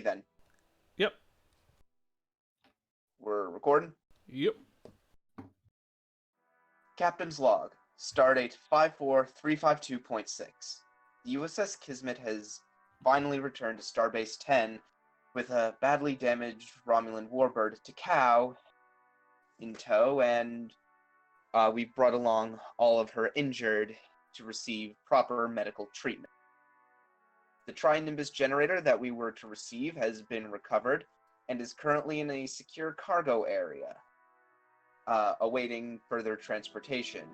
Then Yep. we're recording. Yep. Captain's log. Stardate 54352.6. The USS Kismet has finally returned to Starbase 10 with a badly damaged Romulan warbird Takao in tow, and we've brought along all of her injured to receive proper medical treatment. The Tri-Nimbus generator that we were to receive has been recovered and is currently in a secure cargo area, awaiting further transportation.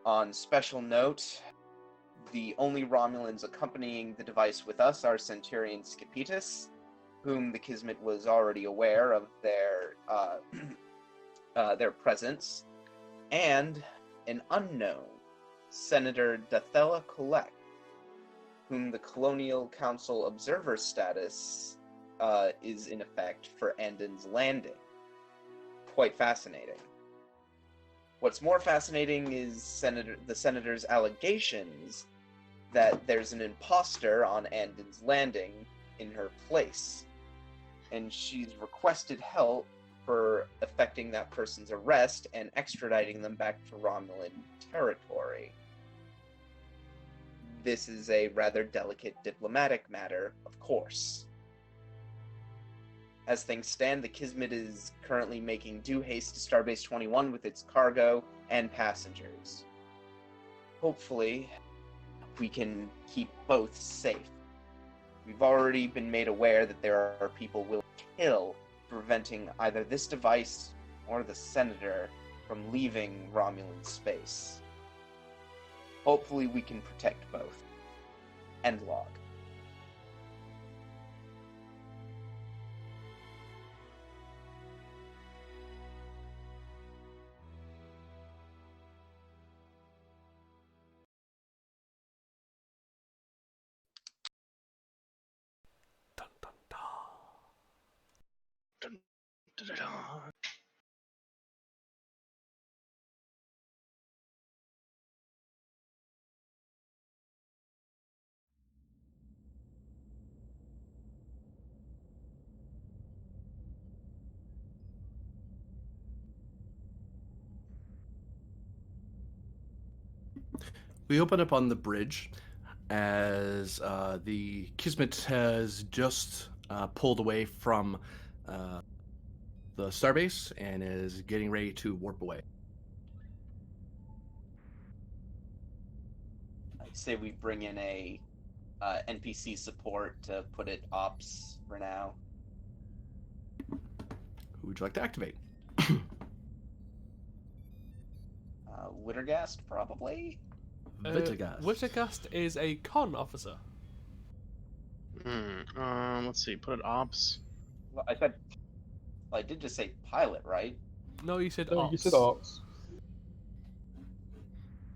On special note, the only Romulans accompanying the device with us are Centurion Scapetus, whom the Kismet was already aware of their presence, and an unknown, Senator Dathela Collect, whom the Colonial Council observer status is in effect for Andon's landing. Quite fascinating. What's more fascinating is the Senator's allegations that there's an imposter on Andon's landing in her place, and she's requested help for effecting that person's arrest and extraditing them back to Romulan territory. This is a rather delicate diplomatic matter, of course. As things stand, the Kismet is currently making due haste to Starbase 21 with its cargo and passengers. Hopefully, we can keep both safe. We've already been made aware that there are people willing to kill, preventing either this device or the Senator from leaving Romulan space. Hopefully we can protect both. End log. Dun, dun, dun. Dun, dun, dun, dun. We open up on the bridge as the Kismet has just pulled away from the starbase and is getting ready to warp away. I'd say we bring in a NPC support to put it ops for now. Who would you like to activate? Wittergast, probably? Vitagast. Wittergast is a con officer. Let's see. Put it ops. Well, I did just say pilot, right? No, you said No, ops. you said ops.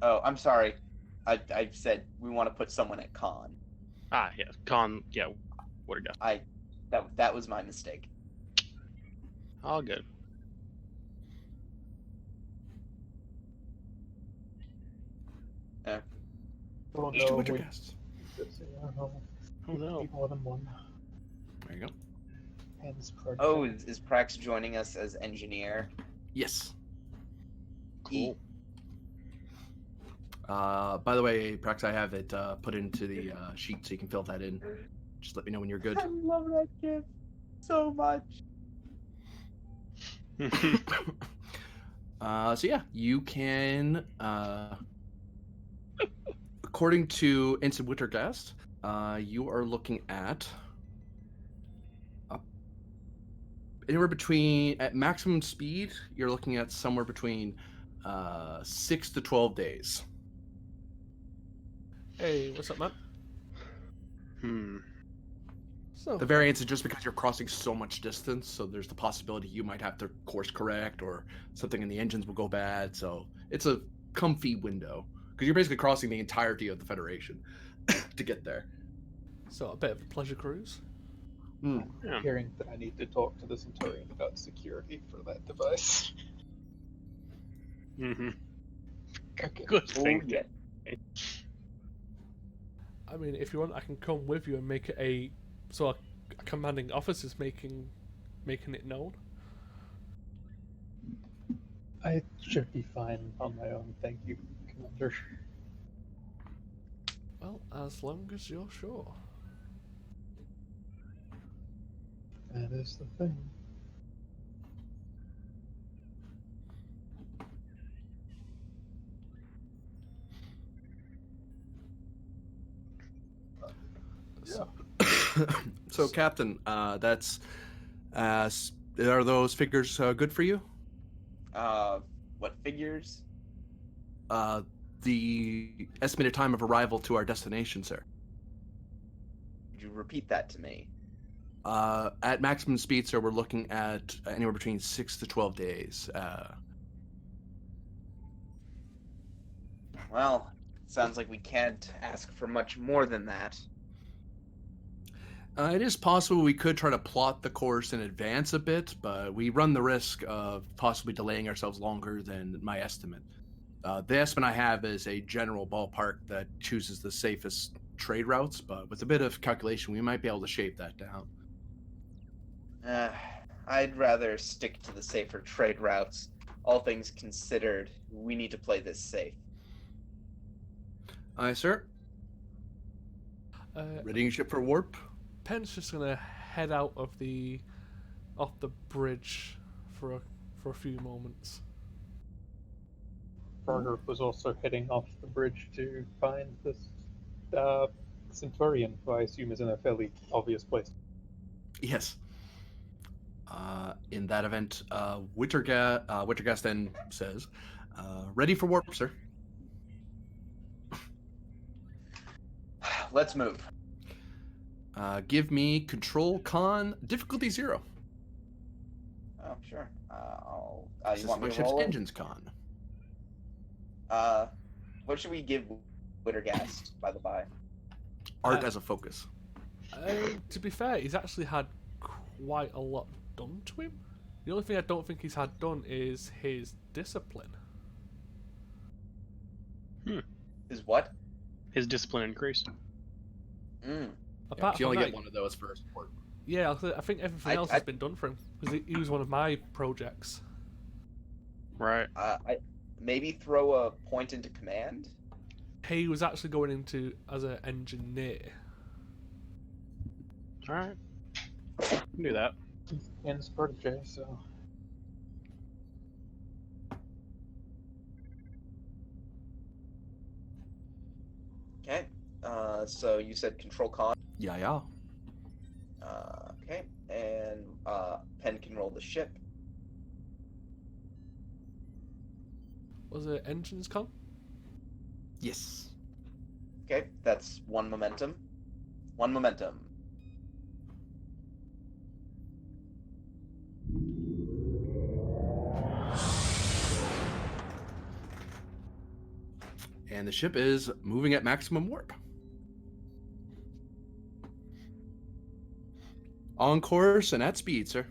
Oh, I'm sorry. I said we want to put someone at con. Ah, yeah. Con. Yeah. What a guy. That was my mistake. All good. Oh Just no, two Wittergasts. Oh no. Be more than one. There you go. Hence project. Oh, is Prax joining us as engineer? Yes. Cool. By the way, Prax, I have it put into the sheet so you can fill that in. Just let me know when you're good. I love that kid so much. So yeah, you can, according to Ensign Wittergast, you are looking at anywhere between, at maximum speed, you're looking at somewhere between 6 to 12 days. Hey, what's up, man? So, The variance is just because you're crossing so much distance, so there's the possibility you might have to course correct or something in the engines will go bad. So it's a comfy window because you're basically crossing the entirety of the Federation to get there. so a bit of a pleasure cruise. I'm Yeah. hearing that I need to talk to the Centurion about security for that device. Mm-hmm. Okay. Good Oh, thing. yeah. I mean, if you want, I can come with you and make it a So a commanding officer's making it known. I should be fine on my own, thank you, Commander. Well, as long as you're sure. That is the thing. So, So, Captain, that's are those figures good for you? What figures? The estimated time of arrival to our destination, sir. Could you repeat that to me? At maximum speed, sir, we're looking at anywhere between 6 to 12 days. Well, sounds like we can't ask for much more than that. It is possible we could try to plot the course in advance a bit, but we run the risk of possibly delaying ourselves longer than my estimate. The estimate I have is a general ballpark that chooses the safest trade routes, but with a bit of calculation, we might be able to shape that down. I'd rather stick to the safer trade routes. All things considered, we need to play this safe. Aye, sir. Readying ship for warp. Penn's just gonna head out of off the bridge for a few moments. Barger was also heading off the bridge to find this Centurion, who I assume is in a fairly obvious place. Yes. In that event, Wittergast then says, ready for warp, sir. Let's move. Give me control con difficulty 0. Oh, sure. This You is want my me to ship's roll? engines con. What should we give Wittergast, by the by? Art as a focus. To be fair, he's actually had quite a lot done to him. The only thing I don't think he's had done is his discipline. Is what? His discipline increased. Apart You only from get that, one of those for a support. yeah, I think everything else has been done for him because he was one of my projects. Right. I maybe throw a point into command. He was actually going into as an engineer. All right. Can do that. He's Ian's protege, so. Okay. So you said control con. Yeah. Okay. And Penn can roll the ship. Was it engines con? Yes. Okay. That's one momentum. One momentum. And the ship is moving at maximum warp. On course and at speed, sir.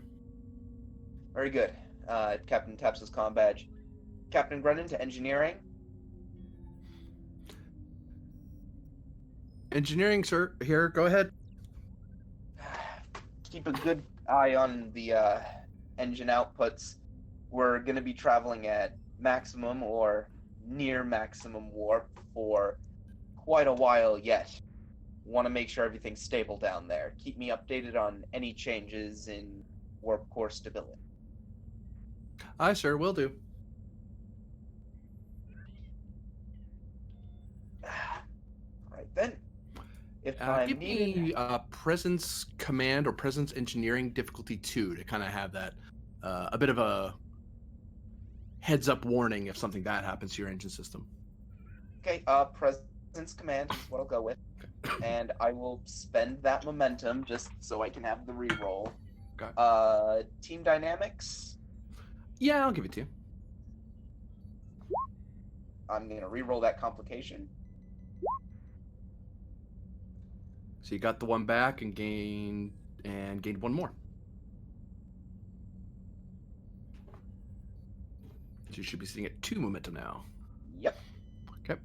Very good. Captain taps his comm badge. Captain Brennan to engineering. Engineering, sir. Here, go ahead. Keep a good eye on the engine outputs. We're going to be traveling at maximum or near maximum warp for quite a while yet. Want to make sure everything's stable down there. Keep me updated on any changes in warp core stability. Aye, sir, will do. Right then. If I'm Give needed, me presence command or presence engineering difficulty 2 to kind of have that a bit of a heads up warning if something bad happens to your engine system. okay, presence command is what I'll go with. And I will spend that momentum just so I can have the reroll. Okay. Team dynamics. Yeah, I'll give it to you. I'm gonna reroll that complication. So you got the one back and gained one more. So you should be sitting at 2 momentum now. Yep. Okay.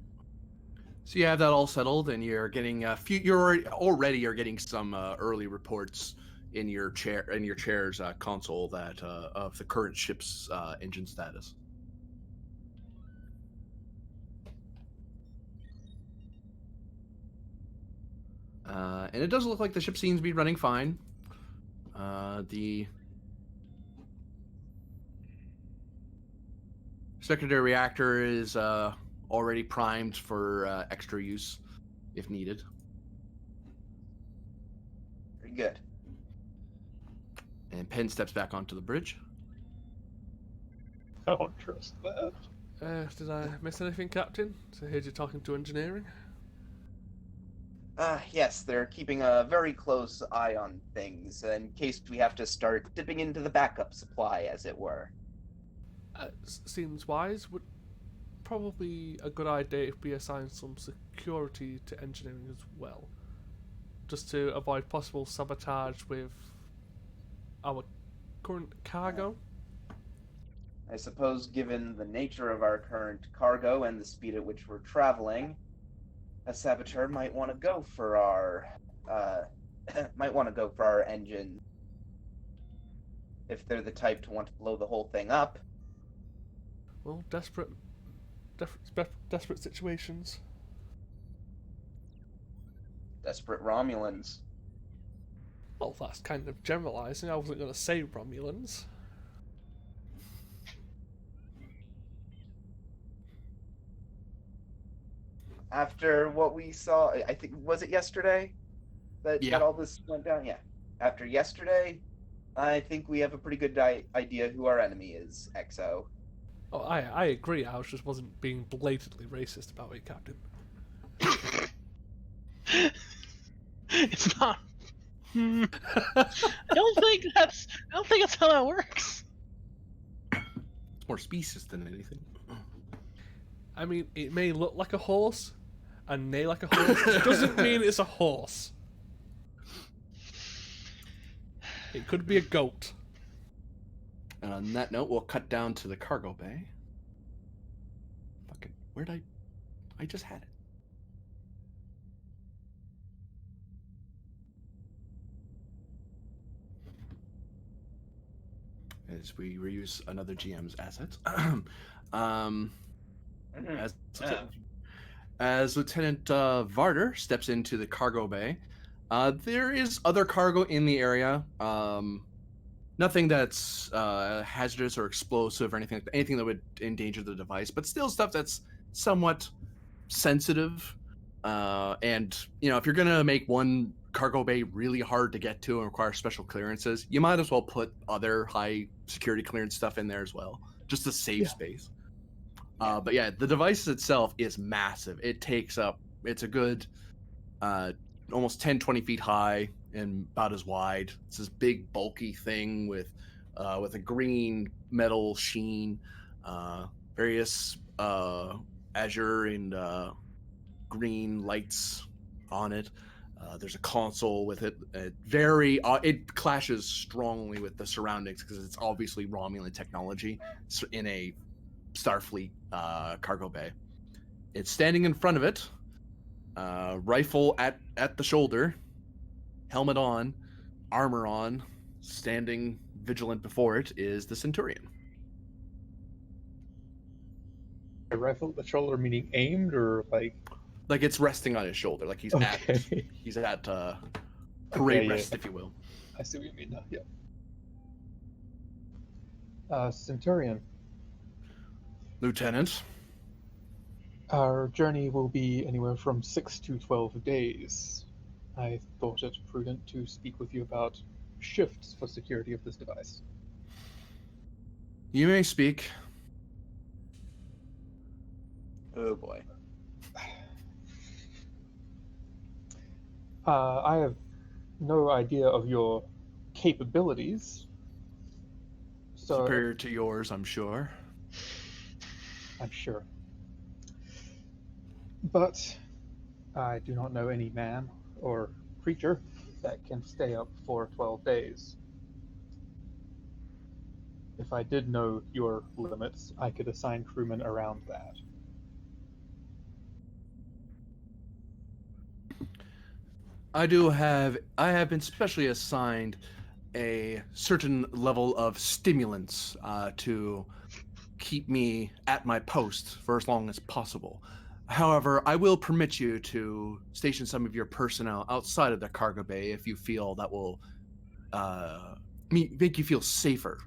So you have that all settled, and you're getting you're already are getting some early reports in your chair's console that of the current ship's engine status. And it does look like the ship seems to be running fine. The secondary reactor is already primed for extra use if needed. Very good. And Penn steps back onto the bridge. I don't trust that. Did I miss anything, Captain? So I heard you talking to engineering. Yes, they're keeping a very close eye on things in case we have to start dipping into the backup supply, as it were. Seems wise. Would probably a good idea if we assign some security to engineering as well, just to avoid possible sabotage with our current cargo. I suppose, given the nature of our current cargo and the speed at which we're traveling, a saboteur might want to go for our engine if they're the type to want to blow the whole thing up. Well, desperate situations. Desperate Romulans. Well, that's kind of generalising. I wasn't going to say Romulans. After what we saw, I think, was it yesterday that all this went down? Yeah. After yesterday, I think we have a pretty good idea who our enemy is, XO. Oh, I agree. I just wasn't being blatantly racist about it, Captain. It's not. I don't think that's how that works. It's more species than anything. I mean, it may look like a horse and neigh like a horse. It doesn't mean it's a horse. It could be a goat. And on that note, we'll cut down to the cargo bay. Fucking, where'd I just had it. As we reuse another GM's assets. As Lieutenant Varder steps into the cargo bay, there is other cargo in the area. Nothing that's hazardous or explosive or anything that would endanger the device, but still stuff that's somewhat sensitive. And if you're gonna make one cargo bay really hard to get to and require special clearances, you might as well put other high security clearance stuff in there as well, just to save space. But yeah, the device itself is massive. It takes up, it's a good almost 10-20 feet high and about as wide. It's this big bulky thing with a green metal sheen, various azure and green lights on it. There's a console with it. It clashes strongly with the surroundings because it's obviously Romulan technology in a Starfleet cargo bay. It's standing in front of it, rifle at the shoulder, helmet on, armor on, standing vigilant before it is the Centurion. A rifle at the shoulder meaning aimed or like it's resting on his shoulder, like he's at parade rest, if you will. I see what you mean now. Yeah. Centurion. Lieutenant. Our journey will be anywhere from 6 to 12 days. I thought it prudent to speak with you about shifts for security of this device. You may speak. Oh boy. I have no idea of your capabilities. So, superior to yours, I'm sure. I'm sure. But I do not know any man or creature that can stay up for 12 days. If I did know your limits, I could assign crewmen around that. I have been specially assigned a certain level of stimulants to keep me at my post for as long as possible. However, I will permit you to station some of your personnel outside of the cargo bay if you feel that will make you feel safer.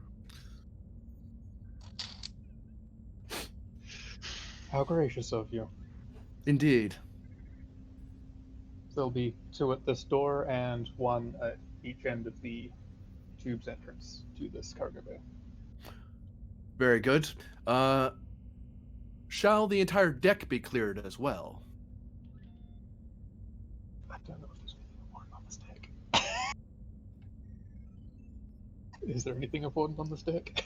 How gracious of you. Indeed. There'll be 2 at this door and 1 at each end of the tube's entrance to this cargo bay. Very good. Shall the entire deck be cleared as well? I don't know if there's anything important on this deck. Is there anything important on this deck?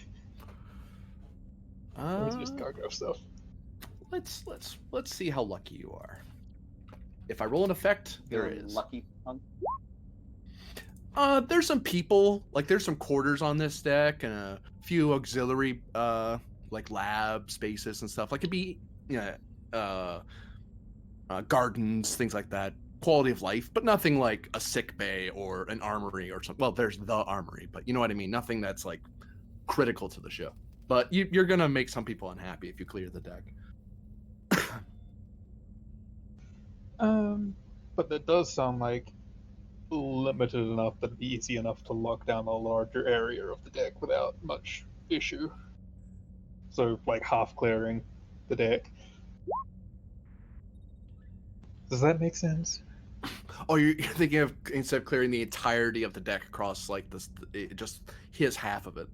Or is it just cargo stuff? Let's see how lucky you are. If I roll an effect, there You're is. lucky punk. There's some people, like there's some quarters on this deck and a few auxiliary like lab spaces and stuff. Like it'd be gardens, things like that. Quality of life, but nothing like a sick bay or an armory or something. Well, there's the armory, but you know what I mean? Nothing that's like critical to the ship. But you're gonna make some people unhappy if you clear the deck. But that does sound like limited enough that it'd be easy enough to lock down a larger area of the deck without much issue. So, like, half clearing the deck. Does that make sense? Oh, you're thinking of instead of clearing the entirety of the deck across like this, just his half of it.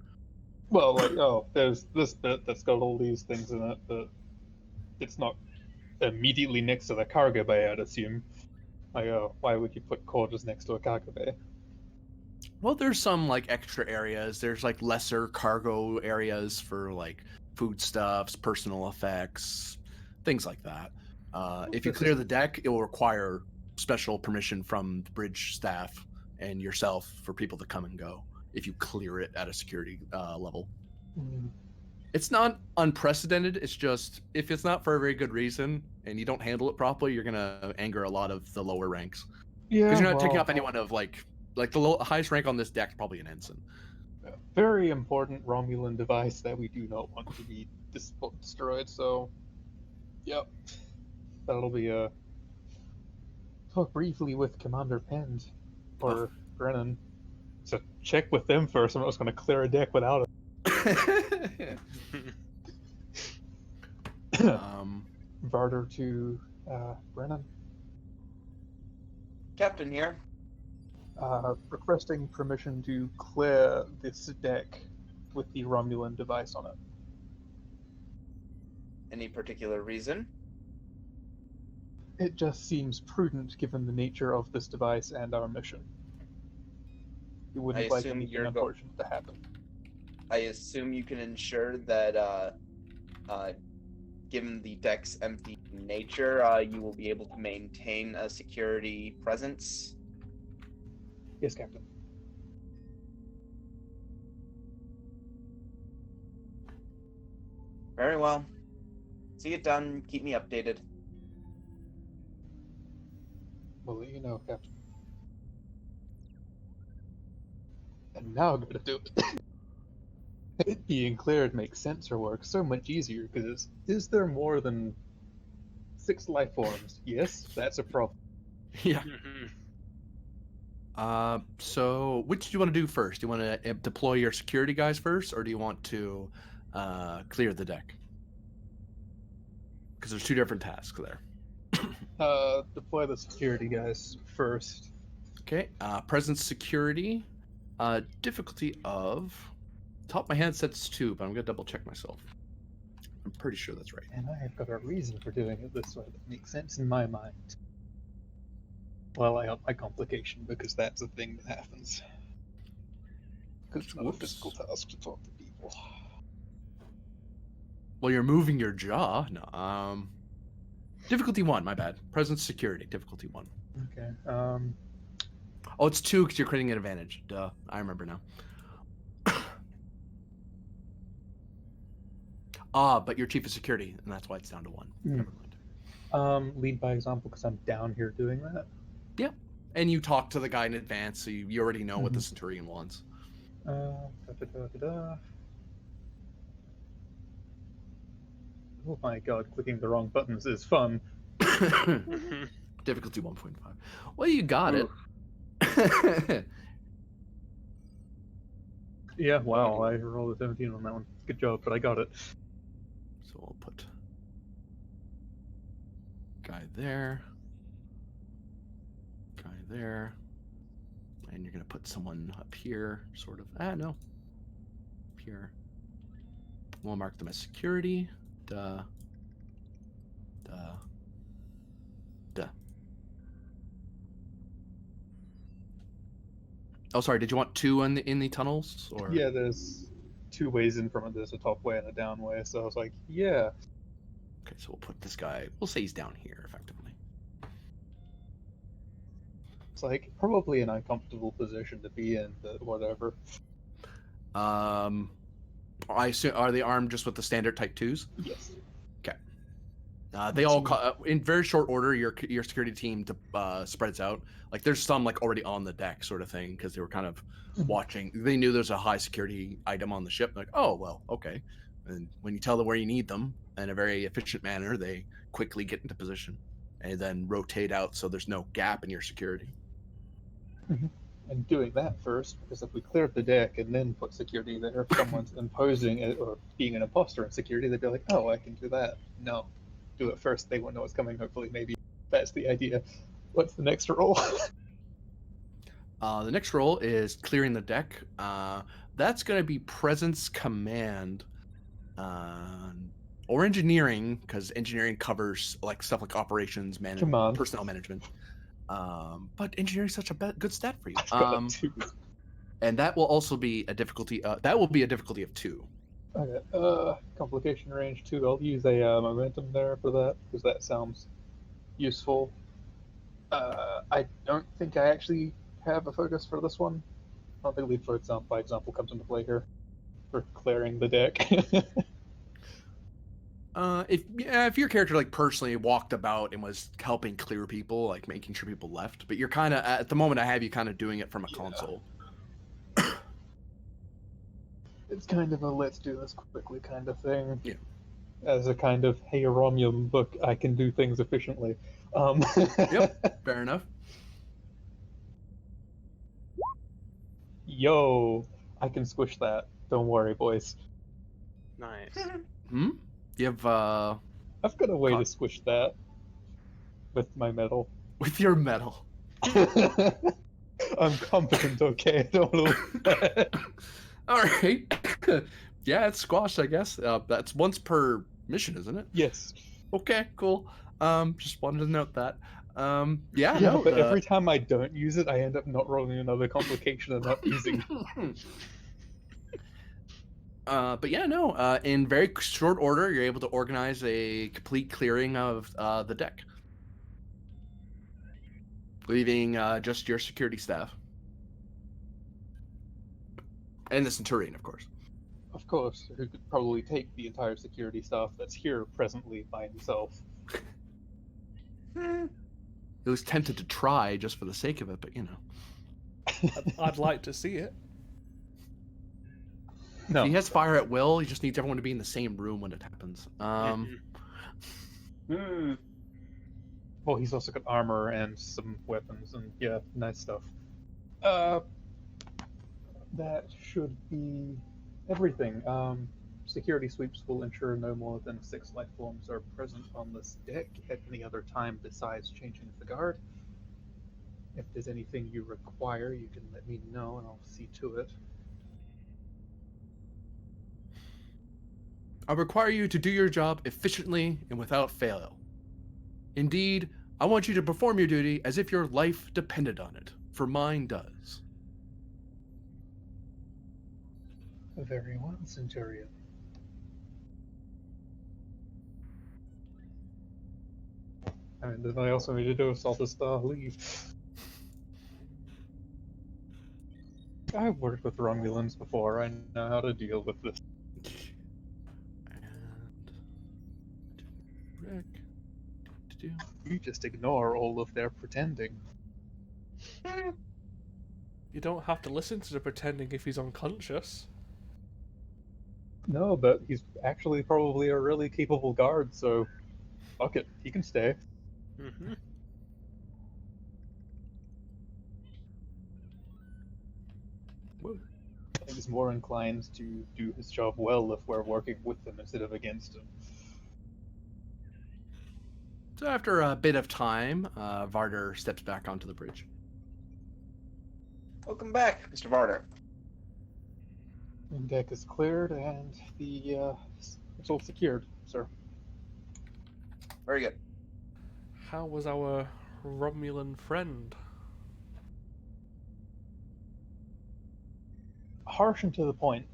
Well, like, oh, there's this bit that's got all these things in it, but it's not immediately next to the cargo bay, I'd assume. Like, oh, why would you put quarters next to a cargo bay? Well, there's some like extra areas. There's like lesser cargo areas for like foodstuffs, personal effects, things like that. If you clear the deck, it will require special permission from the bridge staff and yourself for people to come and go if you clear it at a security level. Mm. It's not unprecedented. It's just if it's not for a very good reason and you don't handle it properly, you're gonna anger a lot of the lower ranks. Yeah, Because you're not taking up anyone of like the highest rank on this deck is probably an ensign. very important Romulan device that we do not want to be destroyed. So, yep, that'll be a talk briefly with Commander Pend or Brennan. So check with them first. I'm not just going to clear a deck without it. Varder to Brennan. Captain here. Requesting permission to clear this deck with the Romulan device on it. Any particular reason? It just seems prudent given the nature of this device and our mission. We wouldn't like anything unfortunate to happen. I assume you can ensure that, given the deck's empty nature, you will be able to maintain a security presence? Yes, Captain. Very well. See it done. Keep me updated. We'll let you know, Captain. And now I'm gonna do it. It being cleared makes sensor work so much easier because is there more than 6 life forms? Yes, that's a problem. Yeah. So which do you want to do first? Do you want to deploy your security guys first, or do you want to clear the deck? Because there's 2 different tasks there. Deploy the security guys first. Okay. Presence security. Difficulty of top of my head says 2, but I'm gonna double check myself. I'm pretty sure that's right. And I have got a reason for doing it this way that makes sense in my mind. Well, I got my complication because that's a thing that happens. Because it's not a physical task to talk to people. Well, you're moving your jaw. No. Difficulty 1. My bad. Presence security. Difficulty 1. Okay. Oh, it's 2 because you're creating an advantage. Duh. I remember now. But you're chief of security, and that's why it's down to 1. Never mind. Lead by example because I'm down here doing that. Yeah. And you talk to the guy in advance, so you already know what the Centurion wants. Oh my god, clicking the wrong buttons is fun. Difficulty 1.5. Well, you got it. Yeah, wow, I rolled a 17 on that one. Good job, but I got it. So we'll put guy there, and you're gonna put someone up here, sort of. No, up here. We'll mark them as security. Duh. Oh, sorry. Did you want 2 in the tunnels, or? Yeah, there's 2 ways in from it. There's a top way and a down way. So I was like, yeah. Okay, so we'll put this guy. We'll say he's down here, effectively. It's like probably an uncomfortable position to be in, but whatever. I assume, are they armed just with the standard Type 2s? Yes. Okay. They all in very short order. Your security team spreads out. Like there's some like already on the deck, sort of thing, because they were kind of watching. They knew there's a high security item on the ship. Like, oh well, okay. And when you tell them where you need them in a very efficient manner, they quickly get into position and then rotate out, so there's no gap in your security. And doing that first, because if we cleared the deck and then put security there, if someone's imposing it or being an imposter in security, they'd be like, oh, I can do that. No. Do it first. They won't know what's coming, hopefully. Maybe that's the idea. What's the next roll? The next roll is clearing the deck. That's going to be presence command. Or engineering, because engineering covers like stuff like operations management, personnel management. But engineering is such a good stat for you. And that will also be a difficulty. That will be a difficulty of 2. Okay. Complication range 2. I'll use a momentum there for that because that sounds useful. I don't think I actually have a focus for this one. I don't think lead for example by example comes into play here for clearing the deck. If your character like personally walked about and was helping clear people, like making sure people left, but you're kind of at the moment I have you kind of doing it from a console. It's kind of a let's do this quickly kind of thing. Yeah. As a kind of hey Romulan, look, I can do things efficiently. Yep, fair enough. Yo, I can squish that. Don't worry, boys. Nice. You have I've got a way to squish that with my metal. With your metal. I'm competent, okay? Don't look bad. All right. Yeah, it's squashed, I guess. That's once per mission, isn't it? Yes. Okay, cool. Just wanted to note that. But every time I don't use it, I end up not rolling another complication and not using it. In very short order, you're able to organize a complete clearing of the deck, leaving just your security staff and the Centurion, of course. Of course, who could probably take the entire security staff that's here presently by himself. He was tempted to try just for the sake of it, but you know. I'd like to see it. No. He has fire at will. He just needs everyone to be in the same room when it happens. Well, he's also got armor and some weapons, and yeah, nice stuff. That should be everything. Security sweeps will ensure no more than 6 life forms are present on this deck at any other time besides changing the guard. If there's anything you require, you can let me know and I'll see to it. I require you to do your job efficiently and without fail. Indeed, I want you to perform your duty as if your life depended on it, for mine does. Very well, Centurion. And then I also need to do a Salted Star leave. I've worked with Romulans before, I know how to deal with this. And... You just ignore all of their pretending. You don't have to listen to the pretending if he's unconscious. No, but he's actually probably a really capable guard, so fuck it, he can stay. Mm-hmm. Woo. I think he's more inclined to do his job well if we're working with him instead of against him. So after a bit of time, Varder steps back onto the bridge. Welcome back, Mr. Varder. The deck is cleared and the it's all secured, sir. Very good. How was our Romulan friend? Harsh and to the point.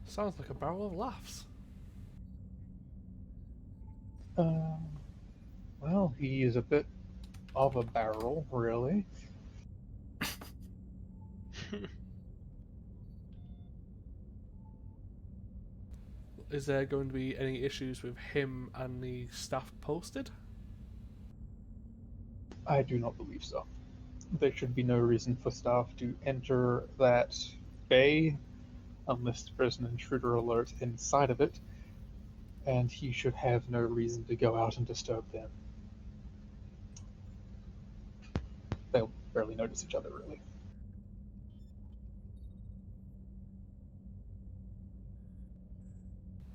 Sounds like a barrel of laughs. Well, he is a bit of a barrel, really. Is there going to be any issues with him and the staff posted? I do not believe so. There should be no reason for staff to enter that bay unless there's an intruder alert inside of it, and he should have no reason to go out and disturb them. They'll barely notice each other, really.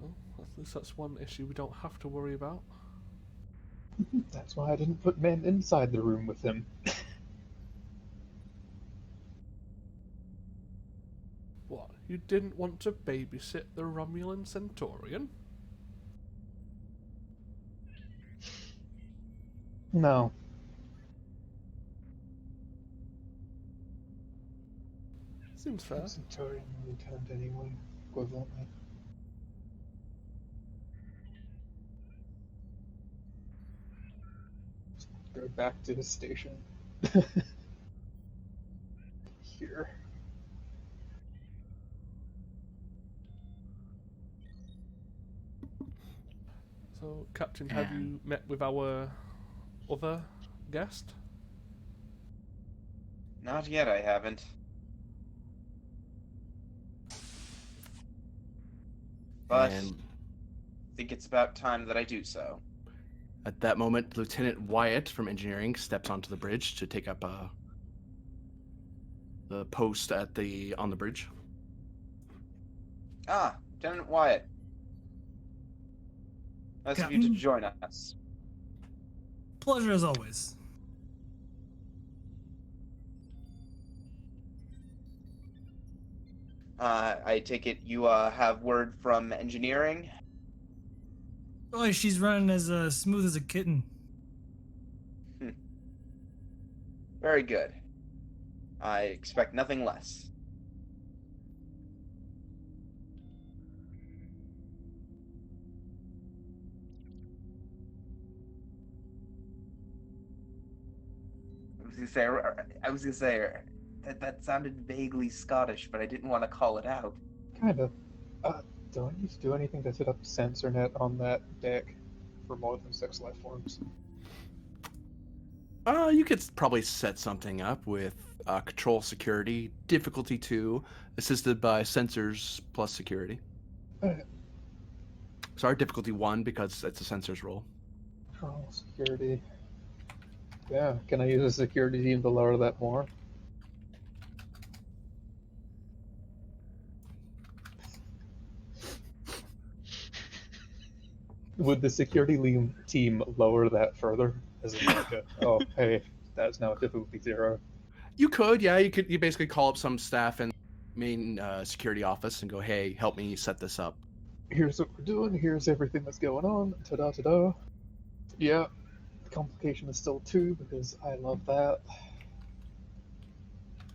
Well, at least that's one issue we don't have to worry about. That's why I didn't put men inside the room with him. What, you didn't want to babysit the Romulan Centurion? No. Seems fair. Centurion lieutenant anyway, equivalently. Go back to his station. Here. So, Captain, have you met with our other guest? Not yet, I haven't. But And I think it's about time that I do so. at that moment, Lieutenant Wyatt from engineering steps onto the bridge to take up the post on the bridge. Ah, Lieutenant Wyatt. Nice of you to Captain? join us. Pleasure as always. I take it you have word from engineering? Oh, she's running as smooth as a kitten. Very good. I expect nothing less. I was gonna say that sounded vaguely Scottish, but I didn't want to call it out. Kinda. Do I need to do anything to set up sensor net on that deck for more than 6 life forms? You could probably set something up with control security, difficulty 2, assisted by sensors plus security. Okay. Sorry, difficulty 1 because it's a sensors role. Control security. Yeah, can I use a security team to lower that more? Would the security team lower that further? As in like oh, hey, that's now difficulty 0. You could, yeah. You basically call up some staff in main security office and go, hey, help me set this up. Here's what we're doing, here's everything that's going on, ta-da ta-da. Yeah, the complication is still 2 because I love that.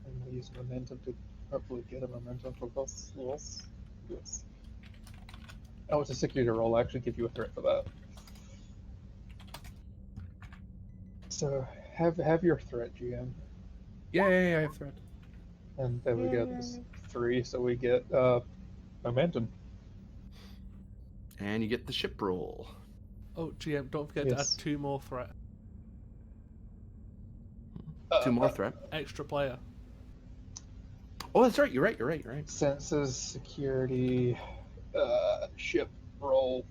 And I use momentum to hopefully get a momentum for both rolls. Yes. Oh, it's a security roll. I actually give you a threat for that. So have your threat, GM. Yeah, I have thread. And there we go. There's 3, so we get momentum. And you get the ship roll. Oh, GM, don't forget to add 2 more threat. 2 more threat. Extra player. Oh, that's right. You're right. Senses, security, ship, roll.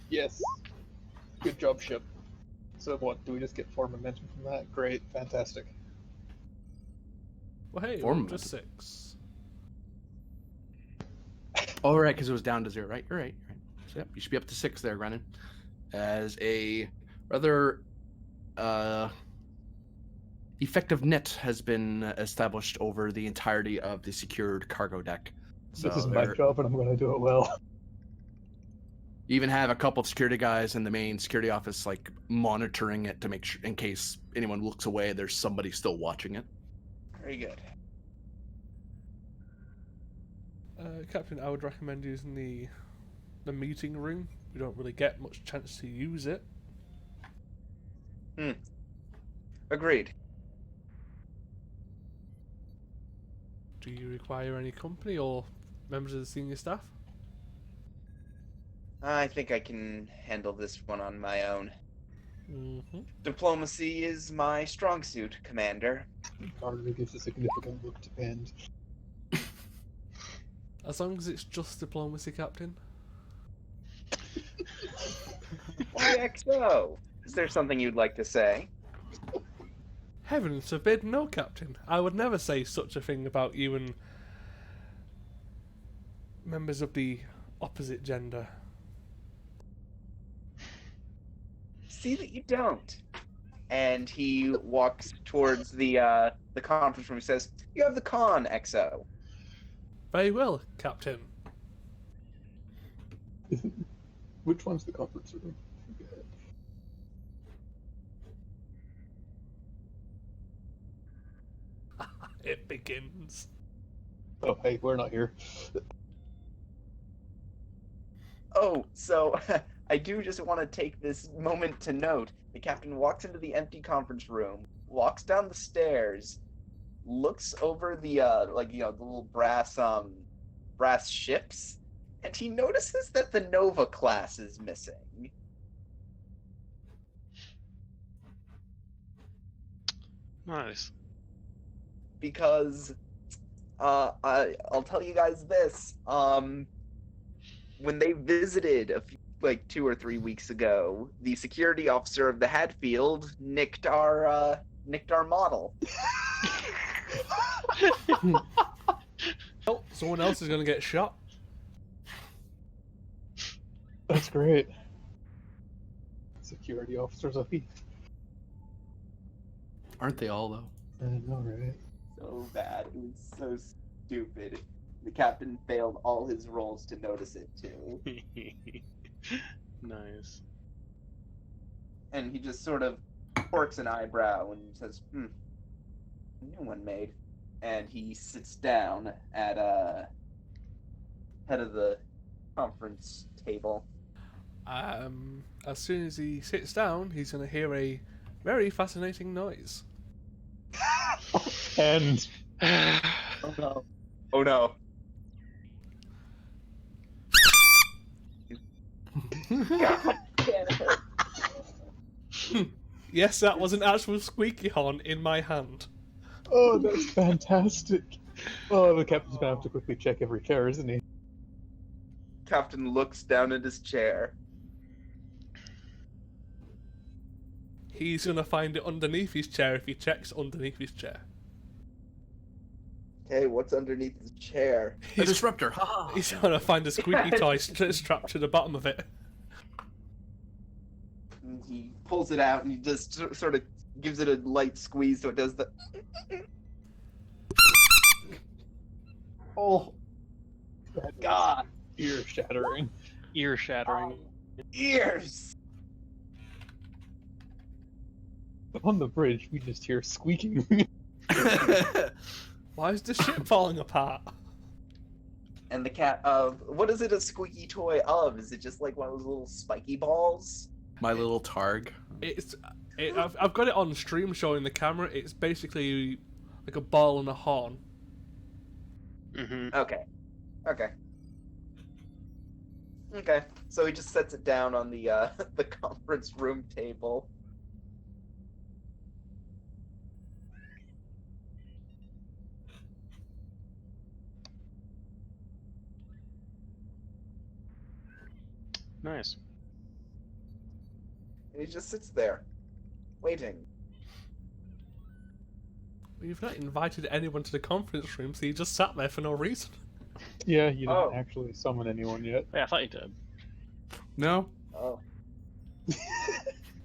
Yes. Good job, ship. So what, do we just get 4 momentum from that? Great, fantastic. Well, hey, 4 we're momentum. just 6. Oh, right, because it was down to 0. Right, you're right. So, yep, you should be up to 6 there, Grennan. As a rather effective net has been established over the entirety of the secured cargo deck. So This is my job, and I'm going to do it well. You even have a couple of security guys in the main security office, like, monitoring it to make sure, in case anyone looks away, there's somebody still watching it. Very good. Captain, I would recommend using the meeting room. We don't really get much chance to use it. Agreed. Do you require any company or members of the senior staff? I think I can handle this one on my own. Mm-hmm. Diplomacy is my strong suit, Commander. Carter gives a significant look to Pend. As long as it's just diplomacy, Captain. Why XO? Is there something you'd like to say? Heavens forbid, no, Captain. I would never say such a thing about you and members of the opposite gender. See that you don't. And he walks towards the conference room and says, "You have the con, XO." Very well, Captain. Which one's the conference room? It begins. Oh, hey, we're not here. Oh, so I do just want to take this moment to note the captain walks into the empty conference room, walks down the stairs, looks over the the little brass ships, and he notices that the Nova class is missing. Nice. Because I'll tell you guys this. When they visited a few, 2 or 3 weeks ago, the security officer of the Hatfield nicked our model. Oh, someone else is going to get shot. That's great. Security officers of thief. Aren't they all, though? I know, right? So bad. It was so stupid. The captain failed all his rolls to notice it too. Nice. And he just sort of quirks an eyebrow and says, a new one made. And he sits down at head of the conference table. As soon as he sits down, he's going to hear a very fascinating noise. And Oh no. Oh no. God damn it. Yes, that was an actual squeaky horn in my hand. oh, that's fantastic. Oh, the captain's gonna have to quickly check every chair, isn't he? Captain looks down at his chair. He's going to find it underneath his chair if he checks underneath his chair. Okay, what's underneath his chair? A disruptor. He's going to find a squeaky toy strapped to the bottom of it. And he pulls it out and he just sort of gives it a light squeeze so it does the... Oh. God! Ear shattering. Ear shattering. Ears! On the bridge, we just hear squeaking. Why is the ship falling apart? And the cat, what is it a squeaky toy of? Is it just like one of those little spiky balls? My little targ. I've got it on stream showing the camera. It's basically like a ball and a horn. Mm-hmm. Okay. So he just sets it down on the the conference room table. Nice. And he just sits there, waiting. You've not invited anyone to the conference room, so you just sat there for no reason. Yeah, you didn't Oh. actually summon anyone yet. Yeah, I thought you did. No. Oh.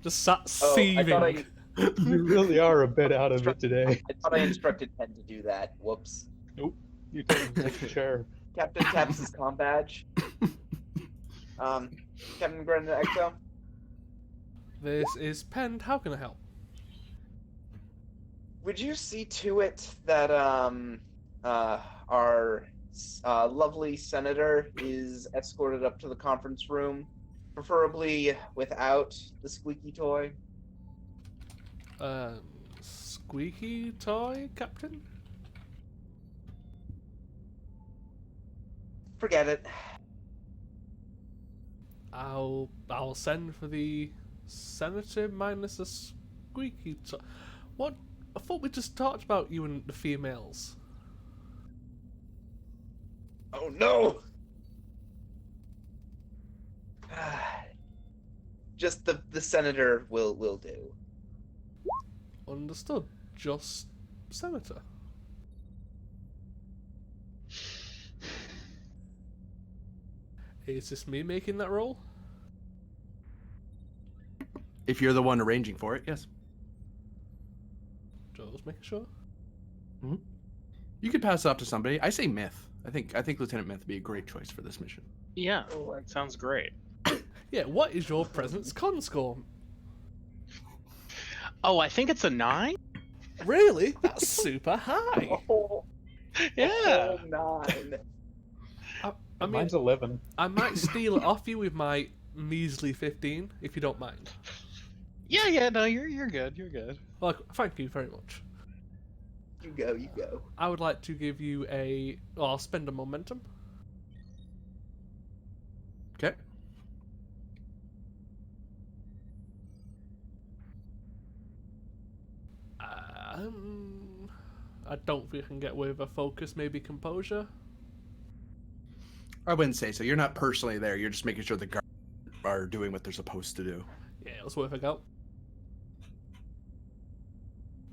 Just sat Oh, seething. You really are a bit out of it today. I thought I instructed Pen to do that. Whoops. Nope. You told him to take the chair. Captain taps his comm badge. Captain Brendan Exo. This is Pend. How can I help? Would you see to it that our lovely senator is escorted up to the conference room, preferably without the squeaky toy? Squeaky toy, Captain? Forget it. I'll send for the senator minus a squeaky toy. What? I thought we just talked about you and the females. Oh no! Just the senator will do. Understood. Just senator. Is this me making that roll? If you're the one arranging for it, yes. Just making sure. You could pass it off to somebody. I say Myth. I think Lieutenant Myth would be a great choice for this mission. Yeah, that sounds great. Yeah, what is your presence con score? Oh, I think it's a 9? Really? That's super high. Yeah. 9. I mean, Mine's 11. I might steal it off you with my measly 15, if you don't mind. Yeah, no, you're good, you're good. Well, thank you very much. You go. I would like to give you I'll spend a momentum. Okay. I don't think I can get away with a focus, maybe composure. I wouldn't say so. You're not personally there. You're just making sure the guards are doing what they're supposed to do. Yeah, it's worth a go.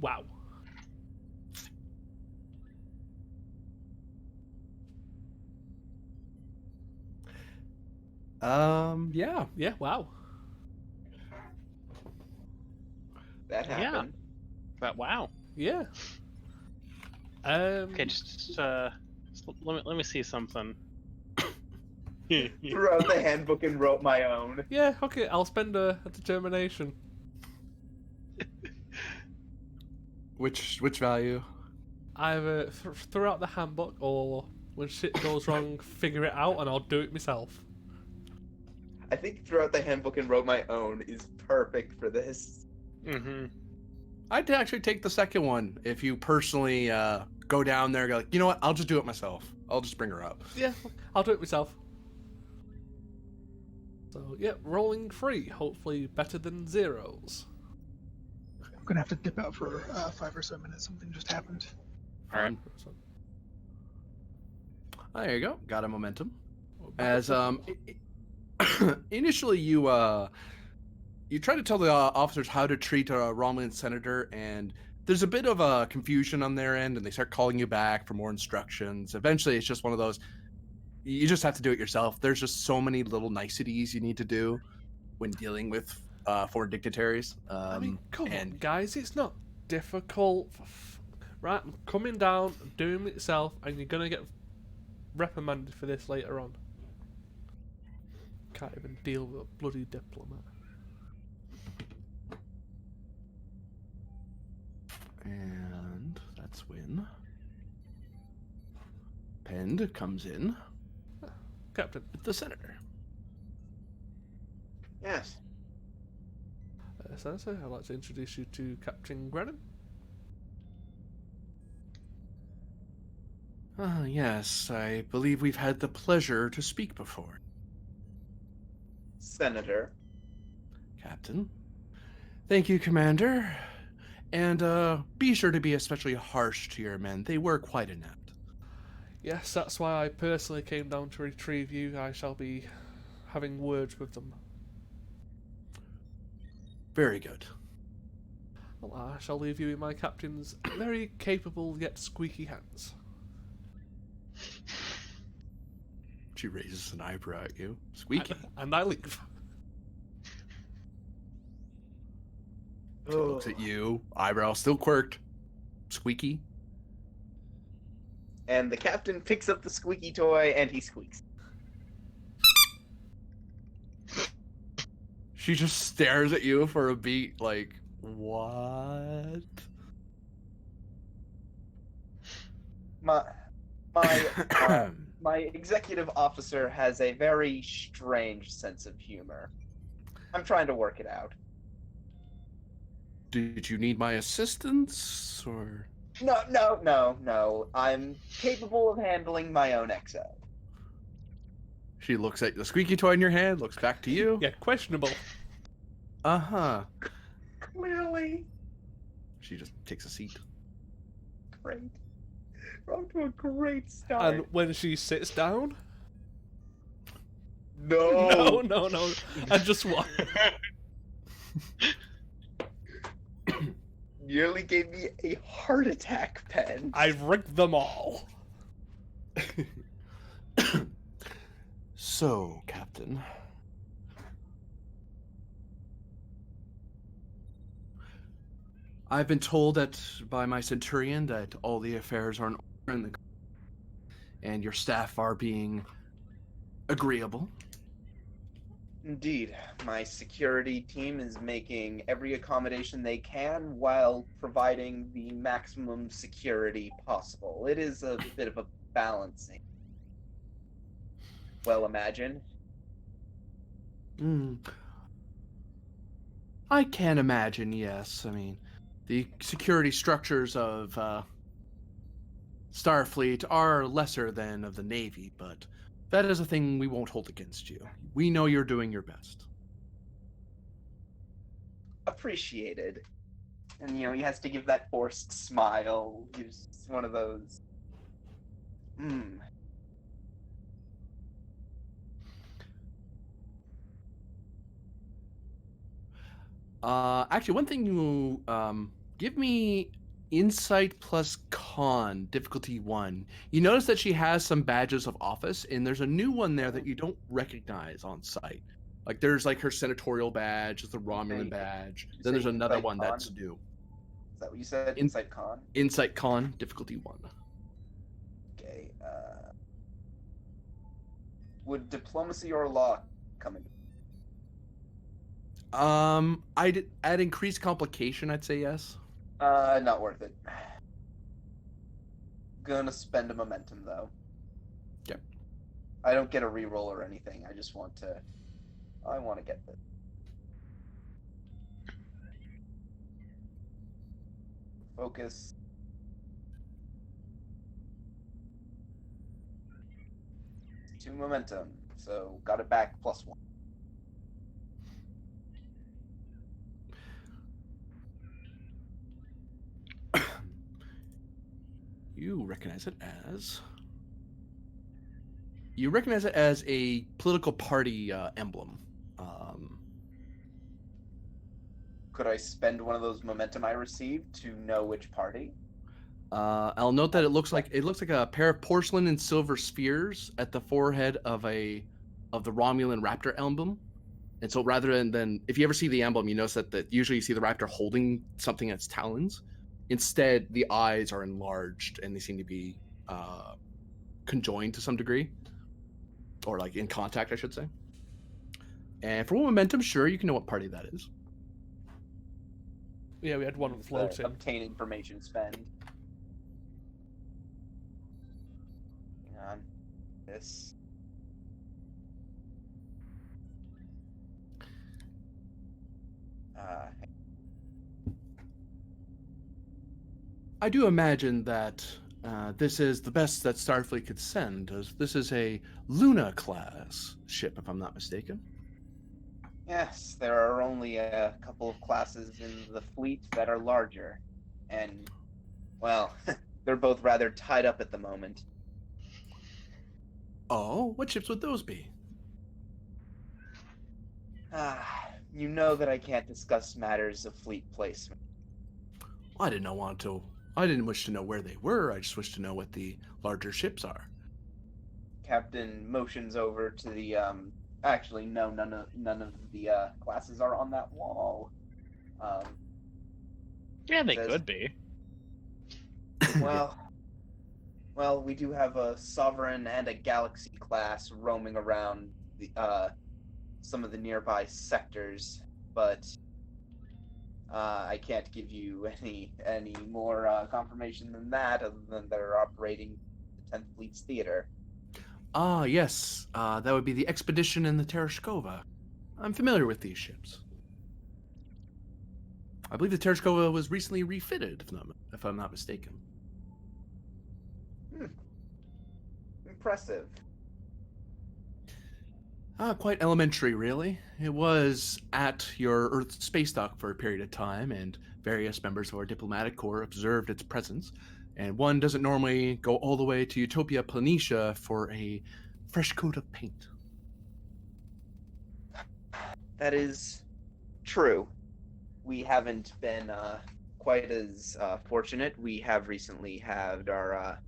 Wow. Yeah. Yeah, wow. That happened. But wow. Yeah. Okay, just let me see something. Threw out the handbook and wrote my own. Yeah, okay, I'll spend a determination. Which value? Either throw out the handbook or when shit goes wrong, figure it out and I'll do it myself. I think throughout the handbook and wrote my own is perfect for this. Mm-hmm. I'd actually take the second one if you personally go down there and go like, you know what, I'll just do it myself. I'll just bring her up. Yeah, I'll do it myself. So, yeah, rolling 3, hopefully better than zeros. I'm gonna have to dip out for 5 or so minutes. Something just happened. All right. So, Oh, there you go. Got a momentum. As initially you try to tell the officers how to treat a Romulan senator, and there's a bit of confusion on their end, and they start calling you back for more instructions. Eventually, it's just one of those. You just have to do it yourself. There's just so many little niceties you need to do when dealing with foreign dignitaries. I mean, come on, and guys, it's not difficult. Right, I'm coming down, I'm doing it myself, and you're gonna get reprimanded for this later on. Can't even deal with a bloody diplomat. And that's when Pend comes in Captain. with the senator. Yes. Senator, I'd like to introduce you to Captain Grennan. Ah, yes, I believe we've had the pleasure to speak before. Senator. Captain. Thank you, Commander. And be sure to be especially harsh to your men. They were quite inept. Yes, that's why I personally came down to retrieve you. I shall be having words with them. Very good. Well, I shall leave you in my captain's very capable yet squeaky hands. She raises an eyebrow at you. Squeaky. And I leave. She looks at you, eyebrow still quirked. Squeaky. And the captain picks up the squeaky toy and he squeaks. She just stares at you for a beat like, what? My executive officer has a very strange sense of humor. I'm trying to work it out. Did you need my assistance, or? No. I'm capable of handling my own XO. She looks at the squeaky toy in your hand, looks back to you. Yeah, questionable. Uh-huh. Clearly. She just takes a seat. Great. We're off to a great start. And when she sits down... No. No. And just what? Nearly gave me a heart attack, Pen. I've rigged them all. So, Captain. I've been told that by my centurion that all the affairs are in order and your staff are being agreeable. Indeed. My security team is making every accommodation they can while providing the maximum security possible. It is a bit of a balancing. Well, imagine. I can imagine, yes. I mean, the security structures of Starfleet are lesser than of the Navy, but that is a thing we won't hold against you. We know you're doing your best. Appreciated. And, he has to give that forced smile. He's one of those. Actually, one thing you give me insight plus con, difficulty 1. You notice that she has some badges of office, and there's a new one there that you don't recognize on site. Like there's like her senatorial badge, there's the Romulan badge. Then there's another one that's new. Is that what you said? Insight con? Insight con, difficulty 1. Okay. Would diplomacy or law come into? At increased complication, I'd say yes. Not worth it. Gonna spend a momentum though. Yep. I don't get a reroll or anything. I just want to. I want to get this. Focus. Two momentum. So got it back +1. You recognize it as a political party emblem. Could I spend one of those momentum I received to know which party? I'll note that it looks like a pair of porcelain and silver spheres at the forehead of the Romulan Raptor emblem. And so rather than if you ever see the emblem, you notice that usually you see the Raptor holding something that's talons. Instead, the eyes are enlarged and they seem to be conjoined to some degree, or like in contact, I should say. And for momentum, sure, you can know what party that is. Yeah, we had one floating. Obtain information spend. Hang on. This. I do imagine that this is the best that Starfleet could send, as this is a Luna-class ship, if I'm not mistaken. Yes, there are only a couple of classes in the fleet that are larger. And, well, they're both rather tied up at the moment. Oh, what ships would those be? You know that I can't discuss matters of fleet placement. I didn't wish to know where they were. I just wish to know what the larger ships are. Captain motions over to the Actually, no, none of the classes are on that wall. Yeah, they Says, could be. Well, we do have a Sovereign and a Galaxy class roaming around the some of the nearby sectors, but I can't give you any more confirmation than that, other than they're operating the 10th Fleet's theater. Ah, yes. That would be the Expedition and the Tereshkova. I'm familiar with these ships. I believe the Tereshkova was recently refitted, if I'm not mistaken. Impressive. Quite elementary, really. It was at your Earth space dock for a period of time, and various members of our diplomatic corps observed its presence. And one doesn't normally go all the way to Utopia Planitia for a fresh coat of paint. That is true. We haven't been quite as fortunate. We have recently had our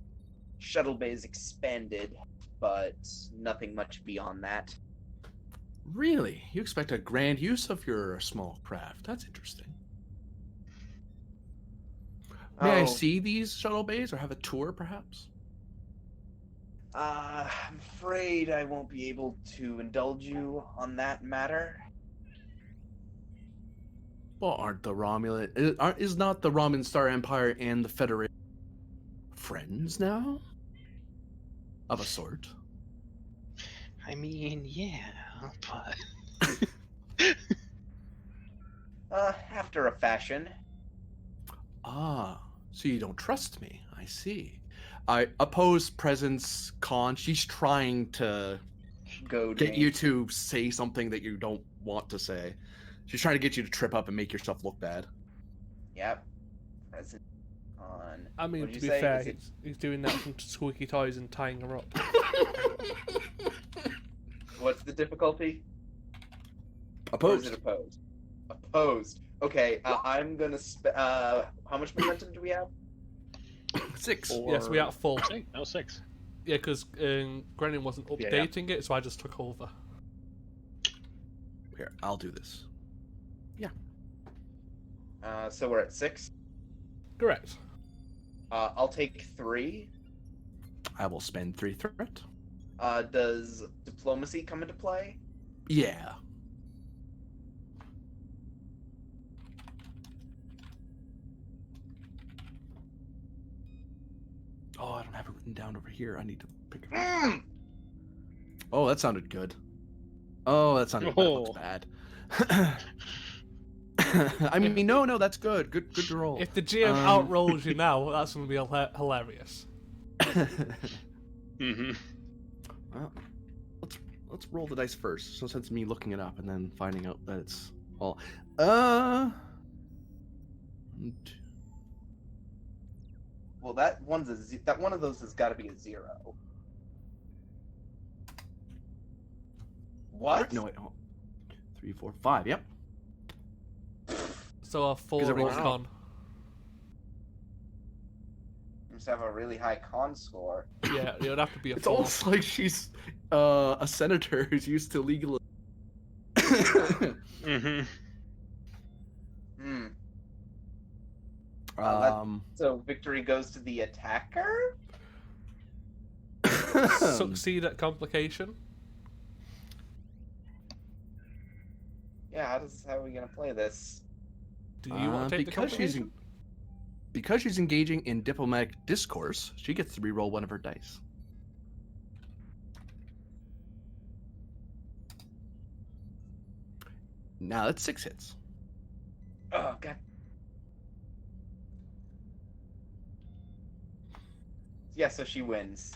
shuttle bays expanded, but nothing much beyond that. Really? You expect a grand use of your small craft? That's interesting. May I see these shuttle bays or have a tour, perhaps? I'm afraid I won't be able to indulge you on that matter. Well, is not the Roman Star Empire and the Federation friends now? Of a sort. I mean, yeah, but... After a fashion. Ah, so you don't trust me. I see. I oppose Presence Con. She's trying to get you to say something that you don't want to say. She's trying to get you to trip up and make yourself look bad. Yep. Presence Con. I mean, to be fair, he's doing that from squeaky toys and tying her up. What's the difficulty? Opposed. Or is it opposed? Opposed. Okay, I'm gonna how much momentum do we have? 6. Yes, we are full. 6. Yeah, because Grennan wasn't updating it, so I just took over. Here, I'll do this. Yeah. So we're at 6? Correct. I'll take 3. I will spend 3 threat. Does diplomacy come into play? Yeah. Oh, I don't have it written down over here. I need to pick it up. Oh, that sounded good. Oh, that sounded bad. That looks bad. I mean, no, that's good. Good to roll. If the GM outrolls you now, that's going to be hilarious. Mm-hmm. Well, let's roll the dice first. So since me looking it up and then finding out that it's all well, that one of those has got to be a 0. What? No, wait. 3, 4, 5. Yep. So a 4 everyone's con. Must have a really high con score. Yeah, it would have to be a 4. It's almost like she's a senator who's used to legal. Mm-hmm. So victory goes to the attacker? Succeed at complication. Yeah, how are we gonna play this? Do you want to take the complication? Because she's engaging in diplomatic discourse, she gets to reroll one of her dice. Now that's 6 hits. Oh god. Yeah, so she wins.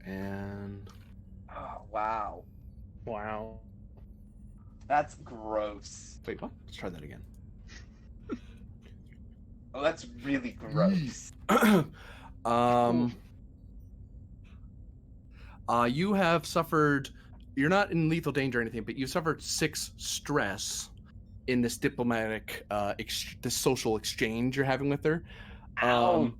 And oh wow. Wow. That's gross. wait, what? Let's try that again. Oh, that's really gross. You have suffered you're not in lethal danger or anything, but you suffered 6 stress in this diplomatic, this social exchange you're having with her. Ouch.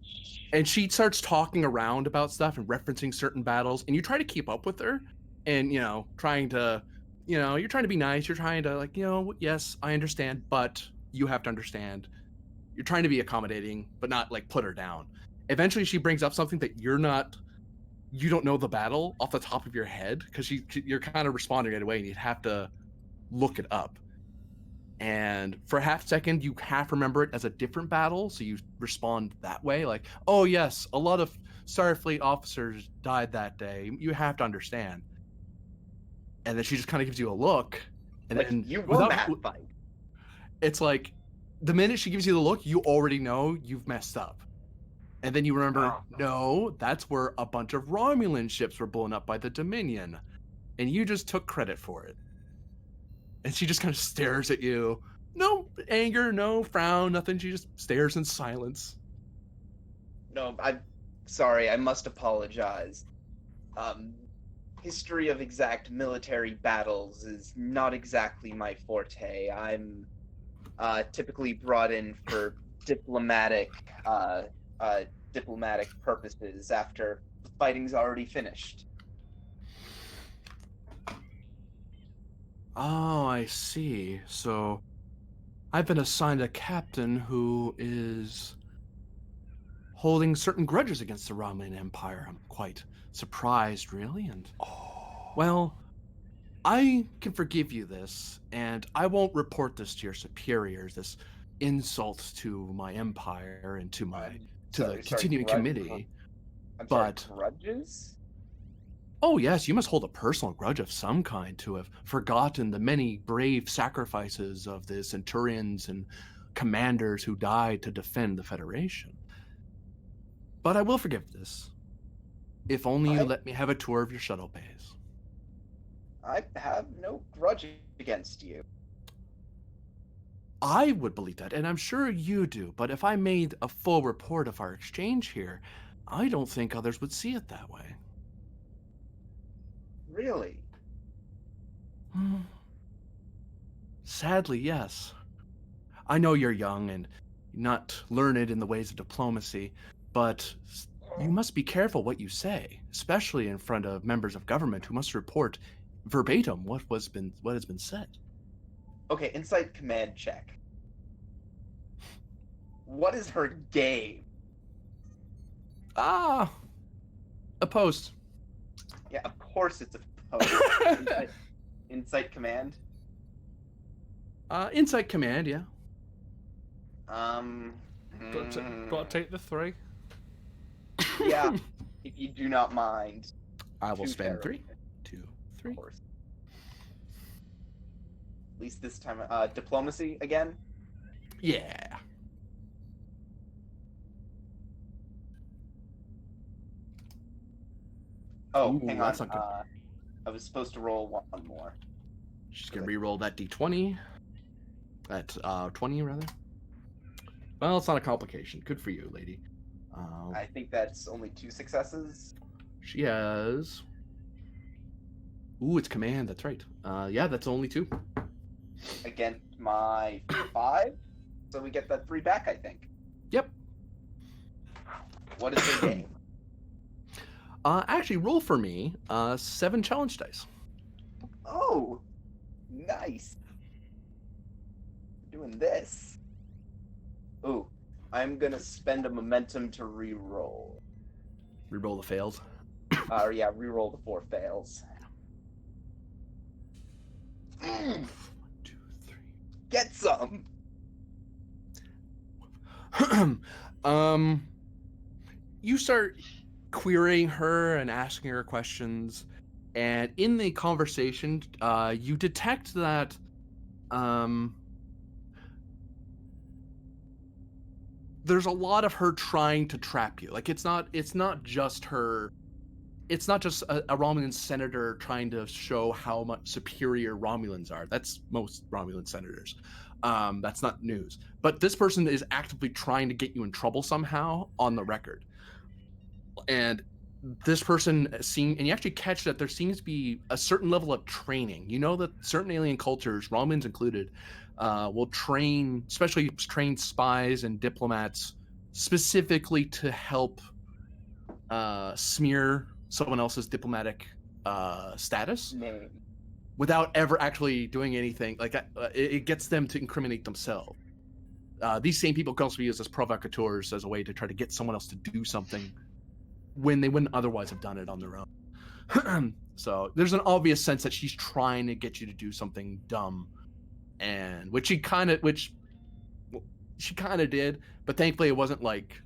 And she starts talking around about stuff and referencing certain battles, and you try to keep up with her, and trying to, you're trying to be nice. You're trying to yes, I understand, but you have to understand. You're trying to be accommodating, but not like put her down. Eventually, she brings up something that you don't know the battle off the top of your head because you're kind of responding right away, and you'd have to look it up. And for a half second, you half remember it as a different battle, so you respond that way, like, "Oh yes, a lot of Starfleet officers died that day. You have to understand." And then she just kind of gives you a look, and Like, then you won that fight. It's like the minute she gives you the look, you already know you've messed up. And then you remember, no, that's where a bunch of Romulan ships were blown up by the Dominion. And you just took credit for it. And she just kind of stares at you. No anger, no frown, nothing. She just stares in silence. No, I'm sorry, I must apologize. History of exact military battles is not exactly my forte. I'm typically brought in for diplomatic purposes after the fighting's already finished. Oh, I see. So I've been assigned a captain who is holding certain grudges against the Romulan Empire. I'm quite surprised, really, and well, I can forgive you this, and I won't report this to your superiors, this insult to my empire and to the continuing committee. But grudges? Oh yes, you must hold a personal grudge of some kind to have forgotten the many brave sacrifices of the Centurions and commanders who died to defend the Federation. But I will forgive this, if only you let me have a tour of your shuttle bays. I have no grudge against you. I would believe that, and I'm sure you do, but if I made a full report of our exchange here, I don't think others would see it that way. Really? Sadly, yes. I know you're young and not learned in the ways of diplomacy, but you must be careful what you say, especially in front of members of government who must report verbatim what has been said. Okay, Insight Command check. What is her game? Opposed. Yeah, of course it's opposed. Insight Command? Insight Command, yeah. Got to take the 3. Yeah, if you do not mind. I will spend 3. 2, 3. Of course. At least this time, diplomacy again? Yeah. Oh, Ooh, hang on. that's not good. I was supposed to roll one more. She's gonna re-roll that d20. That 20 rather. Well, it's not a complication. Good for you, lady. I think that's only 2 successes. She has. Ooh, it's command. That's right. Yeah, that's only 2. Against my 5, so we get that 3 back, I think. Yep. What is her game? Actually, roll for me 7 challenge dice. Oh, nice. Doing this. Ooh, I'm gonna spend a momentum to re-roll. Re-roll the fails. Yeah, re-roll the 4 fails. 1, 2, 3. Get some. You start querying her and asking her questions, and in the conversation, you detect that there's a lot of her trying to trap you. Like it's not just her. It's not just a Romulan senator trying to show how much superior Romulans are. That's most Romulan senators. That's not news. But this person is actively trying to get you in trouble somehow on the record. And this person and you actually catch that there seems to be a certain level of training. You know that certain alien cultures, Romans included, will train, especially train spies and diplomats specifically to help smear someone else's diplomatic status Name. without ever actually doing anything. Like it gets them to incriminate themselves. These same people can also be used as provocateurs as a way to try to get someone else to do something when they wouldn't otherwise have done it on their own. So there's an obvious sense that she's trying to get you to do something dumb, and which she kind of did, but thankfully it wasn't like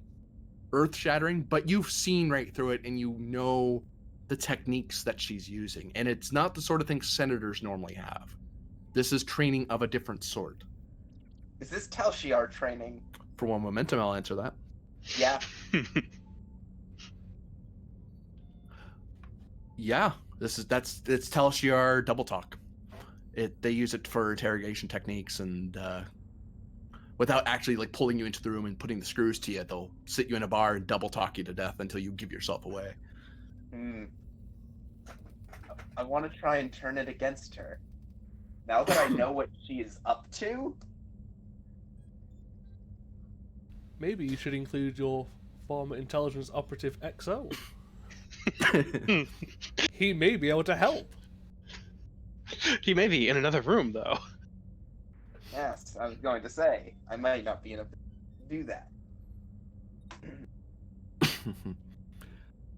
earth-shattering. But you've seen right through it, and you know the techniques that she's using, and it's not the sort of thing senators normally have. This is training of a different sort. Is this Telshiar training? For one momentum, I'll answer that. Yeah. Yeah, it's Telshiar double talk. They use it for interrogation techniques, and without actually like pulling you into the room and putting the screws to you, they'll sit you in a bar and double talk you to death until you give yourself away. I want to try and turn it against her. Now that I know what she is up to. Maybe you should include your former intelligence operative XO. He may be able to help. He may be in another room, though. Yes, I was going to say, I might not be able to do that.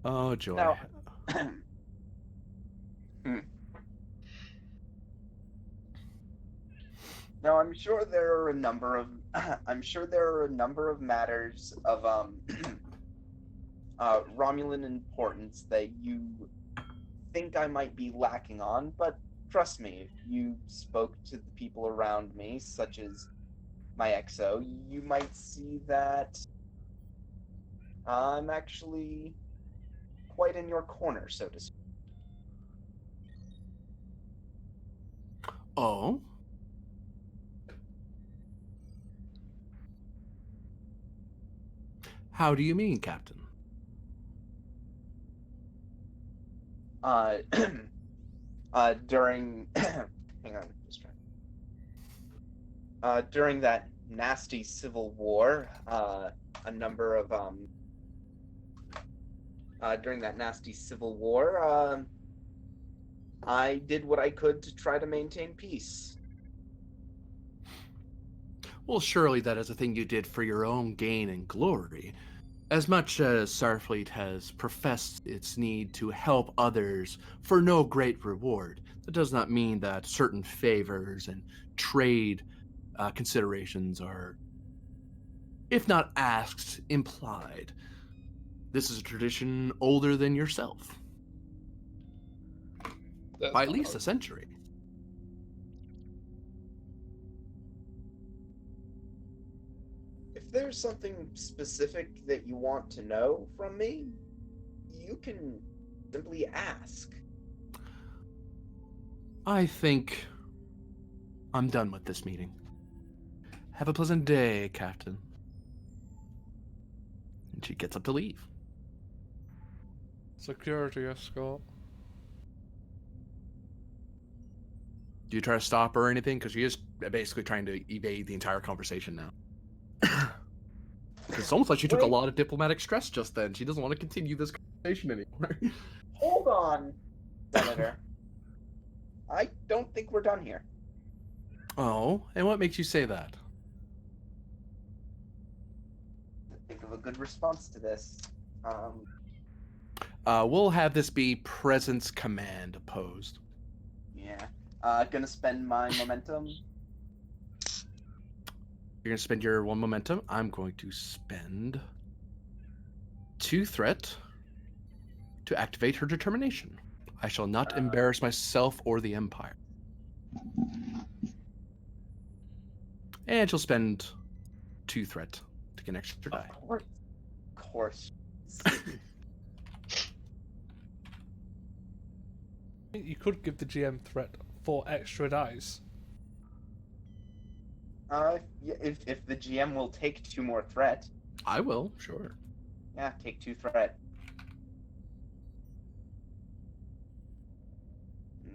Oh, joy. Now, now, I'm sure there are a number of matters of Romulan importance that you think I might be lacking on, but trust me, if you spoke to the people around me, such as my XO, you might see that I'm actually quite in your corner, so to speak. Oh? How do you mean, Captain? During hang on, just trying. During that nasty civil war, I did what I could to try to maintain peace. Well, surely that is a thing you did for your own gain and glory. As much as Starfleet has professed its need to help others for no great reward, that does not mean that certain favors and trade considerations are, if not asked, implied. This is a tradition older than yourself. By at least a century. If there's something specific that you want to know from me, you can simply ask. I think I'm done with this meeting. Have a pleasant day, Captain. And she gets up to leave. Security escort. Do you try to stop her or anything? Because she is basically trying to evade the entire conversation now. It's almost like she took a lot of diplomatic stress just then. She doesn't want to continue this conversation anymore. Hold on, Senator. I don't think we're done here. Oh, and what makes you say that? Think of a good response to this. We'll have this be presence command opposed. Yeah. Gonna spend my momentum. You're gonna spend your 1 momentum. I'm going to spend 2 threat to activate her determination. I shall not embarrass myself or the Empire. And she'll spend 2 threat to get an extra die. Of course. You could give the GM threat 4 extra dice. If the GM will take 2 more threat. I will, sure. Yeah, take 2 threat.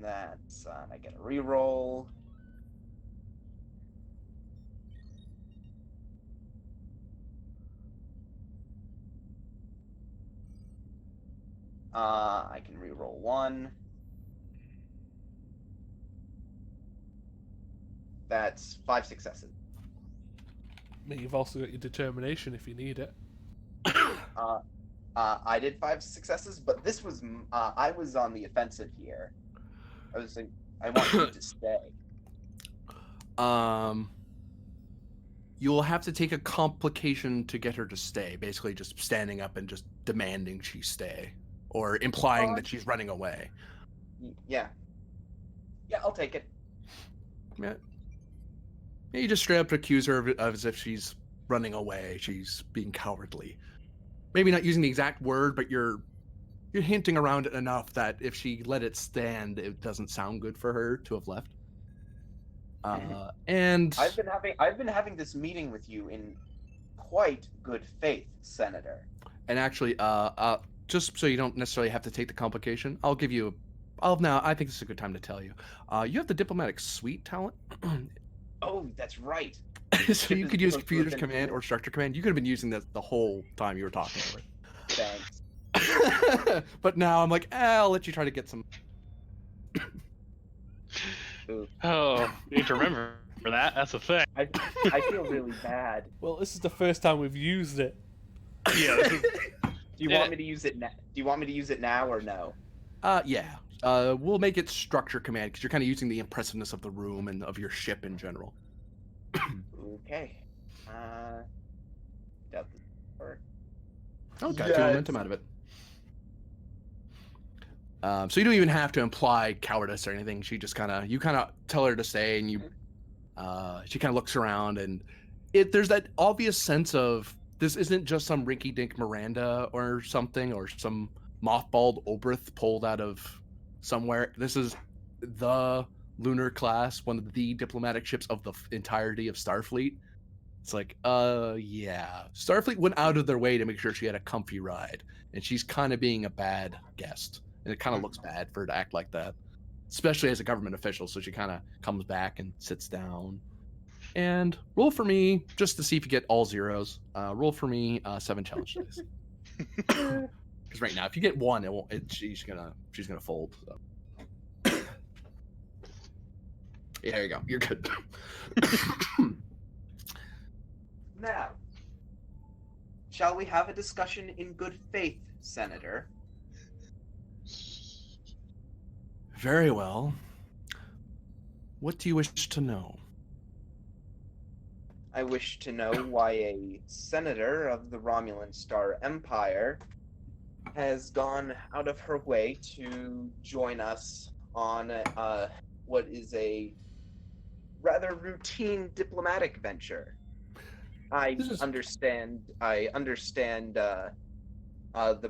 That's I get a reroll. I can reroll 1. That's 5 successes. You've also got your determination if you need it. I did 5 successes, but this was I was on the offensive here. I was like, I want you to stay. You'll have to take a complication to get her to stay. Basically, just standing up and just demanding she stay, or implying that she's running away. Yeah. Yeah, I'll take it. Yeah. You just straight up accuse her of as if she's running away. She's being cowardly. Maybe not using the exact word, but you're hinting around it enough that if she let it stand, it doesn't sound good for her to have left. And I've been having this meeting with you in quite good faith, Senator. And actually, just so you don't necessarily have to take the complication, I'll give you. I think this is a good time to tell you. You have the diplomatic suite talent. Oh, that's right. So you could use Computer's Command or Structure Command. You could have been using this the whole time you were talking over it. Thanks. But now I'm like, I'll let you try to get some. Oh, you need to remember for that. That's a thing. I feel really bad. Well, this is the first time we've used it. Yeah. Do you want me to use it now? Do you want me to use it now or no? Yeah. We'll make it Structure Command because you're kind of using the impressiveness of the room and of your ship in general. Okay. Got the part. Okay, yes. 2 momentum out of it. So you don't even have to imply cowardice or anything. She just you kind of tell her to stay, and she kind of looks around, and there's that obvious sense of this isn't just some rinky-dink Miranda or something, or some mothballed Obrith pulled out of somewhere. This is the lunar class, one of the diplomatic ships of the entirety of Starfleet. It's like, yeah. Starfleet went out of their way to make sure she had a comfy ride, and she's kind of being a bad guest. And it kind of looks bad for her to act like that, especially as a government official. So she kind of comes back and sits down. And roll for me, just to see if you get all zeros. Roll for me 7 challenge dice. Because right now, if you get 1, it won't. She's gonna fold. So. Yeah, there you go. You're good. Now, shall we have a discussion in good faith, Senator? Very well. What do you wish to know? I wish to know why a senator of the Romulan Star Empire has gone out of her way to join us on what is a rather routine diplomatic venture. I understand the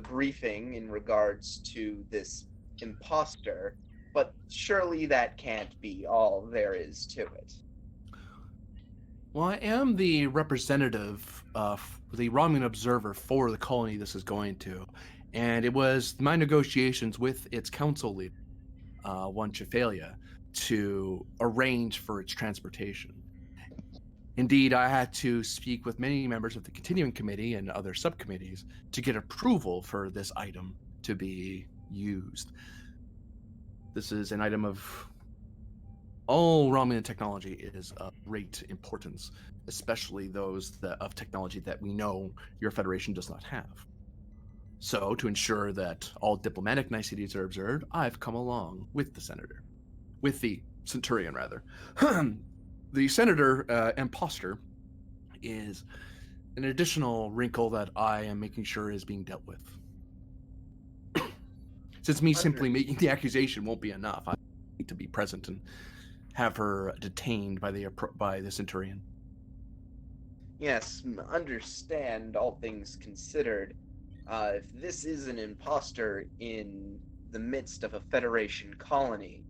briefing in regards to this imposter, but surely that can't be all there is to it. Well, I am the representative of the Romulan observer for the colony this is going to, and it was my negotiations with its council leader, one Chephalia, to arrange for its transportation. Indeed, I had to speak with many members of the Continuing Committee and other subcommittees to get approval for this item to be used. This is an item of all Romulan technology is of great importance, especially those of technology that we know your Federation does not have. So, to ensure that all diplomatic niceties are observed, I've come along with the Centurion, rather. The Senator imposter is an additional wrinkle that I am making sure is being dealt with. Since me simply making the accusation won't be enough, I need to be present and have her detained by the Centurion. Yes, understand all things considered. If this is an imposter in the midst of a Federation colony,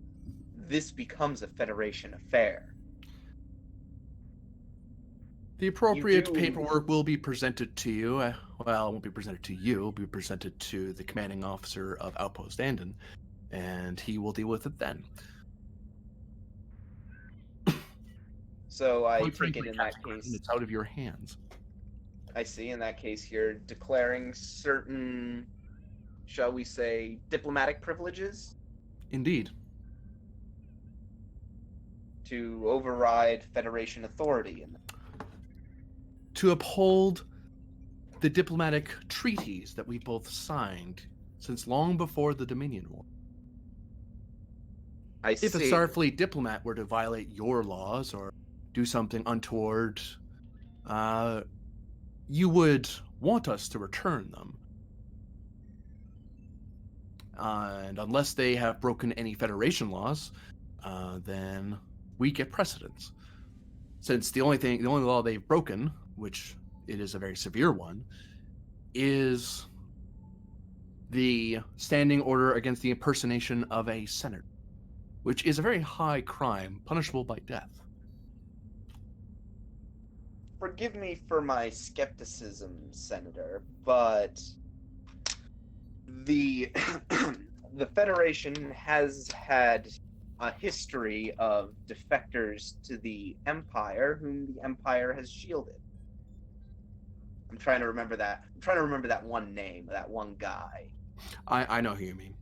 this becomes a Federation affair. The appropriate paperwork will be presented to you. Well, it won't be presented to you. It will be presented to the commanding officer of Outpost Andon. and he will deal with it then. So I Quite take frankly, it in that Captain Griffin, case. it's out of your hands. I see. In that case, you're declaring certain, shall we say, diplomatic privileges Indeed. to override Federation authority. To uphold the diplomatic treaties that we both signed since long before the Dominion War. I see. If a Starfleet diplomat were to violate your laws or do something untoward, you would want us to return them. And unless they have broken any Federation laws, then we get precedence. Since the only law they've broken, which it is a very severe one, is the standing order against the impersonation of a senator, which is a very high crime, punishable by death. Forgive me for my skepticism, Senator, but the the Federation has had a history of defectors to the Empire whom the Empire has shielded. I'm trying to remember that one name, that one guy. I know who you mean.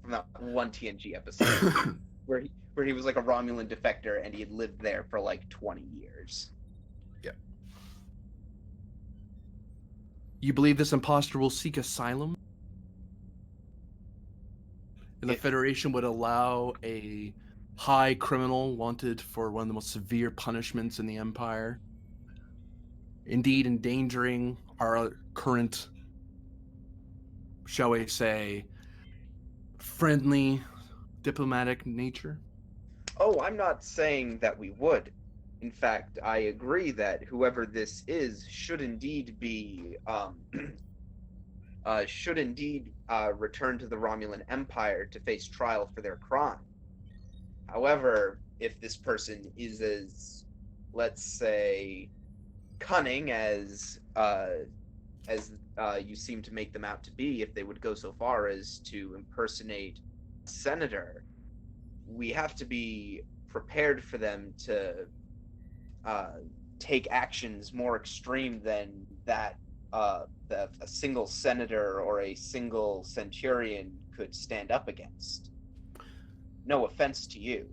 From that one TNG episode where he was like a Romulan defector and he had lived there for like 20 years. Yeah. You believe this imposter will seek asylum? And the Federation would allow a high criminal wanted for one of the most severe punishments in the Empire, indeed endangering our current, shall we say, friendly diplomatic nature? Oh, I'm not saying that we would. In fact, I agree that whoever this is should indeed be return to the Romulan Empire to face trial for their crime. However, if this person is as, let's say, cunning as you seem to make them out to be, if they would go so far as to impersonate a senator, we have to be prepared for them to take actions more extreme than that a single senator or a single centurion could stand up against. No offense to you.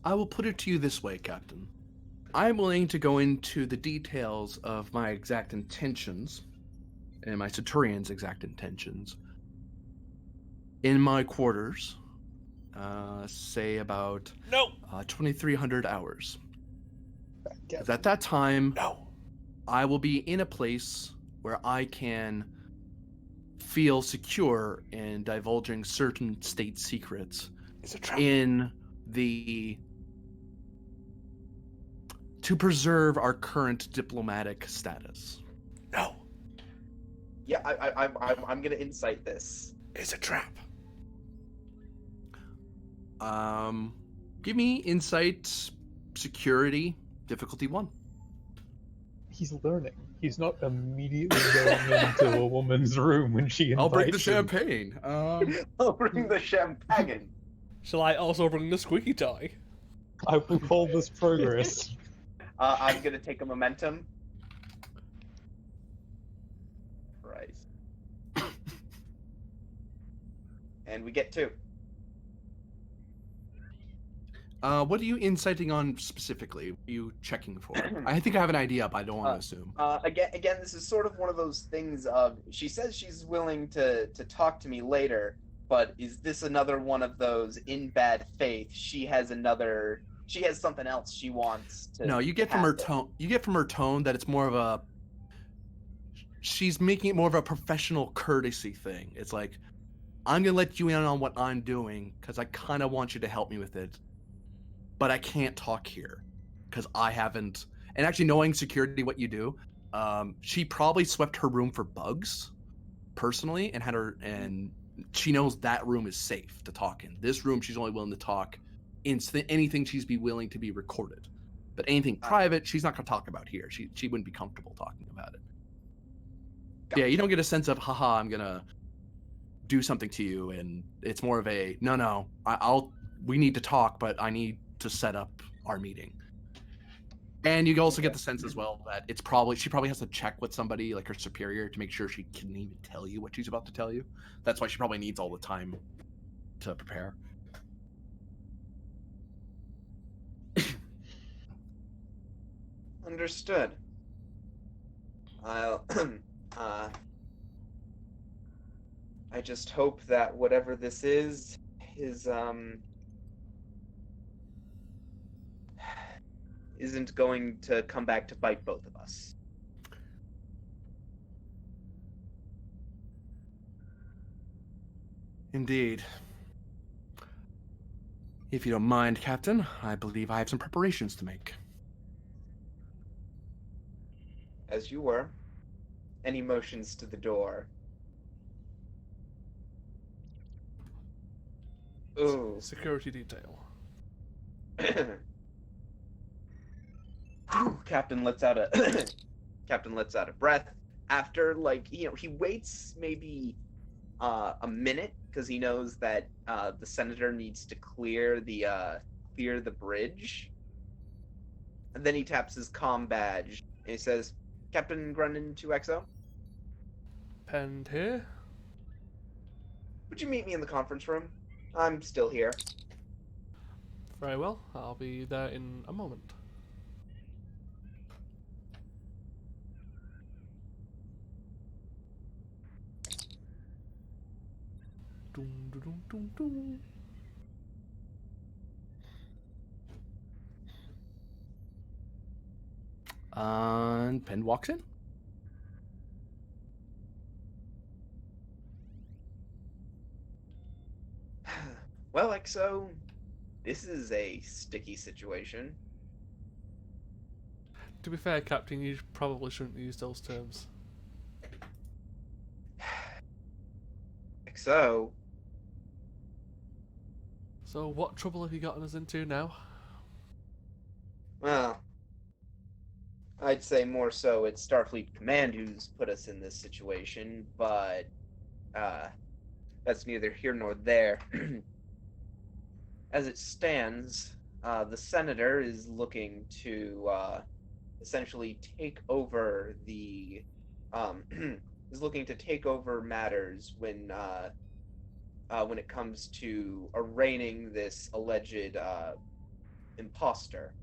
I will put it to you this way, Captain. I'm willing to go into the details of my exact intentions and my Centurion's exact intentions in my quarters, say about 2,300 hours. Because at that time, I will be in a place where I can feel secure in divulging certain state secrets to preserve our current diplomatic status. No. Yeah, I'm gonna insight this. It's a trap. Give me insight, security, difficulty 1. He's learning. He's not immediately going into a woman's room when she invites I'll bring the him. champagne. I'll bring the champagne. Shall I also bring the squeaky toy? I will call this progress. I'm gonna take a momentum. Christ. And we get 2. What are you inciting on specifically? What are you checking for? I think I have an idea, but I don't want to assume. Again, this is sort of one of those things of, she says she's willing to talk to me later, but is this another one of those in bad faith? She has something else she wants to. No, you get from her tone. You get from her tone that it's more of a. She's making it more of a professional courtesy thing. It's like, I'm gonna let you in on what I'm doing because I kind of want you to help me with it, but I can't talk here because I haven't. And actually, knowing security, what you do, she probably swept her room for bugs, personally, and she knows that room is safe to talk in. This room, she's only willing to talk. Anything she's be willing to be recorded, but anything private she's not going to talk about here. She wouldn't be comfortable talking about it. Yeah, you don't get a sense of, haha, I'm gonna do something to you, and it's more of a, no, we need to talk, but I need to set up our meeting. And you also get the sense as well that she probably has to check with somebody, like her superior, to make sure she can even tell you what she's about to tell you. That's why she probably needs all the time to prepare. Understood. I'll I just hope that whatever this is isn't going to come back to bite both of us. Indeed. If you don't mind, Captain, I believe I have some preparations to make. As you were. Any motions to the door? Ooh. Security detail. Captain lets out a Captain lets out a breath. After, like, he waits maybe a minute because he knows that the senator needs to clear the bridge. And then he taps his comm badge and he says, "Captain Grundon 2XO? Penned here. Would you meet me in the conference room? I'm still here." Very well. I'll be there in a moment. Dum, dum, dum, dum, dum. And Penn walks in. Well, XO, this is a sticky situation. To be fair, Captain, you probably shouldn't use those terms. XO. So, what trouble have you gotten us into now? Well, I'd say more so it's Starfleet Command who's put us in this situation, but that's neither here nor there. As it stands, the senator is looking to essentially take over the is looking to take over matters when it comes to arraigning this alleged imposter.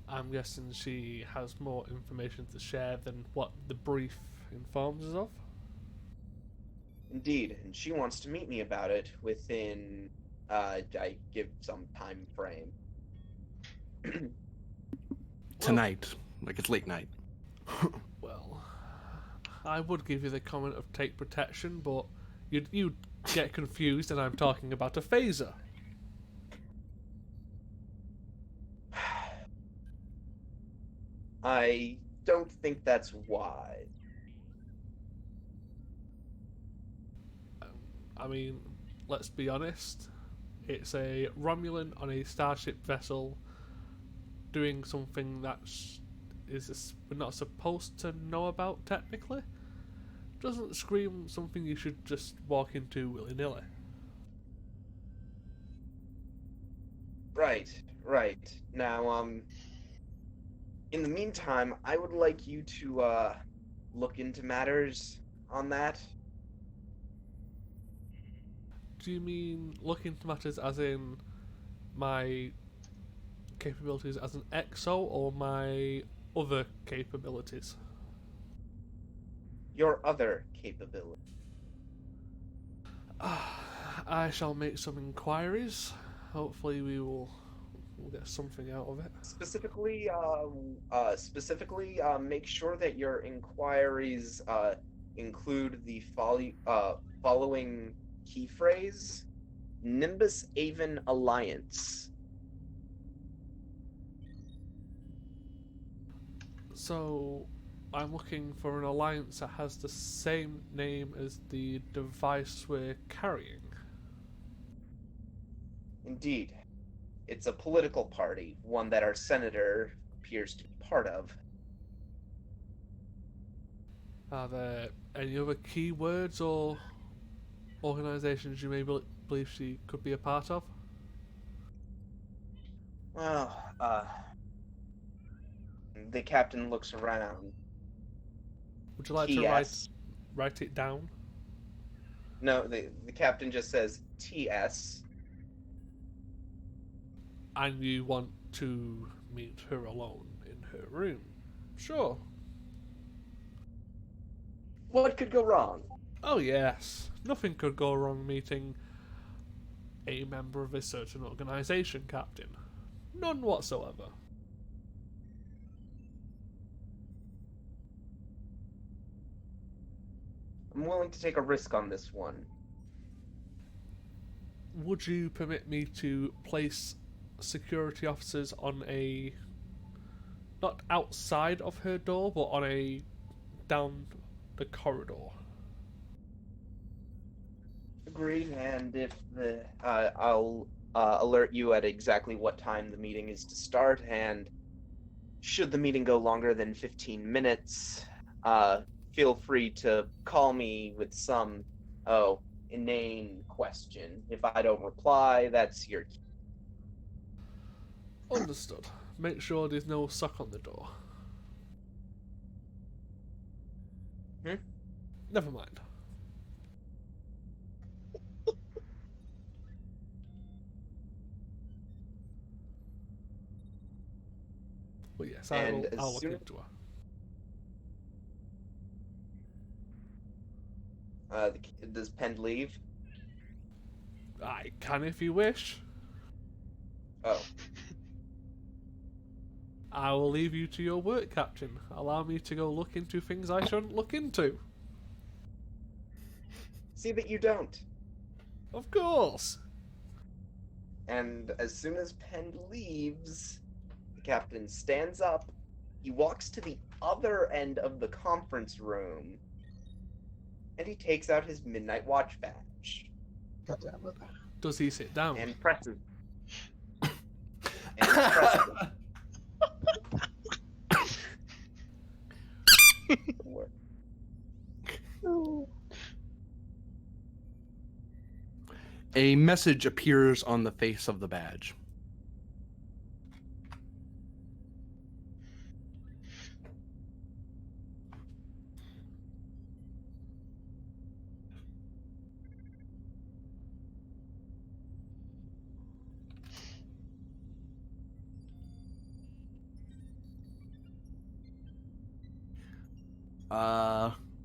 I'm guessing she has more information to share than what the brief informs us of. Indeed, and she wants to meet me about it within, I give some time frame. Tonight. Like, it's late night. Well, I would give you the comment of take protection, but you'd get confused and I'm talking about a phaser. I don't think that's wise. I mean, let's be honest. It's a Romulan on a starship vessel doing something that we're not supposed to know about technically. Doesn't scream something you should just walk into willy-nilly. Right. Now, in the meantime, I would like you to, look into matters on that. Do you mean look into matters as in my capabilities as an EXO or my other capabilities? Your other capability. I shall make some inquiries. Hopefully we'll get something out of it. Specifically, make sure that your inquiries include the following key phrase: Nimbus Aven Alliance. So, I'm looking for an alliance that has the same name as the device we're carrying. Indeed. It's a political party, one that our senator appears to be part of. Are there any other keywords or organisations you may believe she could be a part of? Well, the captain looks around. Would you like TS. to write it down? No, the captain just says TS. And you want to meet her alone in her room? Sure. What could go wrong? Oh yes, nothing could go wrong meeting a member of a certain organisation, Captain. None whatsoever. I'm willing to take a risk on this one. Would you permit me to place security officers on a... not outside of her door, but on a... down the corridor? Agreed, and if I'll alert you at exactly what time the meeting is to start, and should the meeting go longer than 15 minutes, feel free to call me with some, inane question. If I don't reply, that's your cue. Understood. Make sure there's no sock on the door. Never mind. Well, yes, I'll look into her. Does Penn leave? I can if you wish. Oh. I will leave you to your work, Captain. Allow me to go look into things I shouldn't look into. See that you don't. Of course. And as soon as Penn leaves, the captain stands up, he walks to the other end of the conference room, and he takes out his Midnight Watch badge. God damn it. Does he sit down? And presses. And presses. A message appears on the face of the badge.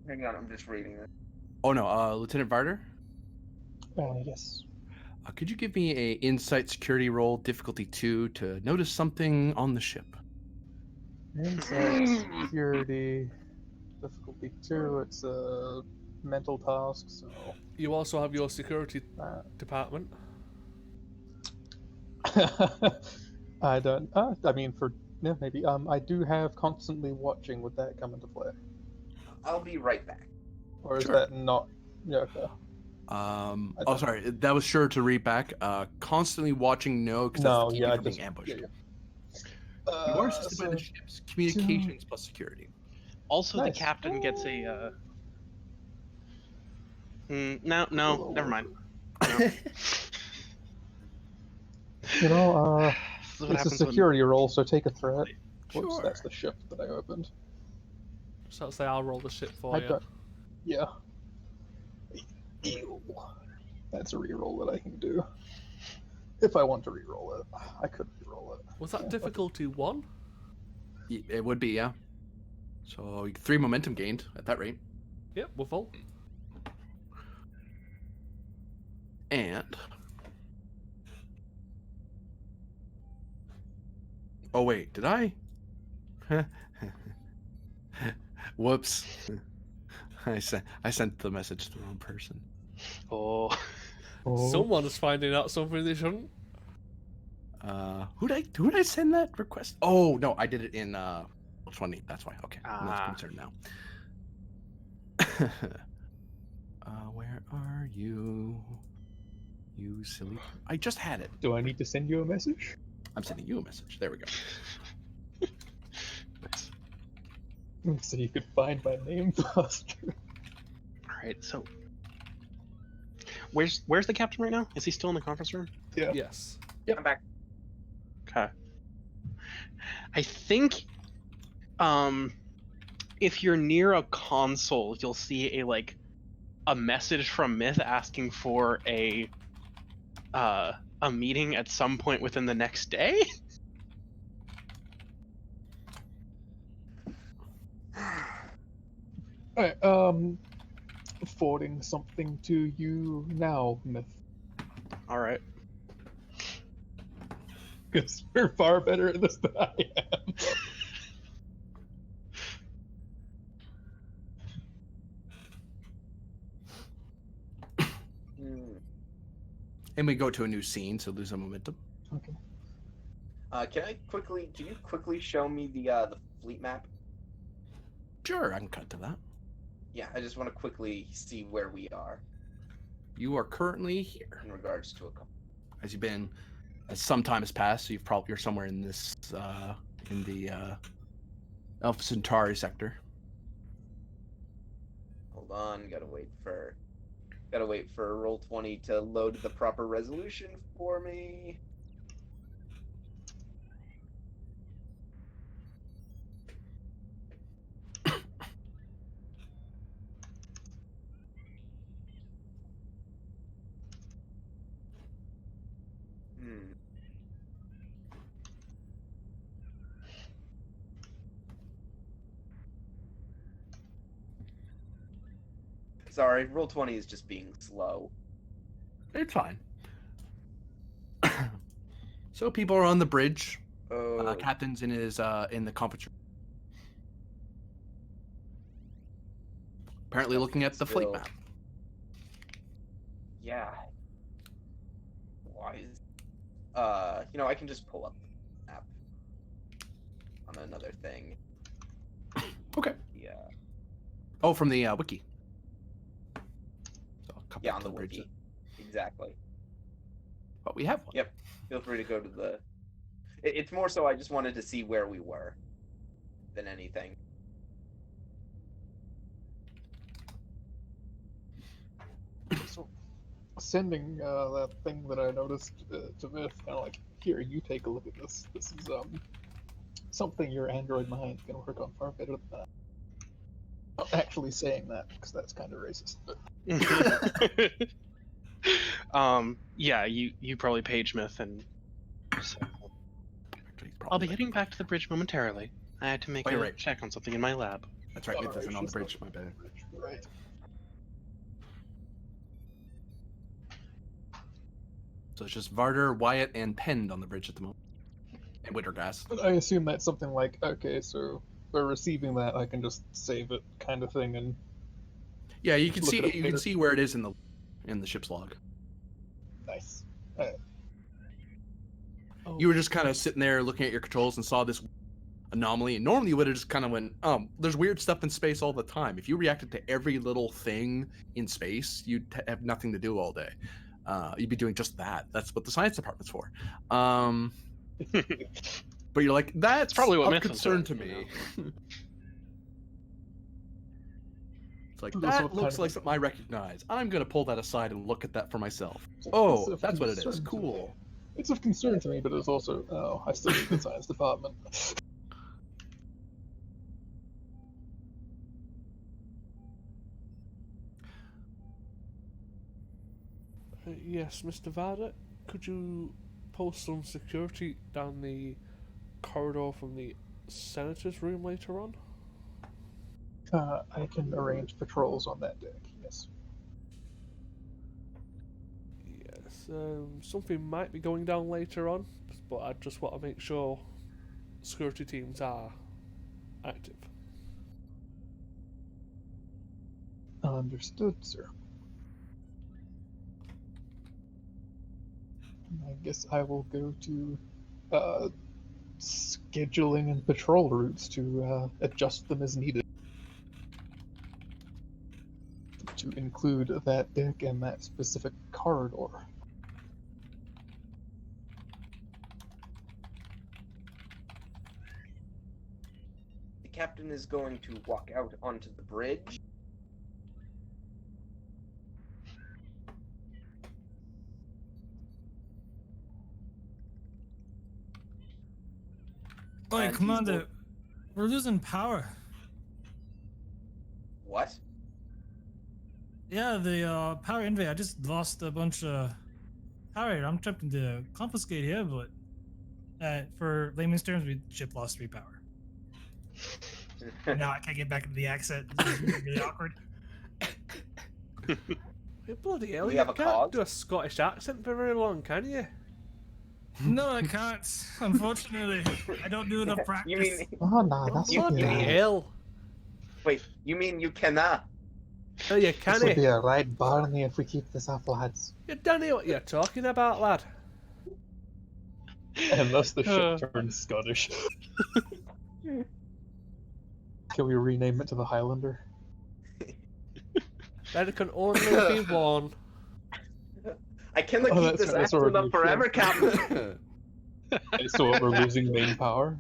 Hang on, I'm just reading this. Oh no, Lieutenant Varder? Yes. Could you give me a insight security roll, difficulty 2, to notice something on the ship? Insight security, difficulty 2, it's a mental task, so... You also have your security department. I don't... I mean, yeah, maybe. I do have constantly watching. Would that come into play? I'll be right back. Or is Sure. that not... Yeah, okay. Oh, sorry. That was sure to read back. Constantly watching, no, because that's the key to being ambushed. Yeah. You are assisted by the ship's communications plus security. Also, Nice. the captain gets a. No, never mind. No. You know, This is what it's a happens when- security roll, so take a threat. Whoops, Sure. that's the ship that I opened. So I'll say I'll roll the ship for I you. don't... Yeah. Ew. That's a reroll that I can do. If I want to reroll it. I could reroll it. Was that Yeah, difficulty 1? It would be, yeah. So 3 momentum gained at that rate. Yep, we're full. And... Oh wait, did I? Whoops. I sent the message to the wrong person. Oh. Oh. Someone is finding out something they shouldn't. Who did I send that request? Oh no, I did it in 20. That's why. Okay, I'm not concerned now. Where are you? You silly. I just had it. Do I need to send you a message? I'm sending you a message. There we go. So you could find my name faster. All right. So, where's the captain right now? Is he still in the conference room? Yeah. Yes. I'm back. Okay. I think, if you're near a console, you'll see a message from Myth asking for a meeting at some point within the next day. Alright, forwarding something to you now, Myth. All right. Because you're far better at this than I am. Hmm. And we go to a new scene, so lose some momentum. Okay. Can you quickly show me the fleet map? Sure, I can cut to that. Yeah, I just want to quickly see where we are You are currently here. in regards to a couple. As you've been, as some time has passed, so you're somewhere in this, in the Alpha Centauri sector. Hold on, gotta wait for Roll20 to load the proper resolution for me. Hmm. Sorry, Roll20 is just being slow. It's fine. So people are on the bridge. Oh, Captain's in his in the conference room. Apparently looking at the fleet still- map. yeah. Why is I can just pull up the map on another thing. Okay. Yeah. Oh, from the wiki. So I'll come Yeah, back on to the bridge wiki. then. Exactly. But we have one. Yep. Feel free to go to the. It's more so I just wanted to see where we were than anything. So, sending that thing that I noticed to Myth, kind of like, here, you take a look at this. This is something your android mind can work on far better than that. Not actually saying that, because that's kind of racist. But Yeah, you probably page Myth and say, Actually, he's I'll probably be right. heading back to the bridge momentarily. I had to make Oh, a you're right. check on something in my lab. That's right. Myth Alright, isn't on the she's bridge. not- My bad. Right. So it's just Varder, Wyatt, and Pend on the bridge at the moment. And Wittergas. But I assume that's something like, okay, so by receiving that, I can just save it, kind of thing, and Yeah, you can Look see it up you later. can see where it is in the ship's log. nice. Oh, You were just kind of sitting there looking at your controls and saw this anomaly. And normally you would have just kind of went, there's weird stuff in space all the time. If you reacted to every little thing in space, you'd have nothing to do all day. You'd be doing just that. That's what the science department's for. But you're like, that's probably what of Myth was concern doing, to me. It's like, That's what that kind looks of- like something I recognize. I'm going to pull that aside and look at that for myself. It's Oh, of that's what it is. concern to Cool. me. It's of concern to me, but it's also, oh, I still need the science department. yes, Mr. Varda, could you post some security down the corridor from the senator's room later on? I can arrange patrols on that deck, yes. Yes, something might be going down later on, but I just want to make sure security teams are active. Understood, sir. I guess I will go to scheduling and patrol routes to adjust them as needed. To include that deck and that specific corridor. captain is going to walk out onto the bridge. Oi, And he's Commander, we're losing power. What? Yeah, the power invader. I just lost a bunch of power here. I'm attempting to confiscate here, but for layman's terms, we ship lost 3 power. Now I can't get back into the accent. This is really awkward. Hey, bloody hell, We you have a can't cause? do a Scottish accent for very long, can you? No, I can't. Unfortunately, I don't do enough practice. You mean Oh, no, that's You- would be Bloody you- hell. wait? You mean you cannot? No, you this would can't. be a right Barney if we keep this up, lads. You don't know what you're talking about, lad. Unless the ship turns Scottish. Can we rename it to the Highlander? There can only be one. I cannot Oh, keep that's this right, that's accent already up a forever, ship. Captain. So we're losing main power?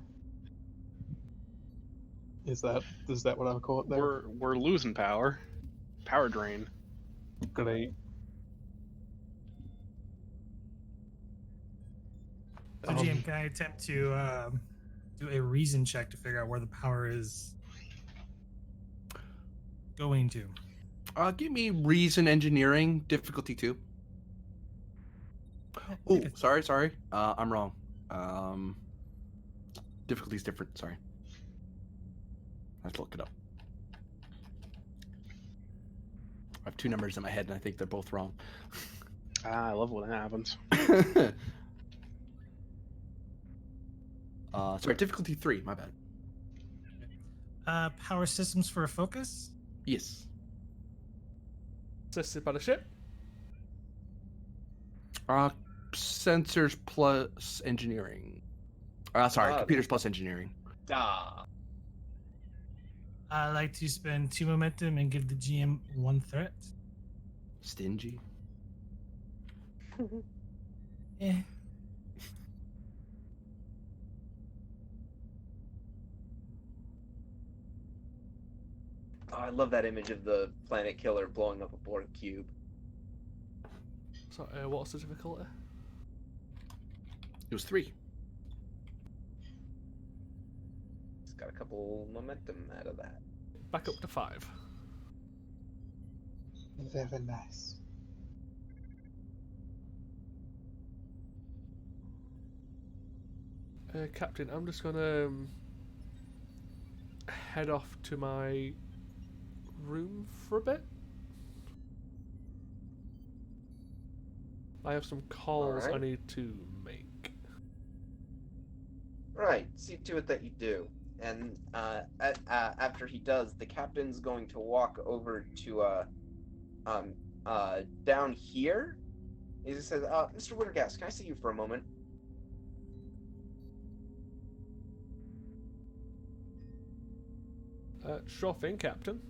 Is that what I would call it there? We're losing power. Power drain. Great. So, GM, can I attempt to do a reason check to figure out where the power is going to? Give me reason engineering difficulty 2. Oh, sorry. I'm wrong. Difficulty's different. Sorry. I have to look it up. I have 2 numbers in my head, and I think they're both wrong. I love when that happens. Sorry, difficulty 3. My bad. Power systems for a focus? Yes. Assisted by the ship. Sensors plus engineering. Sorry, computers plus engineering. Ah. I like to spend 2 momentum and give the GM 1 threat. Stingy. Eh. Oh, I love that image of the planet killer blowing up a Borg cube. So, what's the difficulty? It was 3. It's got a couple momentum out of that. Back up to 5. Very nice. Captain, I'm just gonna head off to my room for a bit. I have some calls I Alright. need to make. Right, see to it that you do. And after he does, the captain's going to walk over to down here. He says, "Mr. Wintergas, can I see you for a moment?" Sure thing, Captain.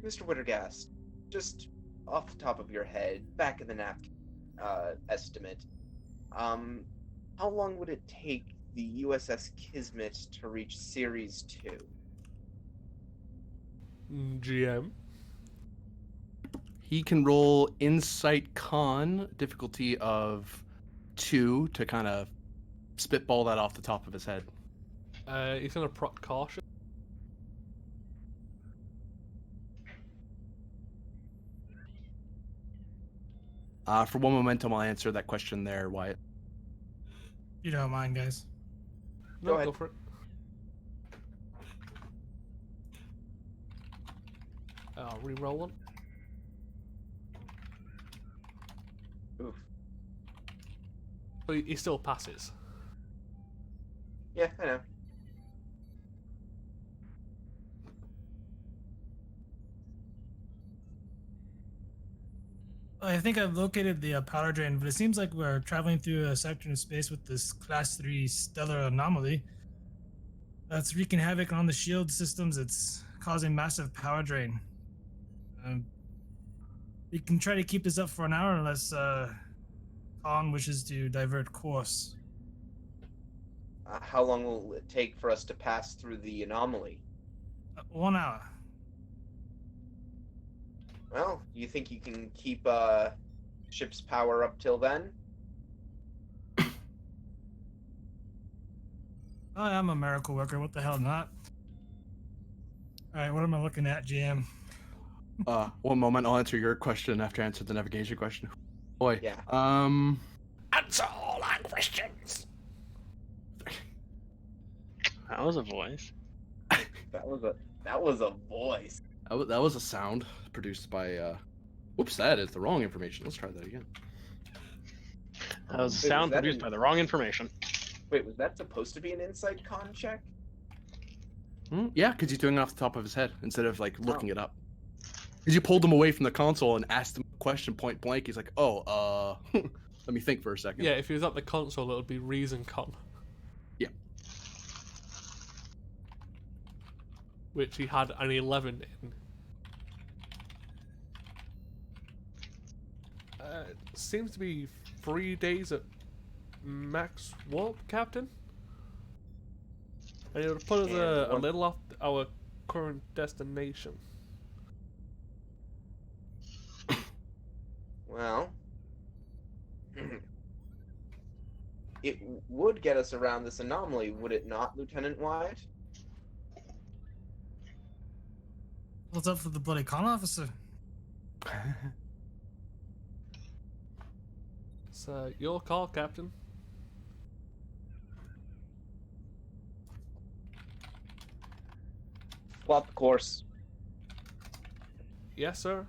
Mr. Wintergas, just off the top of your head, back of the napkin estimate, how long would it take the USS Kismet to reach Series 2? GM. He can roll Insight Con, difficulty of 2, to kind of spitball that off the top of his head. He's gonna proc caution. For 1 momentum, I'll answer that question there, Wyatt. You don't mind, guys. No, ahead. go for it. I'll re-roll one. Oof. But he still passes. Yeah, I know. I think I've located the powder drain, but it seems like we're traveling through a section of space with this Class 3 stellar anomaly. That's wreaking havoc on the shield systems. It's causing massive power drain. We can try to keep this up for an hour unless Khan wishes to divert course. How long will it take for us to pass through the anomaly? 1 hour. Well, you think you can keep ship's power up till then? I'm a miracle worker. What the hell not? All right, what am I looking at, GM? One moment, I'll answer your question after I answer the navigation question. Boy. Yeah. Answer all our questions. That was a voice. That was a voice. That was a sound produced by. Whoops, that is the wrong information. Let's try that again. That was Wait, sound was that produced in- by the wrong information. Wait, was that supposed to be an inside con check? Yeah, because he's doing it off the top of his head instead of like looking it up. Because you pulled him away from the console and asked him a question point blank. He's like, "Oh, let me think for a second." Yeah, if he was at the console, it would be Reason Con. Yeah. Which he had an 11 in. Seems to be 3 days at max warp, Captain. And it would put us And a one- little off our current destination. Well, it would get us around this anomaly, would it not, Lieutenant Wyatt? What's up for the bloody con officer? It's your call, Captain. Plot the course. Yes, sir.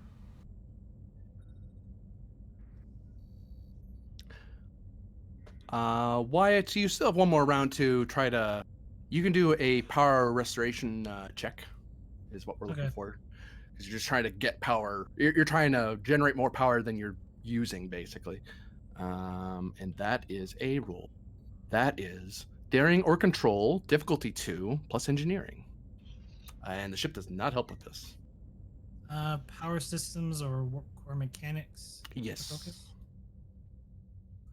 Wyatt, you still have one more round to try to. You can do a power restoration check, is what we're looking Okay. for. Because you're just trying to get power. You're trying to generate more power than you're using, basically. And that is a roll. That is daring or control, difficulty 2, plus engineering. And the ship does not help with this. Power systems or core mechanics? Yes. Focus?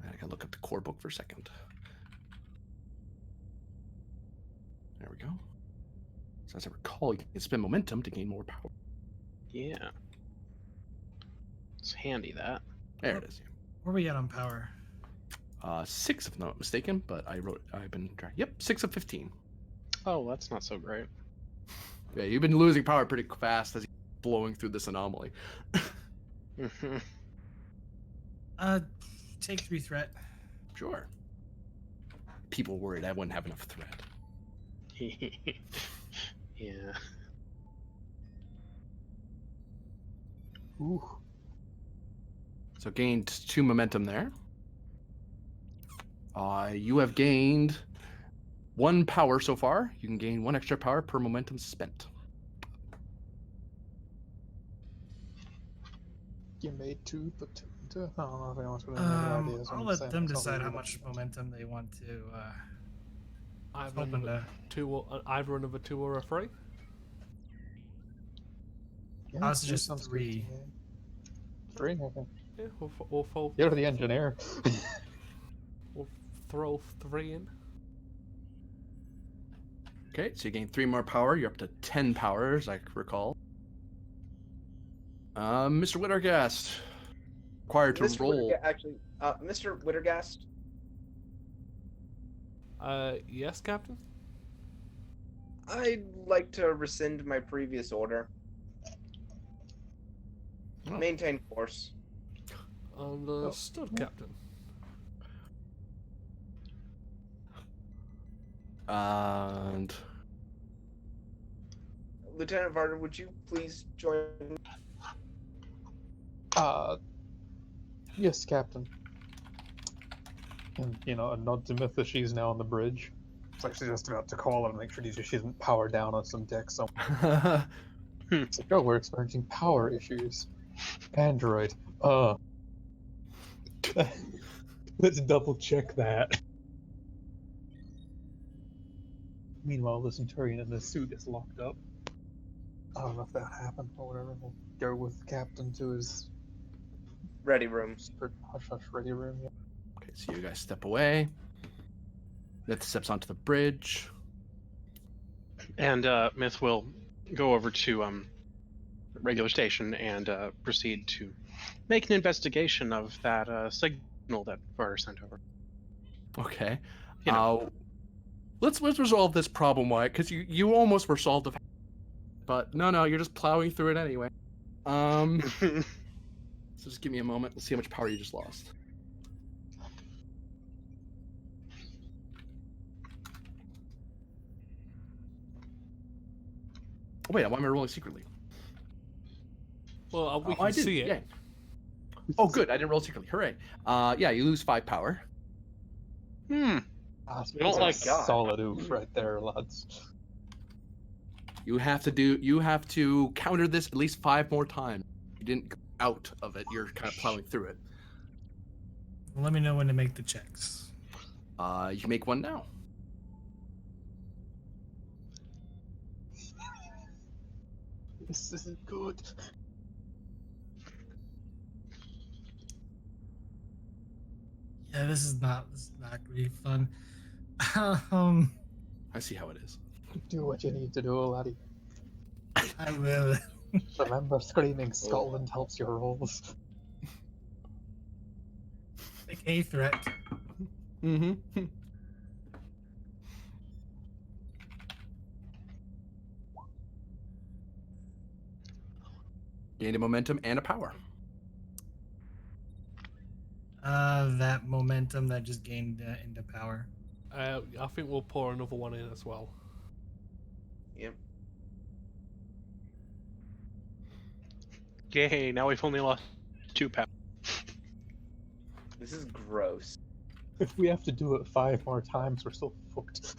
I gotta look up the core book for a second. There we go. So as I recall, you can spend momentum to gain more power. Yeah. It's handy, that. There it is. Where are we at on power? 6 if I'm not mistaken, but I've been tracking. Yep, 6 of 15. Oh, that's not so great. Yeah, you've been losing power pretty fast as you're blowing through this anomaly. Take 3 threat. Sure. People worried I wouldn't have enough threat. Yeah. Ooh. So gained 2 momentum there. You have gained 1 power so far. You can gain 1 extra power per momentum spent. You made 2, put 2 into. I don't know if anyone's got any ideas. I'll let them decide how much momentum they want to. Either Open another 2 or either another 2 or a 3. Yeah, I'll that suggest sounds good 3. to me. 3? Okay. Yeah, we'll You're the engineer. we'll throw 3 in. Okay, so you gain 3 more power. You're up to 10 power, as I recall. Mr. Wittergast, required to roll. Mr. Wittergast, Yes, Captain? I'd like to rescind my previous order. Oh. Maintain course. Understood, Captain. And Lieutenant Varner, would you please join me? Yes, Captain. And, a nod to Mytha, she's now on the bridge. It's actually just about to call her and make sure she isn't powered down on some deck somewhere. It's like, oh, we're experiencing power issues. Android. Let's double check that. Meanwhile, the Centurion in the suit is locked up. I don't know if that happened or whatever. We'll go with the captain to his Ready room. secret hush hush ready room. Yeah. okay, so you guys step away. Myth steps onto the bridge. And Myth will go over to regular station and proceed to make an investigation of that signal that Varder sent over. Okay. You know. Let's resolve this problem, Wyatt, because you almost resolved it, but no, you're just plowing through it anyway. So just give me a moment. Let's see how much power you just lost. Oh, wait, why am I rolling secretly? Well, we Oh, can I did. see it. Yeah. Oh, good. I didn't roll secretly. Hooray. Yeah, you lose 5 power. Hmm. We don't like- solid oof right there, lads. You have to counter this at least 5 more times. You didn't go out of it. You're kind of plowing through it. Let me know when to make the checks. You can make one now. This isn't good. Yeah, this is not really fun. I see how it is. Do what you need to do, laddie. I will. Remember, screaming Scotland helps your rolls. Like a threat. Mm-hmm. Gained a momentum and a power. That momentum that just gained into power. I think we'll pour another one in as well. Yep. Yay, now we've only lost 2 power. This is gross. If we have to do it 5 more times, we're so fucked.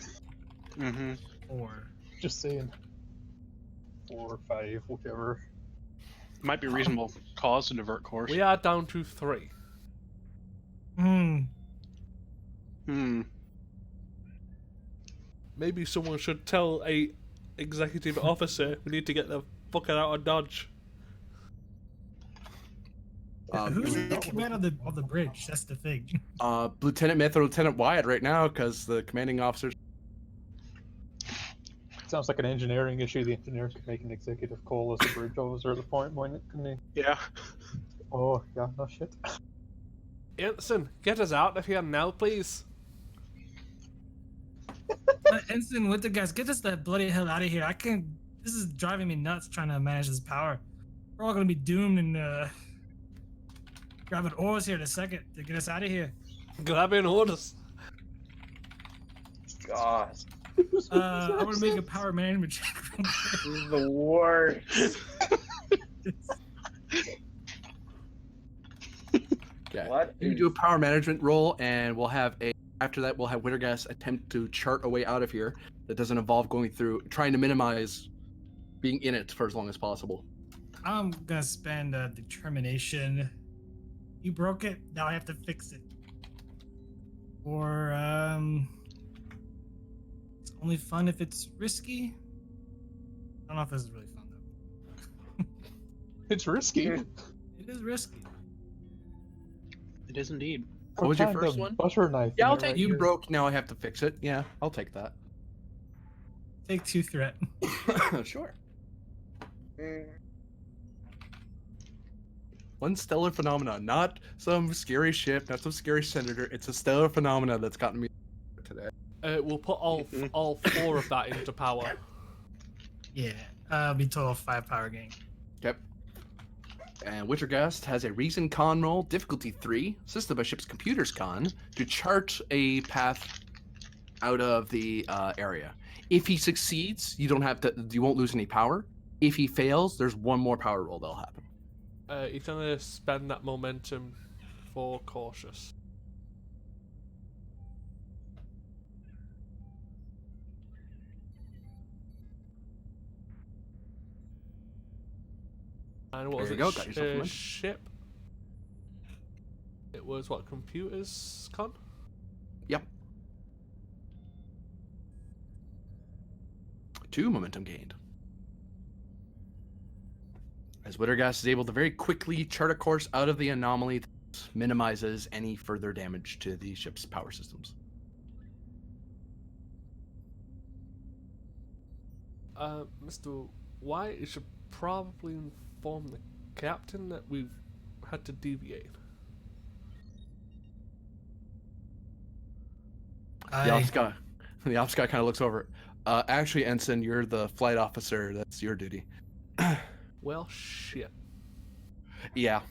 Mm-hmm. Or Just saying. 4 or 5, whichever. Might be a reasonable cause to divert course. We are down to 3. Hmm. Maybe someone should tell a executive officer we need to get the fucker out of Dodge. Who's in command of the bridge? That's the thing. Lieutenant Myth or Lieutenant Wyatt right now, because the commanding officers. Sounds like an engineering issue. The engineer could make an executive call as a bridge officer at the point, couldn't he? Yeah. Oh, yeah, no shit. Ensign, get us out of here now, please. Ensign with the guys, get us the bloody hell out of here. I can't. This is driving me nuts trying to manage this power. We're all gonna be doomed and grabbing oars here in a second to get us out of here. Grabbing orders. God, I want to make a power management check. this is the worst. Okay. What You is- do a power management roll, and after that, we'll have Wintergast attempt to chart a way out of here that doesn't involve trying to minimize being in it for as long as possible. I'm gonna spend determination. You broke it. Now I have to fix it. Or it's only fun if it's risky. I don't know if this is really fun though. It's risky. It is risky. It is indeed. What was your Kind first of one? Butter knife. Yeah, I'll in it take right you here. broke. Now I have to fix it. Yeah, I'll take that. Take 2 threat. Sure. Mm, One stellar phenomenon, not some scary ship, not some scary senator. It's a stellar phenomenon that's gotten me today. We'll put all 4 of that into power. Yeah. Be total 5 power gain. Yep. And Wintergast has a reason con roll, difficulty 3, assisted by ship's computers con, to chart a path out of the area. If he succeeds, you won't lose any power. If he fails, there's one more power roll that'll happen. He's gonna spend that momentum for cautious. And what was There it? you go, got yourself a momentum. Ship. It was what, computers con? Yep. 2 momentum gained. As Wintergast is able to very quickly chart a course out of the anomaly that minimizes any further damage to the ship's power systems. Mr. White, you should probably inform the captain that we've had to deviate. The ops guy kind of looks over. Actually, Ensign, you're the flight officer. That's your duty. Well, shit. Yeah.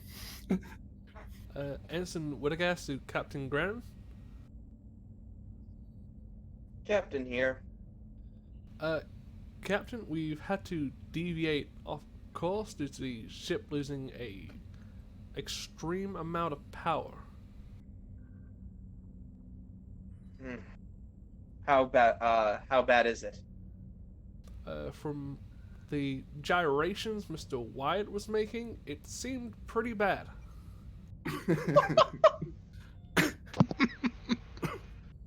Ensign Whittaker to Captain Grennan. Captain here. Captain, we've had to deviate off course due to the ship losing a extreme amount of power. How bad is it? From the gyrations Mr. Wyatt was making, it seemed pretty bad.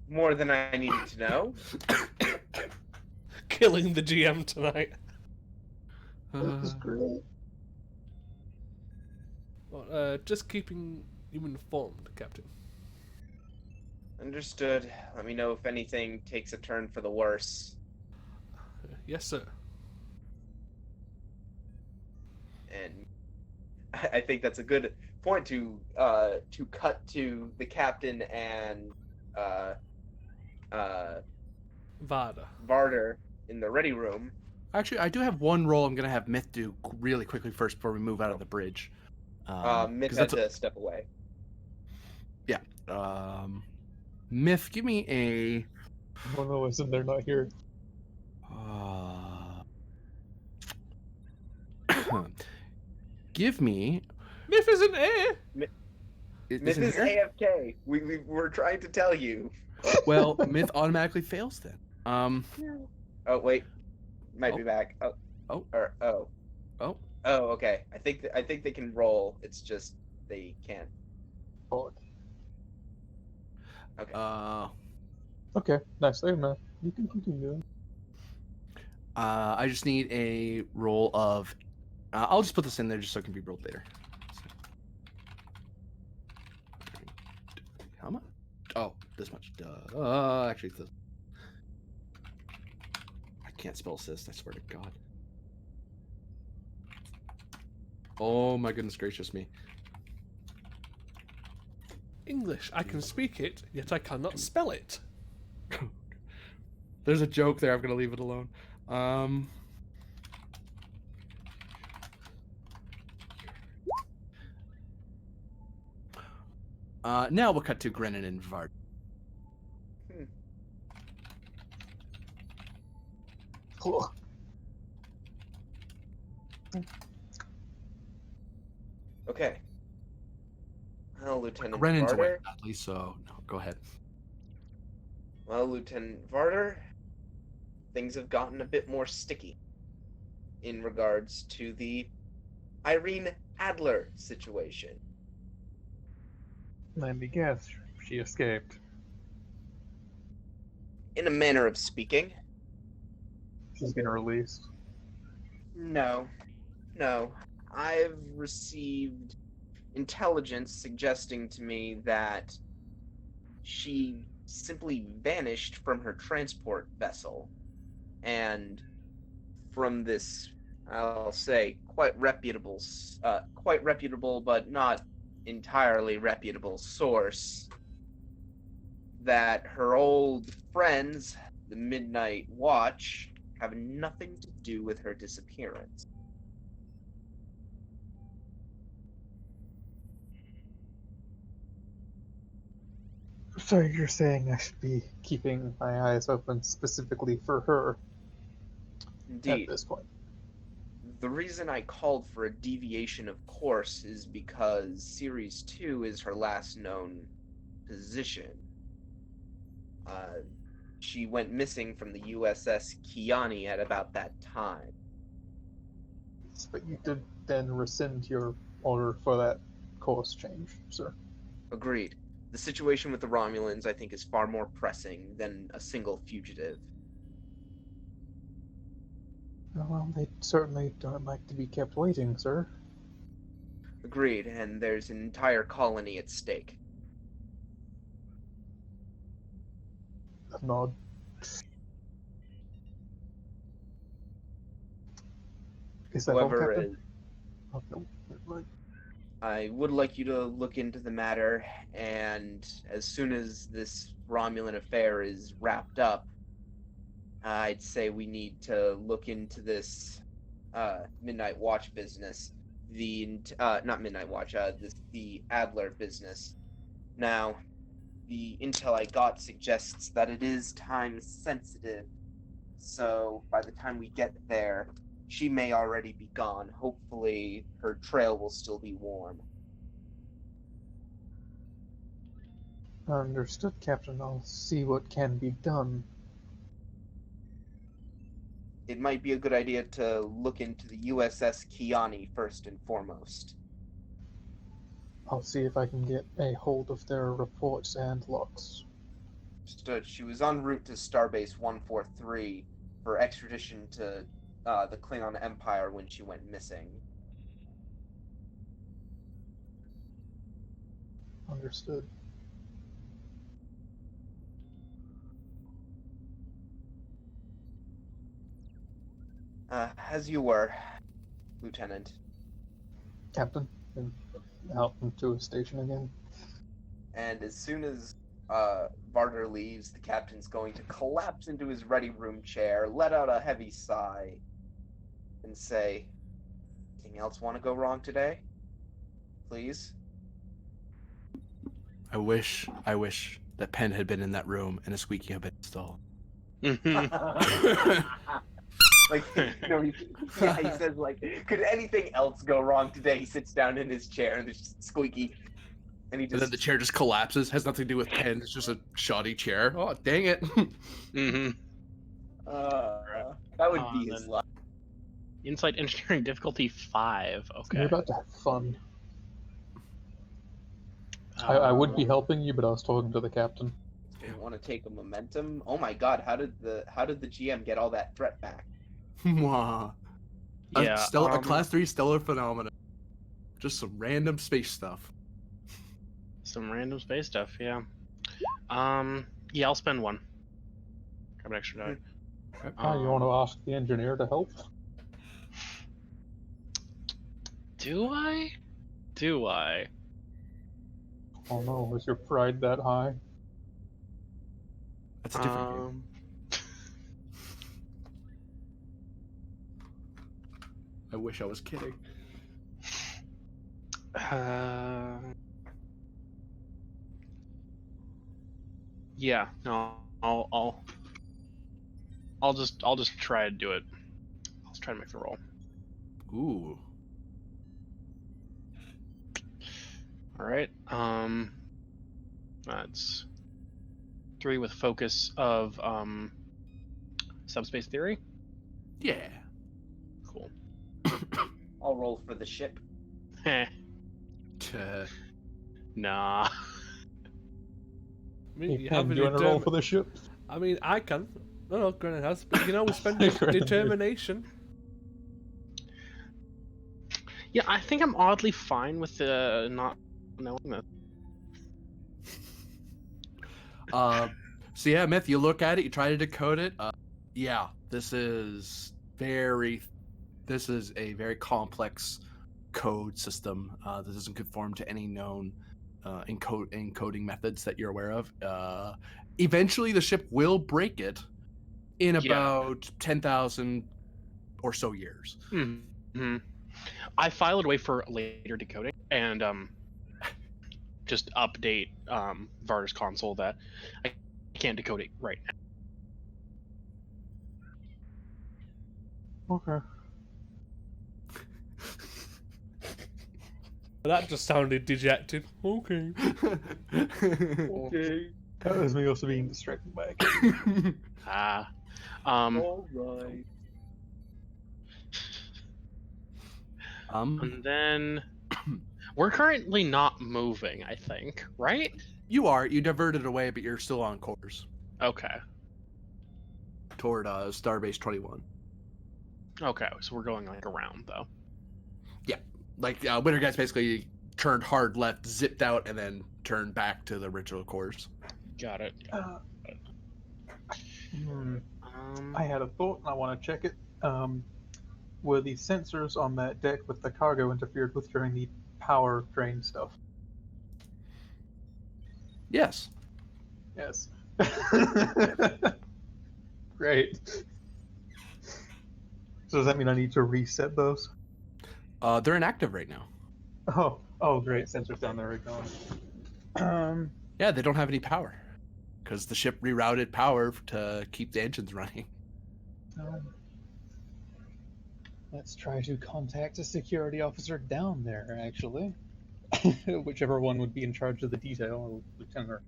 More than I needed to know. Killing the GM tonight. This is great. Well, just keeping you informed, Captain. Understood. Let me know if anything takes a turn for the worse. Yes, sir. And I think that's a good point to cut to the captain and Vada. Varder in the ready room. Actually, I do have one roll I'm going to have Myth do really quickly first before we move out of the bridge. Myth had to step away. Yeah. Myth, give me a... Oh no, isn't they're not here. Give me... Myth isn't here! Myth is AFK. We were trying to tell you. Well, Myth automatically fails then. Oh wait, might be back. Oh. Okay. I think they can roll. It's just they can't. Fuck. Okay. Okay, nice. Hey, man. You can continue. I just need a roll of... I'll just put this in there just so it can be rolled later. How much? Oh, this much. Duh. Actually, it's this. I can't spell assist, I swear to God. Oh my goodness gracious me. English, I can speak it, yet I cannot spell it. There's a joke there, I'm gonna leave it alone. Now we'll cut to Grennan and Vard. Cool. Okay. Well, Lieutenant Grennan's away, Varder. Dudley, so no, go ahead. Well, Lieutenant Varder, things have gotten a bit more sticky in regards to the Irene Adler situation. Let me guess. She escaped. In a manner of speaking. She's been released. No. I've received intelligence suggesting to me that she simply vanished from her transport vessel. And from this, I'll say, quite reputable but not entirely reputable source, that her old friends, the Midnight Watch, have nothing to do with her disappearance. So you're saying I should be keeping my eyes open specifically for her Indeed. at this point? The reason I called for a deviation of course is because Series 2 is her last known position. She went missing from the USS Kiani at about that time. But you did then rescind your order for that course change, sir. Agreed. The situation with the Romulans, I think, is far more pressing than a single fugitive. Well, they certainly don't like to be kept waiting, sir. Agreed, and there's an entire colony at stake. A nod. Is that all, Whoever Captain? is, Oh, no. Never mind. I would like you to look into the matter, and as soon as this Romulan affair is wrapped up, I'd say we need to look into this Midnight Watch business. Not Midnight Watch, the Adler business. Now, the intel I got suggests that it is time sensitive, so by the time we get there, she may already be gone. Hopefully, her trail will still be warm. Understood, Captain. I'll see what can be done. It might be a good idea to look into the USS Kiani first and foremost. I'll see if I can get a hold of their reports and logs. Stood. She was en route to Starbase 143 for extradition to the Klingon Empire when she went missing. Understood. As you were, Lieutenant. Captain, and out into a station again. And as soon as Varder leaves, the captain's going to collapse into his ready room chair, let out a heavy sigh, and say, "Anything else want to go wrong today? Please?" I wish that Penn had been in that room and a squeaky had been installed. Like, he says, like, could anything else go wrong today? He sits down in his chair and there's just squeaky. And he And then just, the chair just collapses. Has nothing to do with Penn. It's just a shoddy chair. Oh, dang it. Mm-hmm. that would be then his luck. Insight engineering difficulty 5. Okay. You're about to have fun. I would be helping you, but I was talking to the captain. Didn't want to take a momentum. Oh my god, how did the GM get all that threat back? Mwah. Yeah. A class 3 stellar phenomenon. Just some random space stuff. Some random space stuff. Yeah. Yeah, I'll spend 1. Grab an extra die. You want to ask the engineer to help? Do I? Do I? Oh no, is your pride that high? That's a different game. I wish I was kidding. Yeah. No. I'll just try to do it. I'll try to make the roll. Ooh. All right. That's 3 with focus of subspace theory. Yeah. Cool. I'll roll for the ship. Heh. Nah. I mean, Hey, you Pen, have do a you want to roll for the ship? I mean, I can. No, Grennan has. But you know, we spend Grennan did. determination. Yeah, I think I'm oddly fine with not knowing that. So yeah, Myth, you look at it, you try to decode it. Yeah, this is a very complex code system that doesn't conform to any known encoding methods that you're aware of. Eventually, the ship will break it in about 10,000 or so years. Mm-hmm. I file it away for later decoding and just update Varder's console that I can't decode it right now. Okay. That just sounded dejected. Okay. Okay. That was me also being distracted by a All right. And then we're currently not moving, I think, right? You diverted away, but you're still on course Okay. toward Starbase 21. Okay, so we're going like around though. Yeah, like Winter Guys basically turned hard left, zipped out, and then turned back to the original course. Got it. I had a thought and I want to check it. were the sensors on that deck with the cargo interfered with during the power drain stuff? Yes. Yes. Great. So does that mean I need to reset those? They're inactive right now. Oh, great. Sensors down there are gone. Yeah, they don't have any power because the ship rerouted power to keep the engines running. Let's try to contact a security officer down there, actually. Whichever one would be in charge of the detail, lieutenant.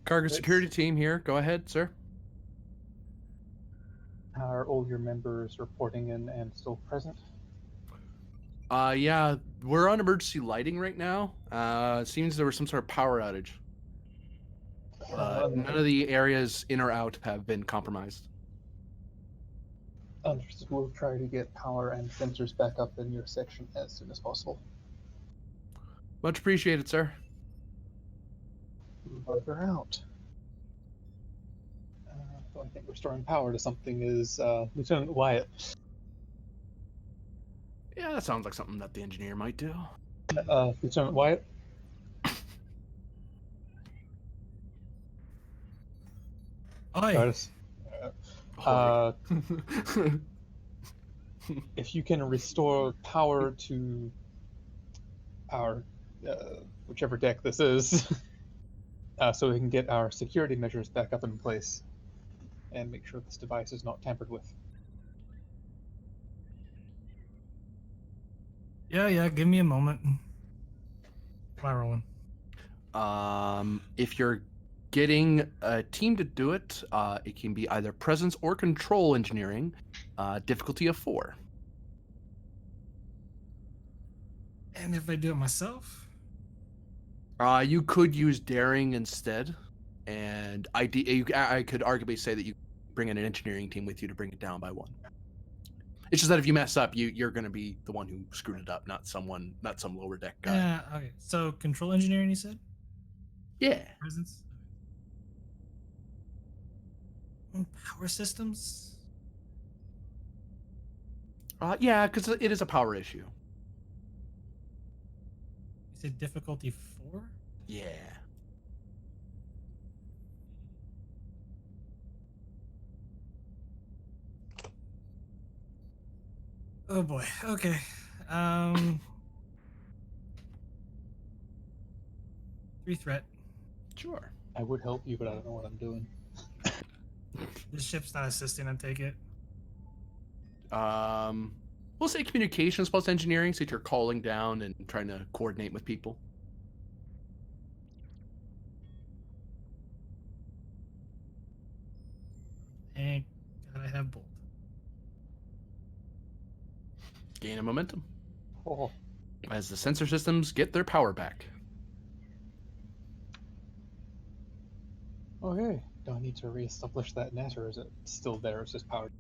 Cargo Let's- security team here. Go ahead, sir. Are all your members reporting in and still present? Yeah, we're on emergency lighting right now. It seems there was some sort of power outage. None of the areas in or out have been compromised. Understood. We'll try to get power and sensors back up in your section as soon as possible. Much appreciated, sir. Further out. I think restoring power to something is Lieutenant Wyatt. Yeah, that sounds like something that the engineer might do. Lieutenant Wyatt? Oi. Notice. If you can restore power to our whichever deck this is, so we can get our security measures back up in place and make sure this device is not tampered with. Yeah, give me a moment. Fly rolling. If you're getting a team to do it, it can be either presence or control engineering, difficulty of 4. And if I do it myself? You could use daring instead, and I could arguably say that you bring in an engineering team with you to bring it down by 1. It's just that if you mess up, you're going to be the one who screwed it up, not some lower deck guy. Yeah, okay. So control engineering, you said? Yeah. Presence? Power systems? Yeah, because it is a power issue. You said difficulty 4? Yeah. Oh boy. Okay. 3 threat. Sure. I would help you, but I don't know what I'm doing. This ship's not assisting, I take it. We'll say communications plus engineering, so that you're calling down and trying to coordinate with people. And gotta have both. Gain a momentum Oh, as the sensor systems get their power back. okay. Do I need to reestablish that net, or is it still there? It's just powered.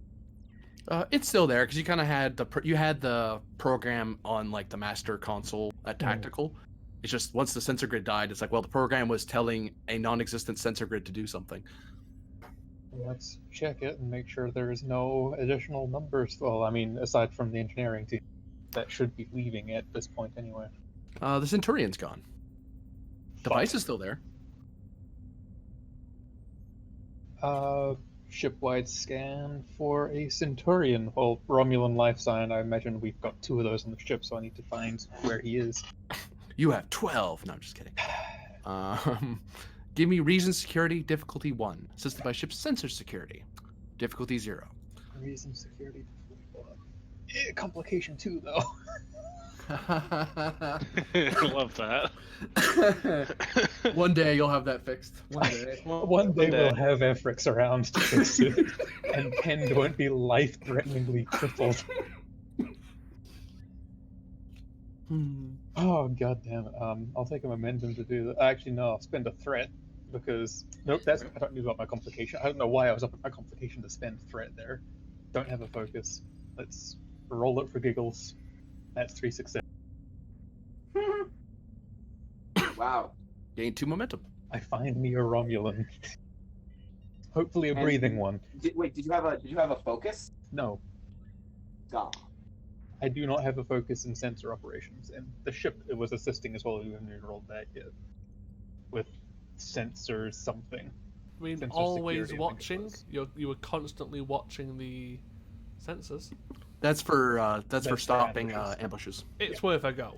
It's still there because you kind of had the program on like the master console at tactical. It's just once the sensor grid died, it's like, well, the program was telling a non-existent sensor grid to do something. Let's check it and make sure there's no additional numbers. Well, I mean, aside from the engineering team, that should be leaving at this point anyway. The Centurion's gone. Device is still there. Shipwide scan for a Centurion. Well, Romulan life sign. I imagine we've got 2 of those on the ship, so I need to find where he is. You have 12. No, I'm just kidding. Give me reason security, difficulty 1. Assisted by ship sensor security, difficulty 0. Reason security. Complication 2, though. I love that. One day you'll have that fixed. One day. One day we'll have Efrix around to fix it, and Pend won't be life-threateningly crippled. Oh, goddamn it. I'll take a momentum to do that. Actually, no, I'll spend a threat, because... Nope, I don't know about my complication. I don't know why I was up at my complication to spend threat there. Don't have a focus. Let's roll it for giggles. That's 3 success. Wow. Gain 2 momentum. I find me a Romulan. Hopefully a And- breathing one. Wait, did you have a focus? No, God. I do not have a focus in sensor operations, and the ship it was assisting as well. We haven't rolled that yet. With sensors something. I mean, Sensor always security, I think it watching. was. You were constantly watching the sensors. That's for That's for stopping ambushes. ambushes. It's worth a go.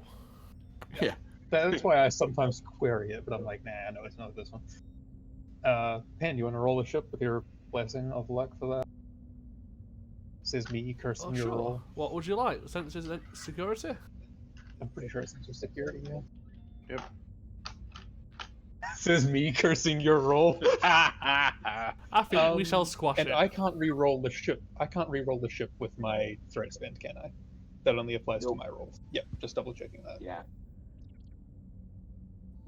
Yeah. That's why I sometimes query it, but I'm like, nah, no, it's not this one. Pan, you want to roll the ship with your blessing of luck for that? Says me cursing Oh, your sure. roll. What would you like? Sensors and security? I'm pretty sure it's sensor security, yeah. Yep. Says me cursing your roll. I think we shall squash And it. I can't re-roll the ship. I can't re-roll the ship with my threat spend, can I? That only applies Nope. to my rolls. Yep, just double checking that. Yeah.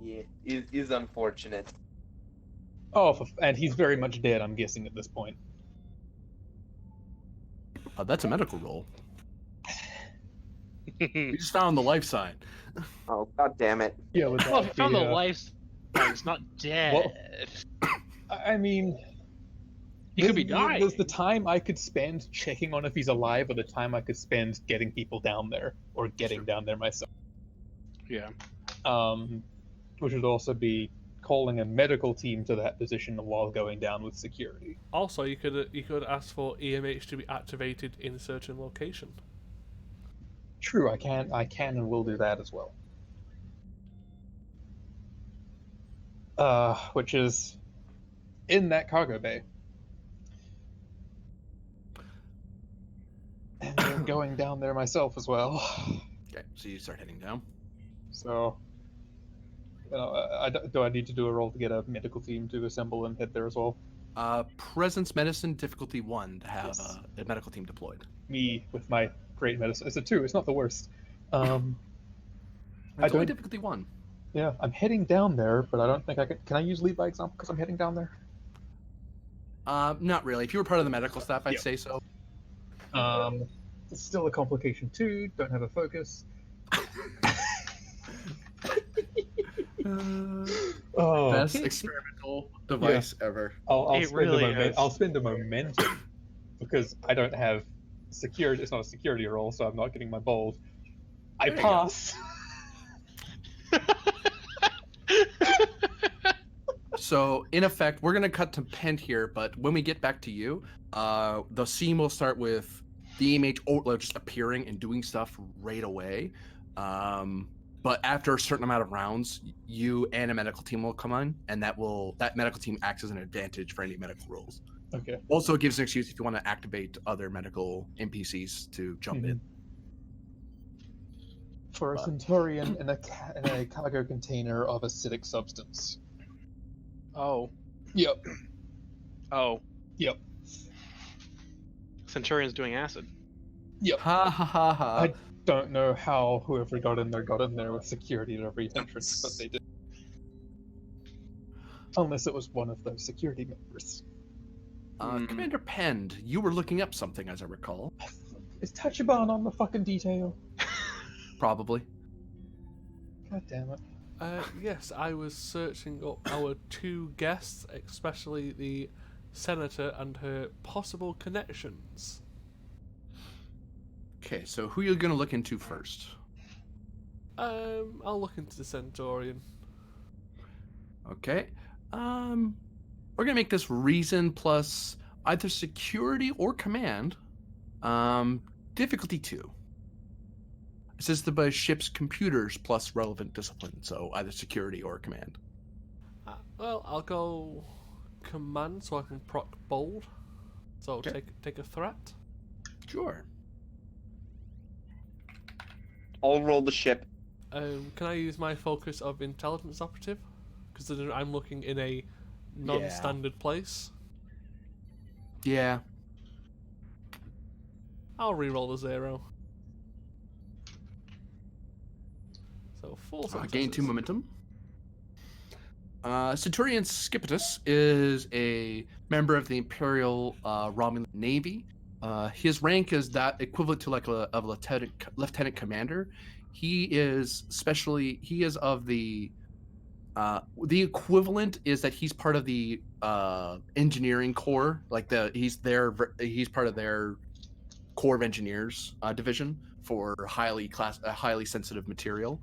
Yeah, is unfortunate. Oh, and he's very much dead, I'm guessing, at this point. That's a medical roll. You just found the life sign. Oh, god damn it. Yeah, with that. Well, if you found the the, life, it's not dead. I mean, He could be dying. There's the time I could spend checking on if he's alive, or the time I could spend getting people down there, or getting down there myself. Yeah. Which would also be calling a medical team to that position while going down with security. Also, you could ask for EMH to be activated in a certain location. True, I can and will do that as well. Which is in that cargo bay. And I'm going down there myself as well. Okay, so you start heading down. So, do I need to do a roll to get a medical team to assemble and head there as well? Presence medicine difficulty 1 to have Yes. a medical team deployed. Me with my great medicine. It's a 2. It's not the worst. It's only don't- difficulty 1. Yeah, I'm heading down there, but I don't think I can. Can I use lead by example because I'm heading down there? Not really. If you were part of the medical staff, I'd Yep. say so. It's still a complication 2. Don't have a focus. Oh, Best experimental device ever. I'll It spend really a moment. is. I'll spend a momentum because I don't have security. It's not a security roll, so I'm not getting my bold. I There you go. pass. So, in effect, we're going to cut to Pent here, but when we get back to you, the scene will start with the EMH just appearing and doing stuff right away. But after a certain amount of rounds, you and a medical team will come on, and that medical team acts as an advantage for any medical rolls. Okay. Also, it gives an excuse if you want to activate other medical NPCs to jump in. For a Centaurian in a cargo container of acidic substance. Oh. Yep. Oh. Yep. Centurion's doing acid. Yep. Ha ha ha ha. I don't know how whoever got in there with security at every entrance, but they did. Unless it was one of those security members. Commander Pend, you were looking up something, as I recall. Is Tachibana on the fucking detail? Probably. God damn it. Yes, I was searching up our 2 guests, especially the senator and her possible connections. Okay, so who are you going to look into first? I'll look into the Centaurian. Okay. We're gonna make this reason plus either security or command. Difficulty 2. It says the ship's computers plus relevant discipline, so either security or command. Well, I'll go command so I can proc bold. So Okay. take a threat. Sure. I'll roll the ship. Can I use my focus of intelligence operative? Because I'm looking in a non-standard place. Yeah. I'll re-roll the 0. So 4 Gain 2 successes. momentum. Centurion Scipitus is a member of the Imperial Romulan Navy. His rank is that equivalent to like a lieutenant commander. He is of the The equivalent is that he's part of the engineering corps. Like he's part of their Corps of Engineers division for highly sensitive material.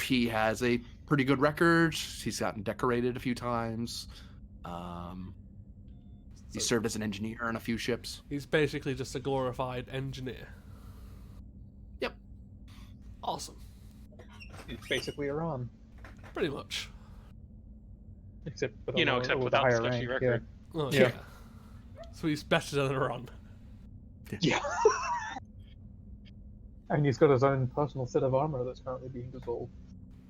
He has a pretty good record. He's gotten decorated a few times. He served as an engineer on a few ships. He's basically just a glorified engineer. Yep. Awesome. It's basically Iran, Pretty much. except with Except with a without higher sketchy rank. record. Oh, Yeah. yeah. So he's better than Ron. Yeah. And he's got his own personal set of armor that's currently being dissolved.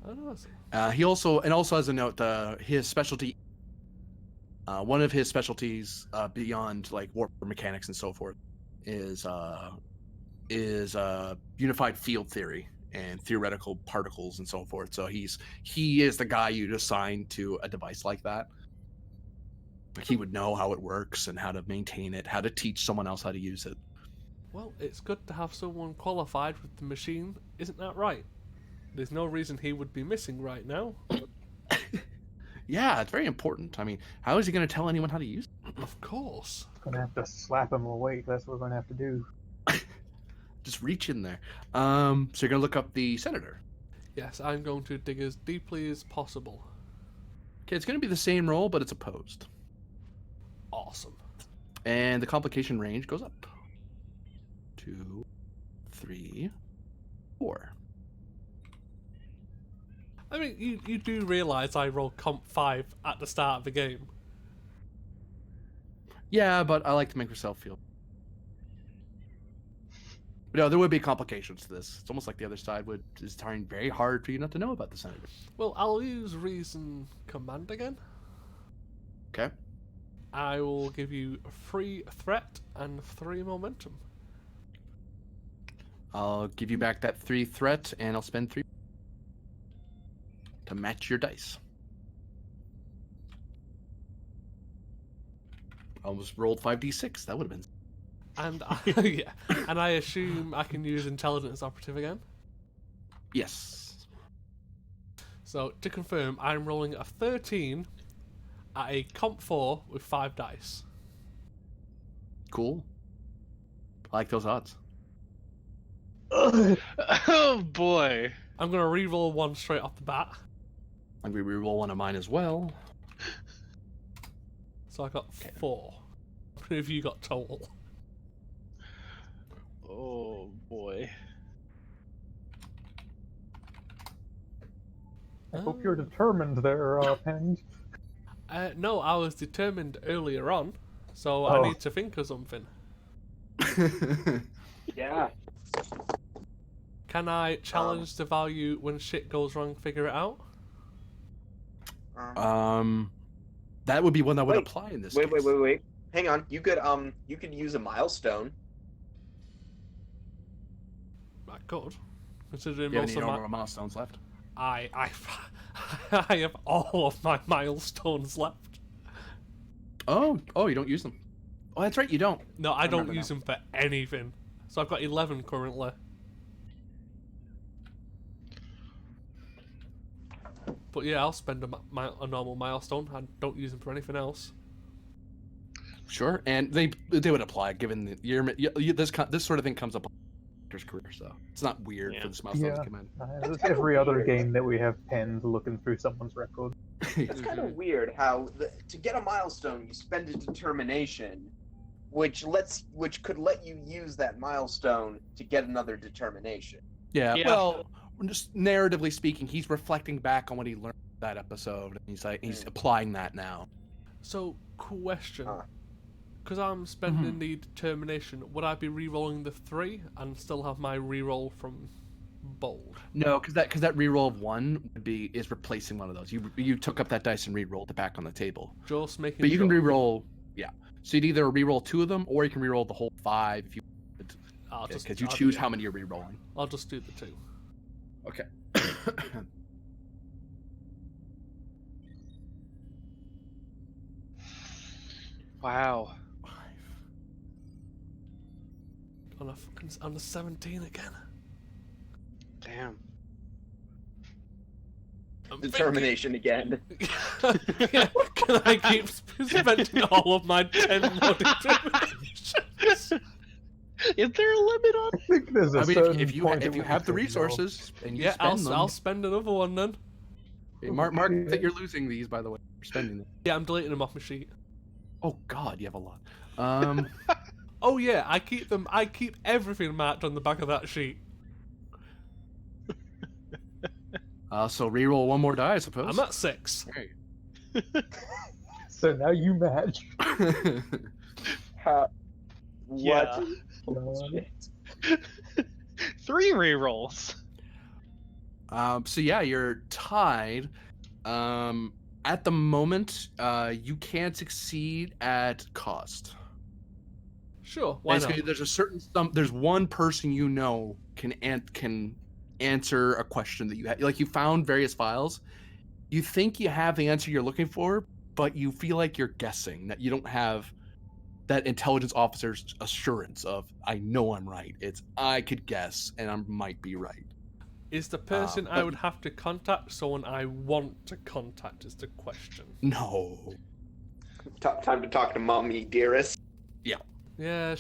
I don't know. He also has a note. His specialty. One of his specialties, beyond like warp mechanics and so forth, is unified field theory and theoretical particles and so forth. So he is the guy you'd assign to a device like that. He would know how it works and how to maintain it, how to teach someone else how to use it. Well, it's good to have someone qualified with the machine, isn't that right? There's no reason he would be missing right now. Yeah, it's very important. I mean, how is he going to tell anyone how to use it? Of course. Gonna have to slap him awake. That's what we're gonna have to do. Just reach in there. So you're going to look up the senator. Yes, I'm going to dig as deeply as possible. Okay, it's going to be the same roll, but it's opposed. Awesome. And the complication range goes up. 2, 3, 4. I mean, you do realise I rolled comp 5 at the start of the game. Yeah, but I like to make myself feel. But no, there would be complications to this. It's almost like the other side is trying very hard for you not to know about the senator. Well, I'll use Reason Command again. Okay. I will give you 3 threat and 3 momentum. I'll give you back that 3 threat, and I'll spend 3 to match your dice. I almost rolled 5d6. That would have been. And and I assume I can use Intelligence Operative again. Yes. So to confirm, I'm rolling a 13 at a comp 4 with 5 dice. Cool. I like those odds. Oh boy. I'm gonna re-roll 1 straight off the bat. I'm going to reroll one of mine as well. So I got 4. How many have you got total? Oh boy. I hope you're determined there, Penge. No, I was determined earlier on, so Oh. I need to think of something. Yeah. Can I challenge the value when shit goes wrong, figure it out? That would be one that would Wait, apply in this Wait. case. Hang on. You could use a milestone. I could. Considering Do you have most any of my... normal milestones left? I have all of my milestones left. Oh, you don't use them. Oh, that's right, you don't. No, I don't remember use now. them for anything. So I've got 11 currently. But yeah, I'll spend a normal milestone. I don't use them for anything else. Sure, and they would apply given this sort of thing comes up in a career, so it's not weird Yeah. for this milestone Yeah. to come in. It's every other game that we have pens looking through someone's record. It's kind of weird how to get a milestone you spend a determination, which could let you use that milestone to get another determination. Yeah, Yeah. well, just narratively speaking, he's reflecting back on what he learned that episode, and he's applying that now. So, question. Ah. Because I'm spending the determination, would I be re-rolling the 3 and still have my re-roll from bold? No, because that reroll of 1 is replacing one of those. You took up that dice and re-rolled it back on the table. Just making But you can sure. re-roll, yeah. So you'd either re-roll 2 of them, or you can re-roll the whole 5 if you, because you choose how many you're re-rolling. I'll just do the 2. Okay. Wow. On the 17 again. Damn. Determination again. Yeah, can I keep spending all of my 10 more determinations? Is there a limit on? I think there's a I mean, certain if you point if at you which have the they know. resources and you Yeah, spend them, I'll spend another one then. Okay, mark that you're losing these. By the way, you're spending them. Yeah, I'm deleting them off my sheet. Oh God, you have a lot. Oh yeah, I keep them. I keep everything marked on the back of that sheet. So reroll one more die, I suppose. I'm at 6. Right. So now you match. What? Yeah. Uh, 3 rerolls. So yeah, you're tied. At the moment, you can't succeed at cost. Sure, why Basically, not? there's a certain there's one person you know can answer a question that you have. Like, you found various files. You think you have the answer you're looking for, but you feel like you're guessing, that you don't have that intelligence officer's assurance of, I know I'm right. It's, I could guess and I might be right. Is the person I but- would have to contact someone I want to contact? Is the question. No. Time to talk to mommy, dearest. Yeah,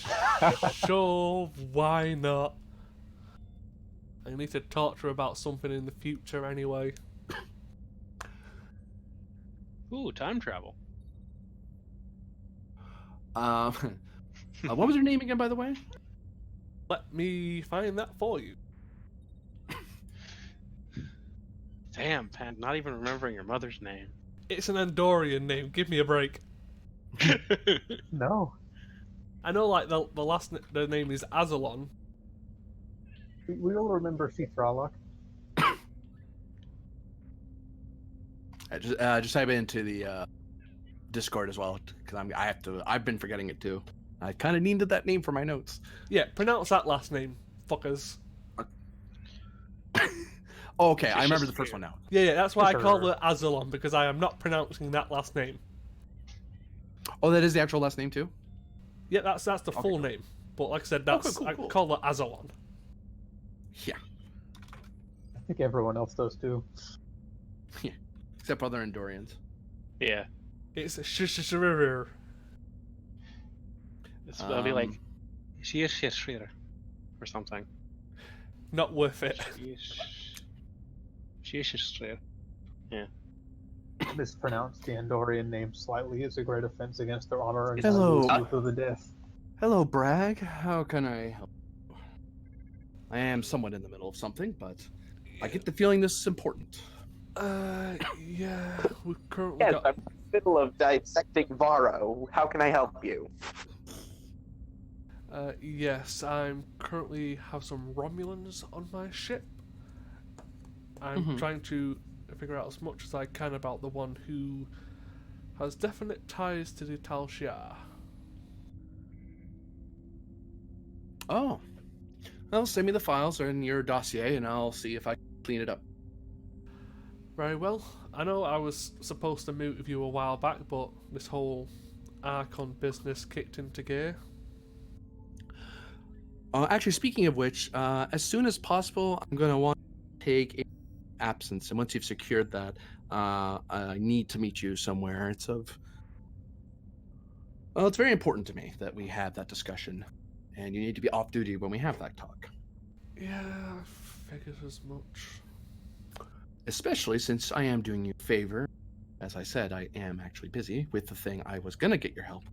sure. Why not? I need to talk to her about something in the future anyway. Ooh, time travel. What was her name again, by the way? Let me find that for you. Damn, Pat, not even remembering your mother's name. It's an Andorian name. Give me a break. no. I know, like the name is Azalon. We all remember Fithralok. Just type it into the Discord as well, because I've been forgetting it too. I kind of needed that name for my notes. Yeah, pronounce that last name, fuckers. Oh, okay, I remember the first one now. Yeah, that's why I Sure. call it Azalon, because I am not pronouncing that last name. Oh, that is the actual last name too? Yeah, that's the full cool. name. But like I said, that's cool. I call it Azalon. Yeah. I think everyone else does too. Except other Andorians. Yeah. It's a shishishiririr. It's gonna be like, she is Shishrir or something. Not worth it. She is Shishrir. Mispronounce the Andorian name slightly is a great offense against their honor and Hello. values to the death. Hello, Bragg. How can I help you? I am somewhat in the middle of something, but I get the feeling this is important. Yeah, we've currently Yes, got... I'm in the middle of dissecting Varro. How can I help you? Yes, I'm currently have some Romulans on my ship. I'm trying to figure out as much as I can about the one who has definite ties to the Tal Shiar. Oh. Well, send me the files in your dossier, and I'll see if I can clean it up. Very well. I know I was supposed to meet with you a while back, but this whole Archon business kicked into gear. Actually, speaking of which, as soon as possible, I'm going to want to take an absence. And once you've secured that, I need to meet you somewhere. Well, it's very important to me that we have that discussion. And you need to be off duty when we have that talk. Yeah, I figured as much. Especially since I am doing you a favor. As I said, I am actually busy with the thing I was going to get your help.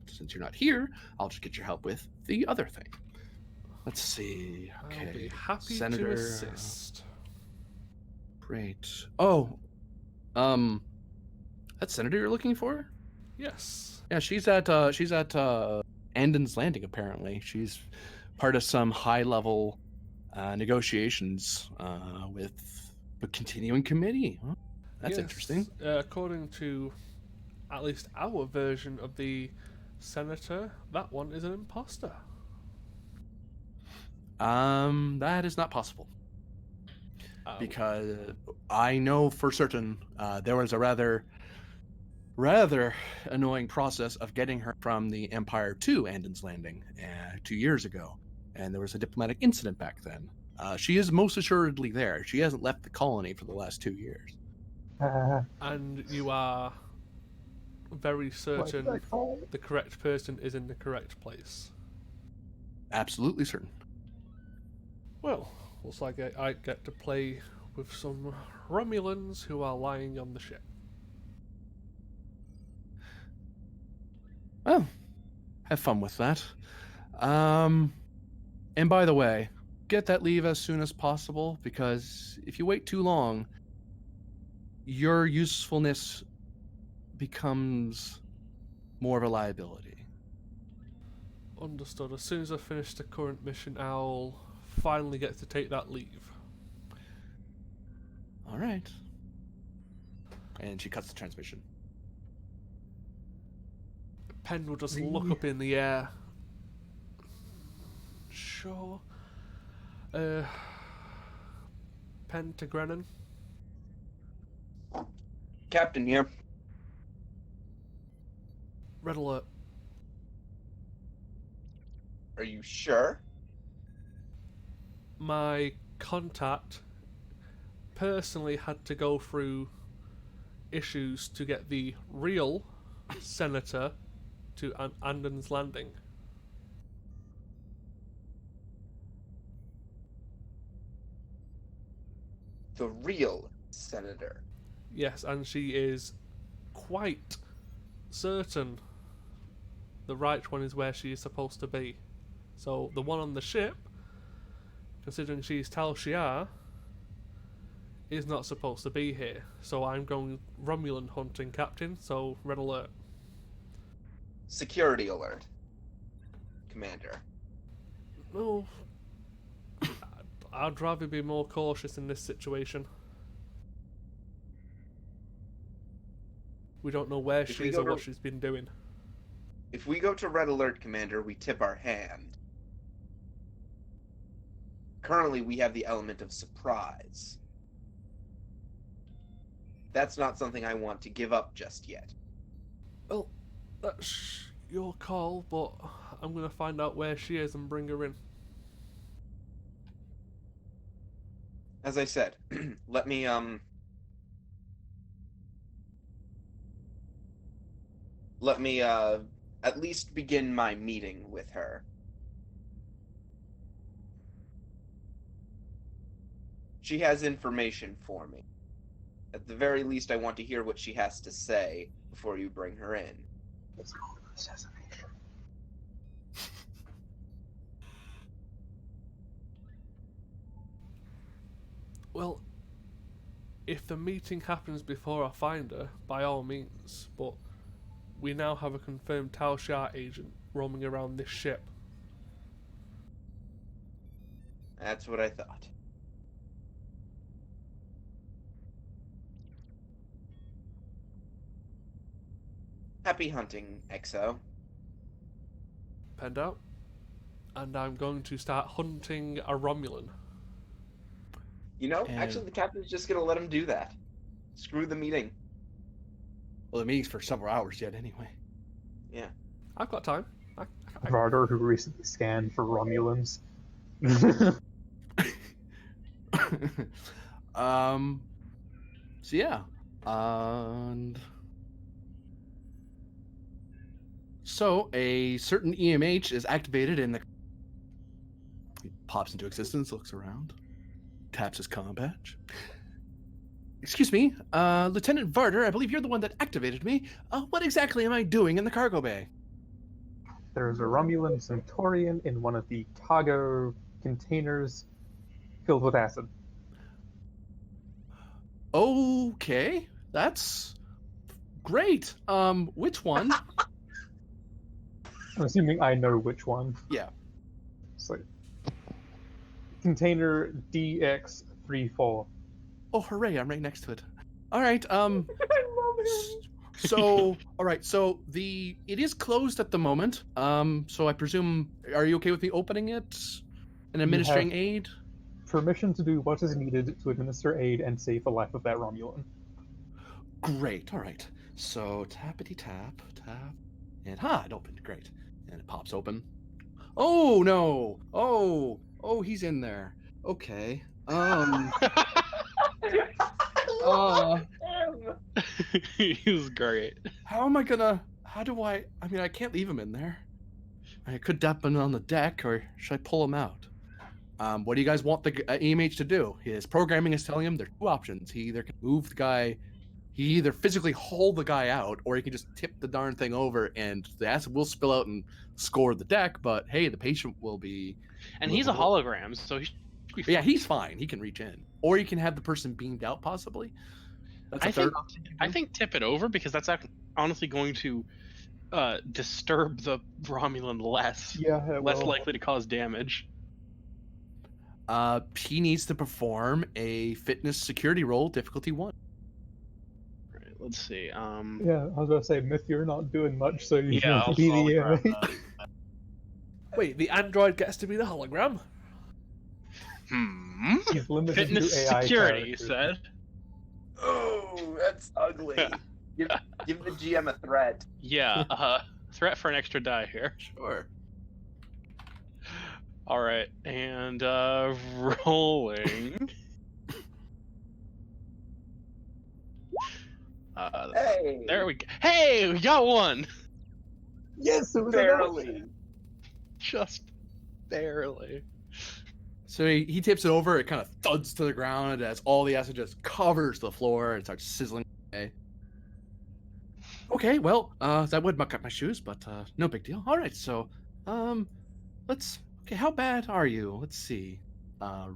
Since you're not here, I'll just get your help with the other thing. Let's see. Okay. I'll be happy Senator, to assist. Great. Oh, that senator you're looking for? Yes. Yeah, she's at Andon's Landing. Apparently, she's part of some high-level negotiations with the continuing committee. Huh? That's Yes, interesting. According to at least our version of the senator, that one is an imposter. That is not possible. Because I know for certain there was a rather annoying process of getting her from the Empire to Andon's Landing 2 years ago, and there was a diplomatic incident back then. She is most assuredly there. She hasn't left the colony for the last 2 years. And you are very Why certain did I call? the correct person is in the correct place. Absolutely certain. Well, looks like I get to play with some Romulans who are lying on the ship. Well, have fun with that. And by the way, get that leave as soon as possible, because if you wait too long, your usefulness becomes more of a liability. Understood. As soon as I finish the current mission, I'll finally get to take that leave. All right. And she cuts the transmission. Pen will just look up in the air. Sure. Pen to Grennan. Captain here. Red alert. Are you sure? My contact personally had to go through issues to get the real senator to Andon's Landing. The real senator. Yes, and she is quite certain the right one is where she is supposed to be. So the one on the ship, considering she's Tal Shiar, is not supposed to be here. So I'm going Romulan hunting, Captain, so red alert. Security alert. Commander. No, I'd rather be more cautious in this situation. We don't know where she is or what she's been doing. If we go to red alert, Commander, we tip our hand. Currently, we have the element of surprise. That's not something I want to give up just yet. Well, that's your call, but I'm going to find out where she is and bring her in. As I said, let me at least begin my meeting with her. She has information for me. At the very least, I want to hear what she has to say before you bring her in. It's called assassination. Well, if the meeting happens before I find her, by all means, but we now have a confirmed Tal Shiar agent roaming around this ship. That's what I thought. Happy hunting, XO. Penned out. And I'm going to start hunting a Romulan. You know, And- actually, the captain's just gonna let him do that. Screw the meeting. Well, the meeting's for several hours yet, anyway. Yeah. I've got time. Raptor, who recently scanned for Romulans. So yeah, and so a certain EMH is activated in the. He pops into existence, looks around, taps his comm badge. Excuse me, Lieutenant Varder, I believe you're the one that activated me. What exactly am I doing in the cargo bay? There's a Romulan Centaurian in one of the cargo containers filled with acid. Okay, that's great. Which one? I'm assuming I know which one. Yeah. So, container DX34. Oh, hooray! I'm right next to it. All right. So, all right. So it is closed at the moment. So I presume, are you okay with me opening it and administering aid? Permission to do what is needed to administer aid and save the life of that Romulan. Great. All right. So tappity tap, and it opened. Great. And it pops open. Oh no! Oh, he's in there. Okay. He's great. How am I gonna? How do I? I mean, I can't leave him in there. I could dump him on the deck, or should I pull him out? What do you guys want the EMH to do? His programming is telling him there are two options. He either can move the guy, he either physically haul the guy out, or he can just tip the darn thing over, and the acid will spill out and score the deck. But hey, the patient will be. And he's a livable. hologram, so he should be But yeah, fine. he's fine. He can reach in, or you can have the person beamed out, possibly. That's a I third think option. I think tip it over because that's honestly going to disturb the Romulan less. Yeah, it Less will. likely to cause damage. He needs to perform a fitness security roll, difficulty 1. Right, let's see. Yeah, I was gonna say, Myth, you're not doing much, so you Yeah, have to I'll be the grab EMH. that. Wait, the android gets to be the hologram? He's limited Fitness to AI security, he characters. said. Oh, that's ugly. give the GM a threat. Yeah, threat for an extra die here. Sure. All right, and rolling. Hey, There we go. Hey, we got one. Yes, it was barely. Just barely. So he tips it over, it kind of thuds to the ground as all the acid just covers the floor and starts sizzling away. Okay, well, that would muck up my shoes, but no big deal. All right, so, okay, how bad are you? Let's see.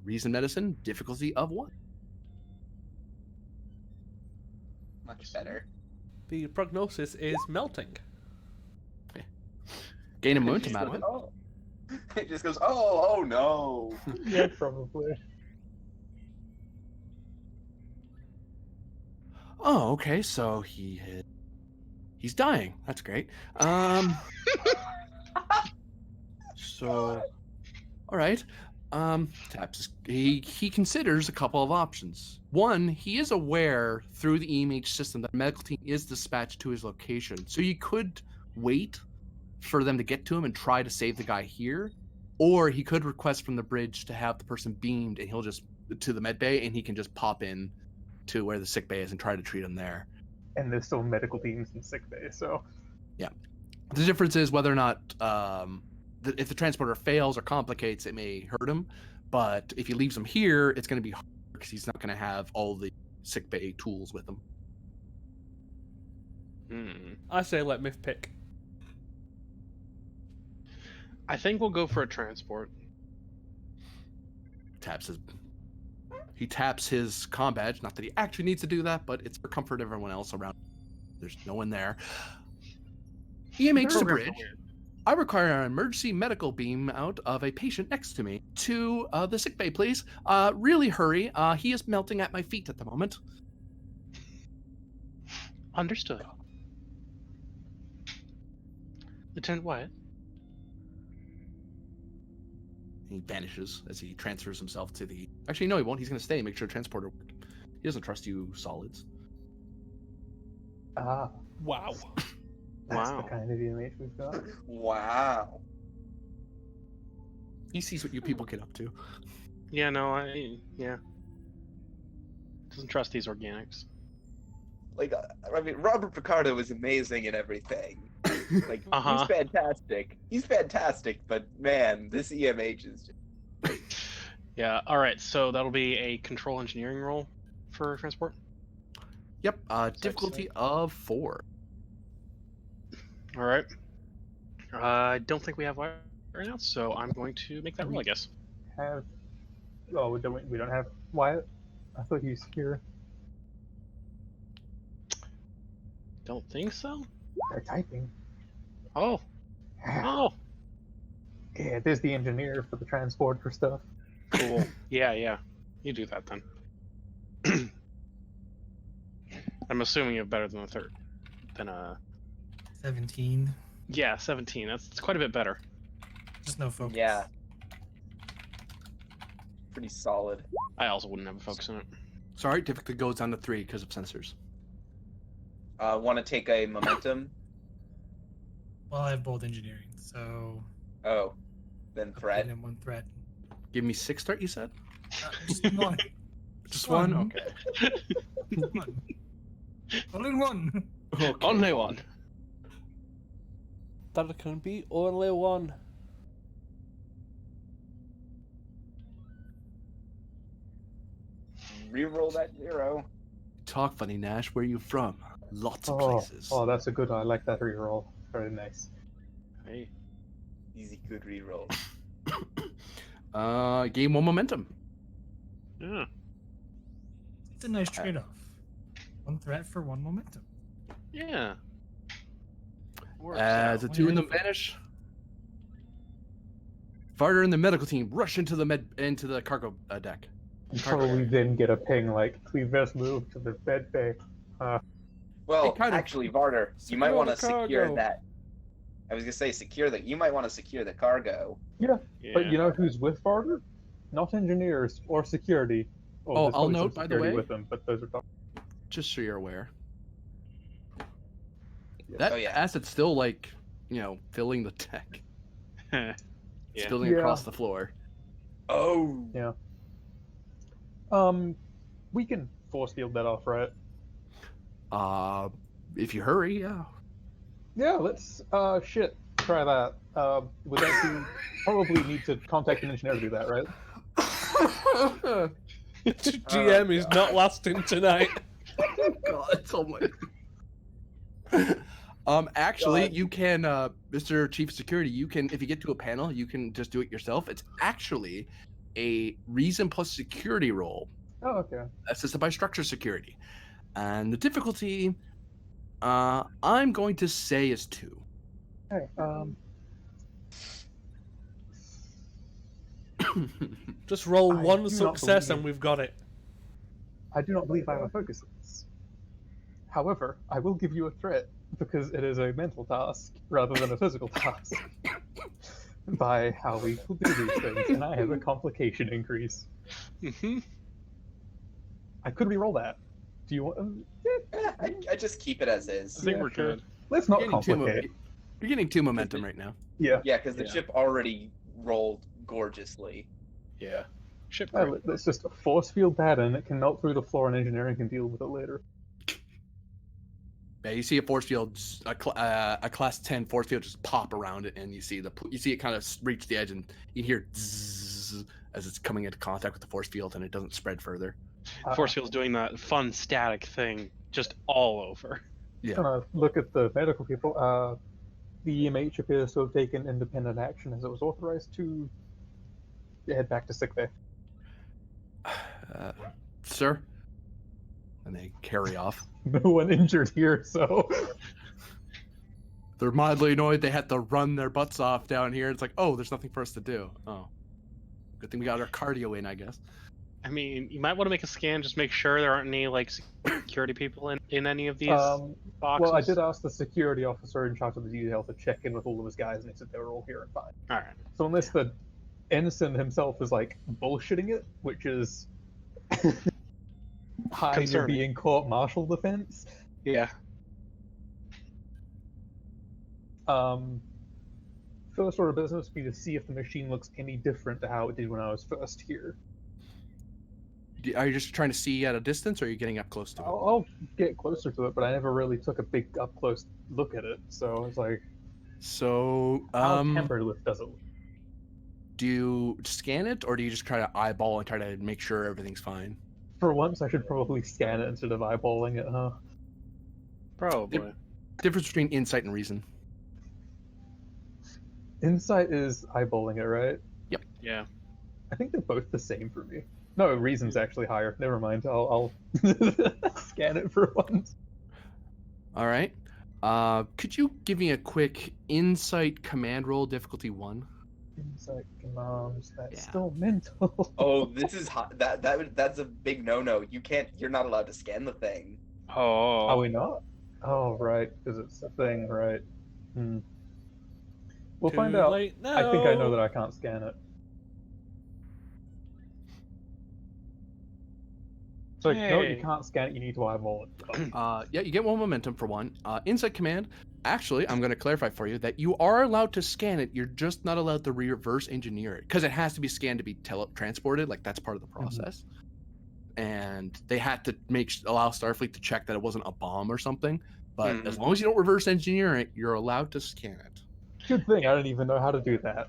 Reason medicine, difficulty of 1. Much better. The prognosis is melting. Gain a It momentum just out of goes, it. "Oh." It just goes, oh no. Yeah, probably. Oh, okay, so he's dying. That's great. So, all right. Taps. He considers a couple of options. One, he is aware through the EMH system that medical team is dispatched to his location, so you could wait for them to get to him and try to save the guy here, or he could request from the bridge to have the person beamed, and he'll just to the med bay, and he can just pop in to where the sick bay is and try to treat him there. And there's still medical teams in sick bay, so The difference is whether or not if the transporter fails or complicates, it may hurt him. But if he leaves him here, it's going to be hard because he's not going to have all the sick bay tools with him. I say let Myth pick. I think we'll go for a transport. He taps his comm badge. Not that he actually needs to do that, but it's for comfort of everyone else around. There's no one there. EMH to bridge. I require an emergency medical beam out of a patient next to me to the sick bay, please. Really hurry. He is melting at my feet at the moment. Understood. Lieutenant Wyatt. He vanishes as he transfers himself to the. Actually, no, he won't. He's going to stay and make sure transporter work. He doesn't trust you solids. wow, that's Wow. the kind of EMH we've got. Wow. He sees what you people get up to. Yeah, no, yeah. Doesn't trust these organics. Like, I mean, Robert Picardo is amazing in everything. Like, Uh-huh. he's fantastic. He's fantastic, but man, this EMH is just... Yeah, alright, so that'll be a control engineering roll for transport. Yep. Difficulty of 4. Alright. I don't think we have wire right now, so I'm going to make that roll, I guess. Have we don't have Wyatt? I thought he's here. Don't think so? They're typing. Oh. Oh. Yeah, there's the engineer for the transporter stuff. Cool. Yeah. You do that then. I'm assuming you have better than a third. Than a 17. Yeah, 17. That's quite a bit better. Just no focus. Yeah. Pretty solid. I also wouldn't have a focus on it. Sorry, difficulty goes down to 3 because of sensors. Want to take a momentum? Well, I have both engineering, so. Oh. Then I'll threat. put in one threat. Give me 6 start, you said? Just one. Just one? One. Okay. One. Only one. Okay. Only one. That can be only one. Reroll that 0. Talk funny, Nash. Where you from? Lots of Oh, places. oh, that's a good one. I like that reroll. Very nice. Hey. Easy, good reroll. Gain 1 momentum. Yeah. It's a nice trade-off. 1 threat for 1 momentum. Yeah. Works As out. the two of them vanish, Varder and the medical team rush into the cargo deck. You Cargo probably area. then get a ping like, please best move to the bed bay. Well, It kind of- actually, Varder, you might Secure want the to secure cargo. that. I was gonna say secure that. You might want to secure the cargo. Yeah. But you know who's with Varder? Not engineers or security. Oh, there's I'll probably some note, by the security way- with them, but those are Just so you're aware. Yeah. That Oh, yeah. asset's still like, filling the deck. Yeah. Spilling across the floor. Oh. Yeah. We can force field that off, right? If you hurry, yeah. Yeah, let's try that. Would that be probably need to contact an engineer to do that, right? GM is not lasting tonight. God, oh my. Actually, God. you can, Mr. Chief of Security, you can, if you get to a panel, you can just do it yourself. It's actually a reason plus security roll Oh, okay. assisted by structure security. And the difficulty, I'm going to say is 2. Hey, Just roll I one do not success believe- and we've got it. I do not believe I have a focus in this. However, I will give you a threat because it is a mental task rather than a physical task. By how we will do these things, and I have a complication increase. Mm-hmm. I could re-roll that. Do you want? I just keep it as is. I think Yeah, we're sure. good. Let's not You're getting complicate. You're getting 2 momentum right now. Yeah. Yeah, because the Yeah. ship already rolled gorgeously. Yeah. Ship Yeah, crew. let's just force field that in. It can melt through the floor, and engineering can deal with it later. Yeah, you see a force field, a class 10 force field just pop around it, and you see it kind of reach the edge, and you hear zzz as it's coming into contact with the force field, and it doesn't spread further. Force field's doing that fun static thing just all over. Yeah. Gonna look at the medical people. The EMH appears to have taken independent action as it was authorized to head back to sickbay. Sir? And they carry off. No one injured here, so They're mildly annoyed they had to run their butts off down here. It's like, oh, there's nothing for us to do. Oh. Good thing we got our cardio in, I guess. I mean, you might want to make a scan, just make sure there aren't any like security people in any of these boxes. well, I did ask the security officer in charge of the detail to check in with all of his guys, and he said they were all here and fine. All right. So unless the ensign himself is like bullshitting it, which is high to Concerning. being court-martial defense, Yeah. first order of business would be to see if the machine looks any different to how it did when I was first here. Are you just trying to see at a distance, or are you getting up close to it? I'll get closer to it, but I never really took a big up-close look at it, so I was like, So, how tampered with does it look? do you scan it, or do you just try to eyeball and try to make sure everything's fine? For once, I should probably scan it instead of eyeballing it, huh? Probably. Difference between insight and reason. Insight is eyeballing it, right? Yeah. I think they're both the same for me. No, reason's actually higher. Never mind. I'll scan it for once. All right. Could you give me a quick insight command roll, difficulty 1? Insight commands. That's Yeah. still mental. Oh, this is hot. That's a big no-no. You're not allowed to scan the thing. Oh. Are we not? Oh, right, because it's a thing, right? We'll find Too out. late now. I think I know that I can't scan it. It's like, no, you Hey. can't scan it. You need to eyeball it. Yeah, you get 1 momentum for 1. Insight command. Actually, I'm going to clarify for you that you are allowed to scan it. You're just not allowed to reverse engineer it because it has to be scanned to be transported. Like that's part of the process. and they had to allow Starfleet to check that it wasn't a bomb or something. But Mhm. as long as you don't reverse engineer it, you're allowed to scan it. Good thing I don't even know how to do that.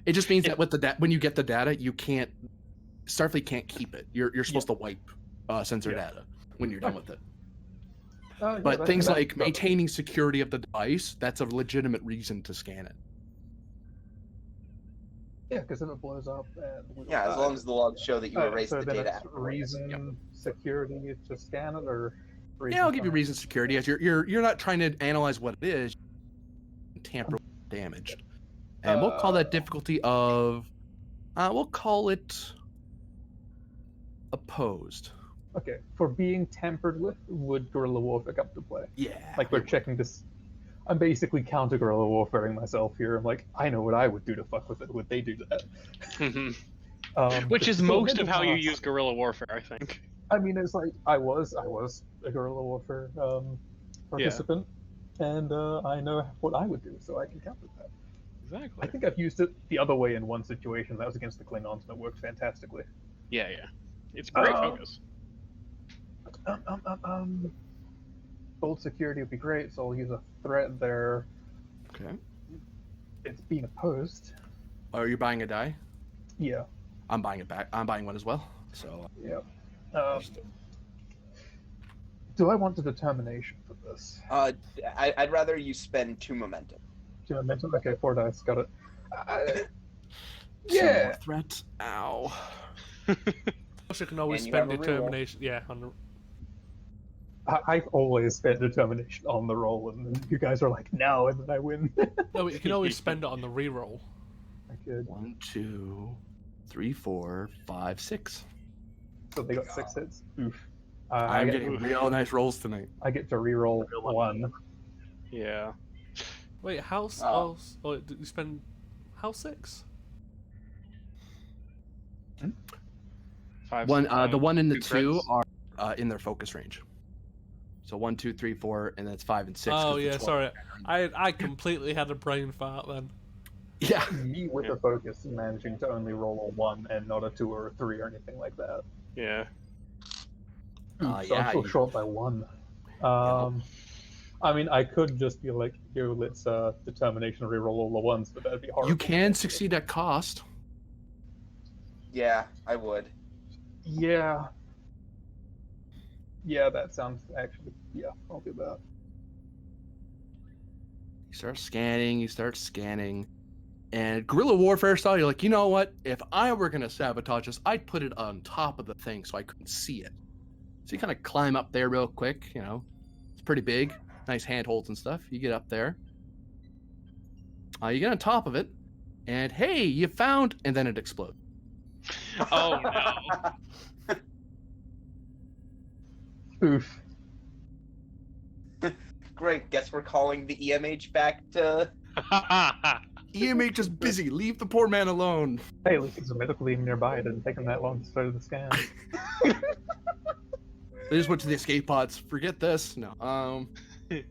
It just means that with when you get the data, Starfleet can't keep it. You're supposed to wipe sensor data when you're done with it. But things like maintaining security of the device, that's a legitimate reason to scan it. Yeah, because if it blows up, Yeah, as long as the logs show that you erased so the then data it's afterwards. reason security to scan it, or Yeah, I'll give you reason security. As you're not trying to analyze what it is, tamper with damaged, and we'll call that difficulty of, we'll call it opposed. Okay, for being tampered with, would guerrilla warfare come to play? Yeah, Like we're checking this. I'm basically counter guerrilla warfaring myself here. I'm like, I know what I would do to fuck with it. Would they do that? Which is so most mental of how you tasks. use guerrilla warfare, I think. I mean, it's like I was a guerrilla warfare participant, and I know what I would do, so I can counter that. Exactly. I think I've used it the other way in one situation. That was against the Klingons, and it worked fantastically. Yeah. It's great focus. Bold security would be great, so I'll use a threat there. Okay. It's being opposed. Are you buying a die? Yeah. I'm buying it back. I'm buying one as well. So. Yeah. Do I want the determination for this? I'd rather you spend 2 momentum. 2 momentum? Okay, 4 dice. Got it. Some more threat. Ow. Also, can always And you spend have a reroll. determination. Yeah, I've always spent determination on the roll, and then you guys are like, no, and then I win. no, but you can always spend it on the reroll. I could. 1, 2, 3, 4, 5, 6. So they got 6 hits. Oof. I'm getting real nice rolls tonight. I get to reroll 1. Yeah. Wait, house? Oh, did you spend house 6? Five, The 1 and the 2 crits. are in their focus range. So 1, 2, 3, 4, and then it's 5 and 6. Oh 'cause the yeah, 12 sorry. I completely had a brain fart then. Yeah. Me with a focus managing to only roll a 1 and not a 2 or a 3 or anything like that. Yeah. So yeah, I'm still short by 1. I mean, I could just be like, here, let's determination reroll all the 1s, but that'd be horrible. You can succeed at cost. Yeah, I would. Yeah. Yeah, that sounds actually. Yeah, I'll do that. You start scanning, and guerrilla warfare style, you're like, you know what? If I were going to sabotage this, I'd put it on top of the thing so I couldn't see it. So you kind of climb up there real quick, It's pretty big, nice handholds and stuff. You get up there. You get on top of it, and hey, you found, and then it explodes. Oh no. Oof. Great, guess we're calling the EMH back to... EMH is busy. Leave the poor man alone. Hey, at least there's a medical team nearby. It didn't take them that long to start the scan. They just went to the escape pods. Forget this. No. They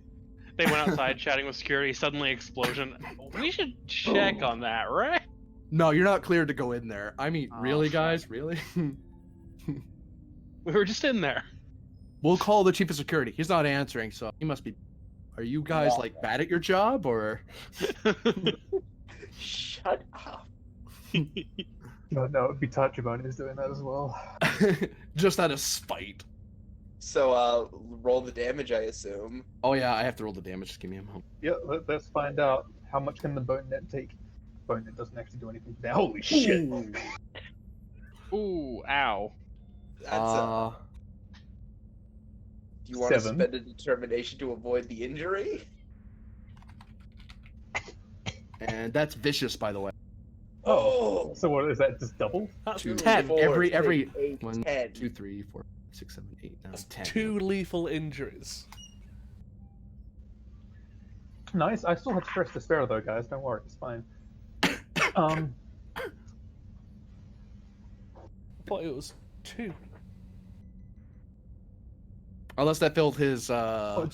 went outside chatting with security. Suddenly, explosion. We should check on that, right? No, you're not cleared to go in there. I mean, really, fuck. guys? Really? We were just in there. We'll call the chief of security. He's not answering, so he must be. Are you guys like bad at your job, or? Shut up. No, it'd be Tachibana who's doing that as well. Just out of spite. So, roll the damage, I assume. Oh yeah, I have to roll the damage. Just give me a moment. Yeah, let's find out how much can the bone net take. Bone net doesn't actually do anything. Holy shit! Ooh, ow. That's do you want to 7. spend a determination to avoid the injury? And that's vicious, by the way. Oh! So what is that? Just double? That's 10. 4, Every 6, 8, 1, 10. 2, 3, 4, 6, 7, 8, 9, 10. 2 lethal injuries. Nice. I still have stress to spare though, guys. Don't worry, it's fine. I thought it was 2. Unless that filled his. I've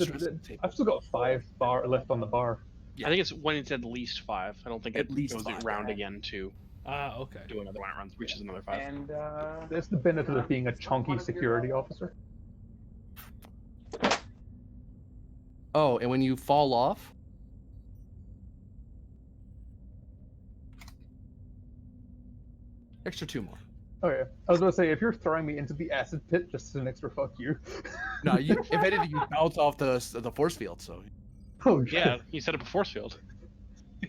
still got 5 bar left on the bar. Yeah. I think it's when it said at least 5. I don't think At it least goes 5, round right? again too. Ah, okay. do another one. It runs, reaches another 5. And That's the benefit of being a chunky security officer. Oh, and when you fall off, extra 2 more. Okay, I was going to say, if you're throwing me into the acid pit, just as an extra fuck you. No, if anything, you bounce off the force field. So Oh, shit. Yeah, he set up a force field.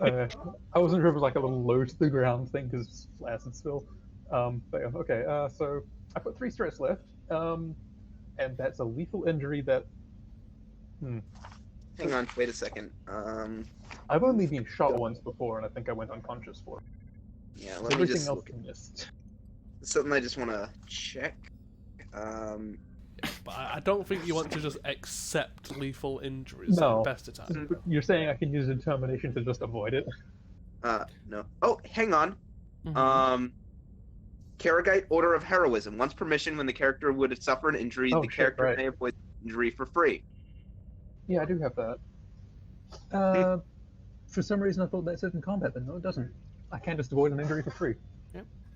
I wasn't sure if it was like a little low to the ground thing because it's acid spill. But yeah, okay, so I put 3 stress left, and that's a lethal injury that. hang on, wait a second. I've only been shot once before, and I think I went unconscious for it. Yeah, let me Everything just else look. missed. Something I just want to check. But I don't think you want to just accept lethal injuries No. at the best of times. You're saying I can use determination to just avoid it? No. Oh, hang on. Mm-hmm. Karagite Order of Heroism. Once permission, when the character would suffer an injury, Oh, the shit, character right. may avoid injury for free. Yeah, I do have that. For some reason, I thought that said in combat, but no, it doesn't. I can't just avoid an injury for free.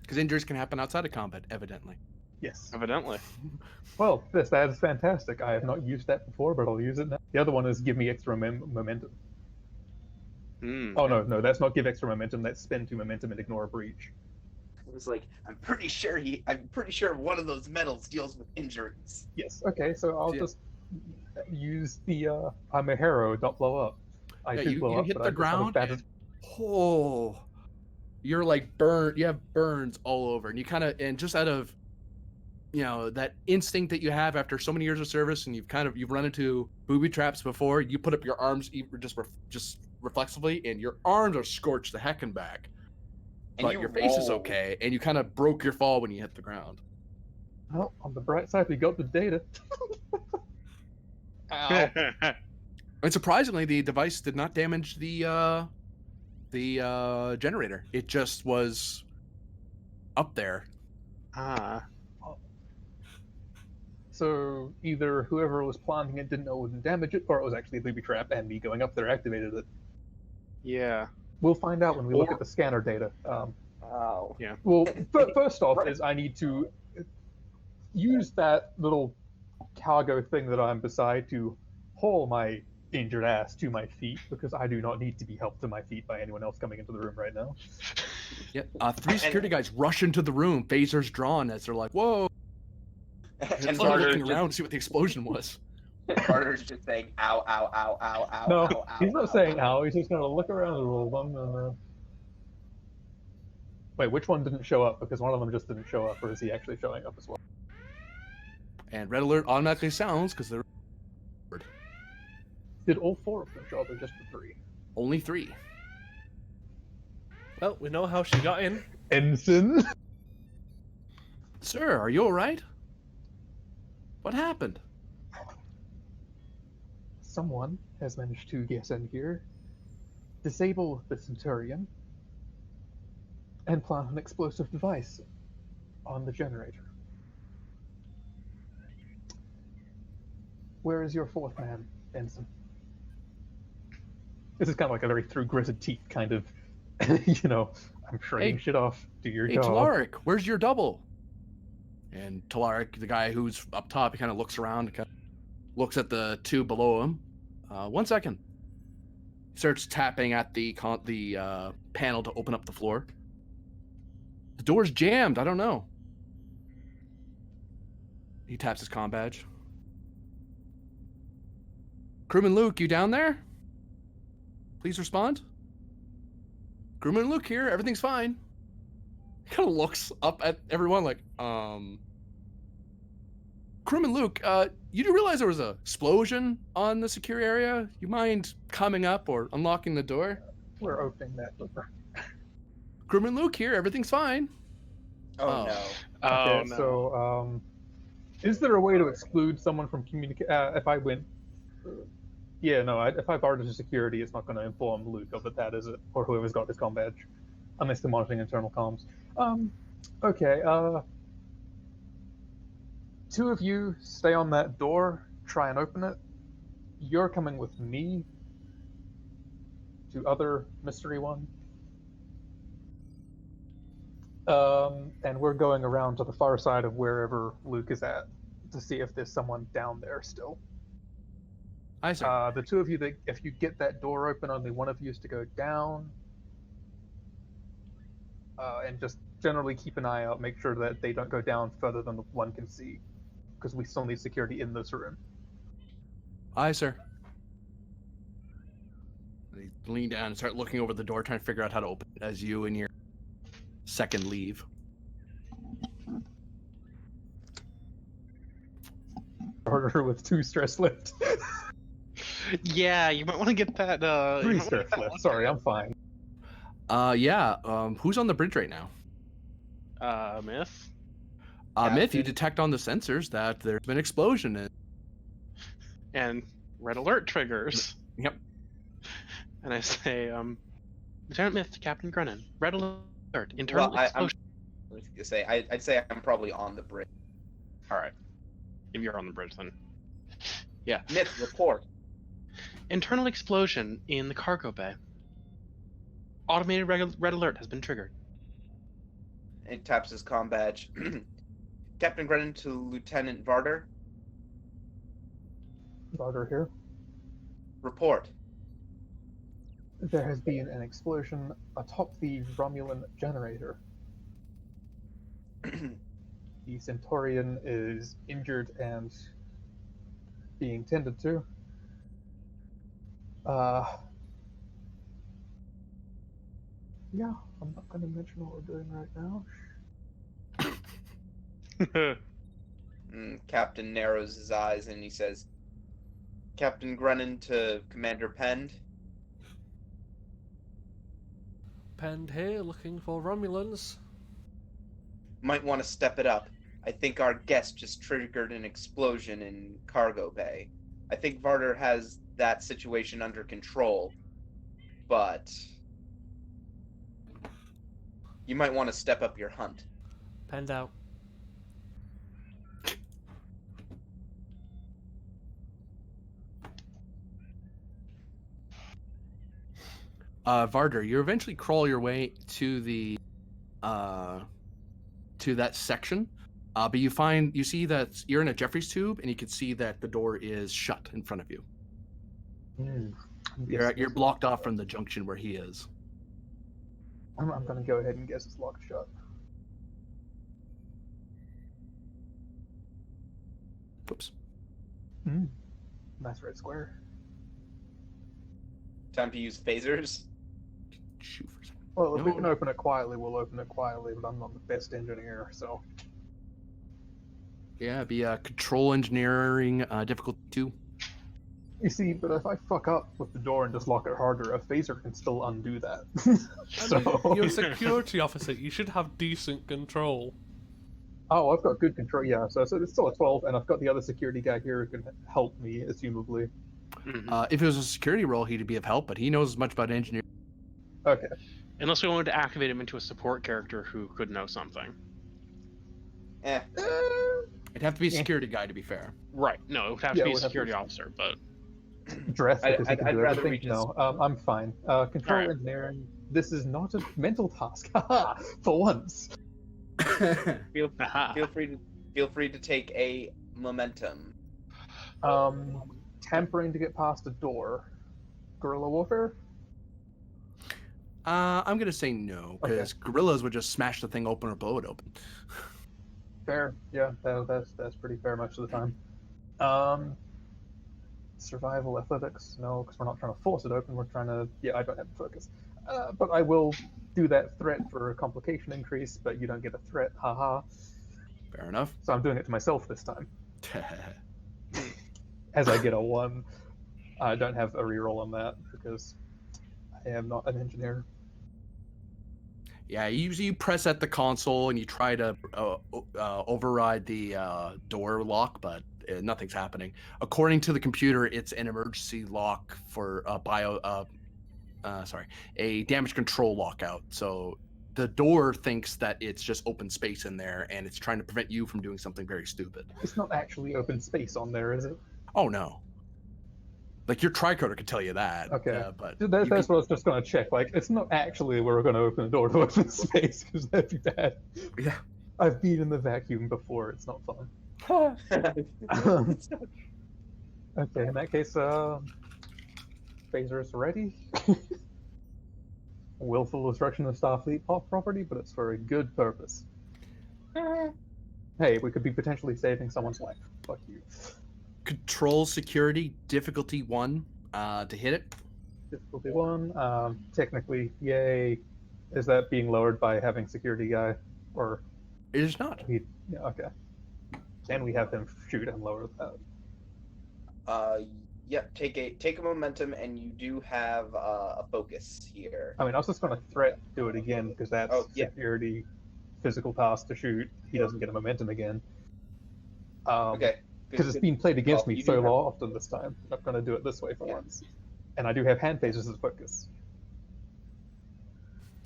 because injuries can happen outside of combat, evidently. Yes. Evidently. Well, that is fantastic. I have not used that before, but I'll use it now. The other one is give me extra momentum. Oh, no, that's not give extra momentum. That's spend 2 momentum and ignore a breach. It was like, I'm pretty sure one of those medals deals with injuries. Yes. Okay, so I'll Yeah. just use the I'm a hero, don't blow up. I Yeah, do you blow up, hit but the I just have a ground bad- and you're like burned. You have burns all over, and you kind of, and just out of, that instinct that you have after so many years of service, and you've run into booby traps before. You put up your arms just reflexively, and your arms are scorched the heckin' back. And But you your face is roll. okay, and you kind of broke your fall when you hit the ground. Well, on the bright side, we got the data. Ow. And surprisingly, the device did not damage the generator. It just was up there. So either whoever was planting it didn't know it wouldn't damage it, or it was actually a booby trap, and me going up there activated it. Yeah. We'll find out when we look Or- at the scanner data. Wow. Well, first off, is I need to use that little cargo thing that I'm beside to haul my injured ass to my feet, because I do not need to be helped to my feet by anyone else coming into the room right now. Yeah, 3 security guys rush into the room, phasers drawn, as they're like, "Whoa!" And And Barter's looking just, around to see what the explosion was. Barter's just saying, ow, ow, ow, ow, ow, No, ow, ow, he's not ow, saying ow. ow, he's just going to look around and roll them. And, Wait, which one didn't show up? Because one of them just didn't show up, or is he actually showing up as well? And red alert automatically sounds because they're Did all 4 of them show up, or just the 3? only 3. Well, we know how she got in. Ensign? Sir, are you all right? What happened? Someone has managed to get in here, disable the Centurion, and plant an explosive device on the generator. Where is your 4th man, Ensign? This is kind of like a very through gritted teeth kind of, I'm shredding Hey. shit off. Do your Hey, job. Talaric, where's your double? And Talaric, the guy who's up top, he kind of looks around, kind of looks at the 2 below him. 1 second. He starts tapping at the panel to open up the floor. The door's jammed. I don't know. He taps his comm badge. Crewman Luke, you down there? Please respond. Crewman Luke here. Everything's fine. He kind of looks up at everyone like, Crewman Luke, you do realize there was an explosion on the secure area? You mind coming up or unlocking the door? We're opening that door. Crewman Luke here. Everything's fine. Oh, Oh. no. Oh, Okay, no. so, is there a way to exclude someone from if I went... Yeah, no, if I barred to security, it's not going to inform Luke of that, is it? Or whoever's got his comm badge. Unless they're monitoring internal comms. Okay, 2 of you stay on that door, try and open it. You're coming with me to other Mystery 1. And we're going around to the far side of wherever Luke is at to see if there's someone down there still. Aye, sir. The two of you, if you get that door open, only one of you is to go down. And just generally keep an eye out, make sure that they don't go down further than the one can see, because we still need security in this room. Aye, sir. They lean down and start looking over the door, trying to figure out how to open it as you and your second leave. Harder with 2 stress left. Yeah, you might want to get that. 3 stress left. Sorry, I'm fine. Who's on the bridge right now? Myth. Myth, you Captain. detect on the sensors that there's been an explosion. And red alert triggers. Yep. And I say, Lieutenant Myth to Captain Grennan, red alert, internal Well, explosion. I'd say I'm probably on the bridge. All right. If you're on the bridge, then. Yeah. Myth, report. Internal explosion in the cargo bay. Automated red alert has been triggered. And he taps his comm badge. Captain Grennan to Lieutenant Varder. Varder here. Report. There has been an explosion atop the Romulan generator. The Centaurian is injured and being tended to. Yeah, I'm not going to mention what we're doing right now. Captain narrows his eyes and he says, Captain Grennan to Commander Pend. Pend here, looking for Romulans. Might want to step it up. I think our guest just triggered an explosion in cargo bay. I think Varder has that situation under control, but you might want to step up your hunt. Pend out. Varder, you eventually crawl your way to the to that section, but you see that you're in a Jeffries tube, and you can see that the door is shut in front of you. You're blocked off from the junction where he is. I'm going to go ahead and guess it's locked shut. Whoops. Nice red square. Time to use phasers. Shoot for a second. Well, if we No. can open it quietly, we'll open it quietly, but I'm not the best engineer, so... Yeah, it'd be control engineering difficulty 2. You see, but if I fuck up with the door and just lock it harder, a phaser can still undo that. I mean, you're a security officer, you should have decent control. Oh, I've got good control, yeah, so it's still a 12, and I've got the other security guy here who can help me, assumably. If it was a security role, he'd be of help, but he knows as much about engineering. Okay. Unless we wanted to activate him into a support character who could know something. It'd have to be a security guy, to be fair. Right. No, it would have Yeah, to be it a would have to security be- officer, but Dress, because he can I'd do rather everything. we just- No, I'm fine. Control Alright. engineering, this is not a mental task, haha, for once. Feel free to take a momentum. Tampering to get past a door. Guerrilla warfare? I'm gonna say no, because gorillas would just smash the thing open or blow it open. Fair, yeah, that's pretty fair most of the time. Survival athletics, no, because we're not trying to force it open. We're trying to, yeah, I don't have focus. But I will do that threat for a complication increase, but you don't get a threat, haha. Fair enough. So I'm doing it to myself this time. As I get a 1, I don't have a reroll on that because I am not an engineer. Yeah, you press at the console and you try to override the door lock, but nothing's happening. According to the computer, it's an emergency lock for a damage control lockout. So the door thinks that it's just open space in there, and it's trying to prevent you from doing something very stupid. It's not actually open space on there, is it? Oh no. Like your tricorder could tell you that. Okay. But That's you what I can- was just going to check. Like, it's not actually where we're going to open the door to open space, because that'd be bad. Yeah. I've been in the vacuum before. It's not fun. Okay, in that case, phasers ready. Willful destruction of Starfleet property, but it's for a good purpose. Hey, we could be potentially saving someone's life. Fuck you. Control security difficulty 1 to hit it. Difficulty 1. Technically, yay. Is that being lowered by having security guy, or It is not. yeah, okay. And we have him shoot and lower that. Yep. Take a momentum, and you do have a focus here. I mean, I was just going to threat do it again because that's security, physical task to shoot. He doesn't get a momentum again. Okay. Because it's been played against me You so do have- often this time. I'm not going to do it this way for once. And I do have hand phasers as a focus.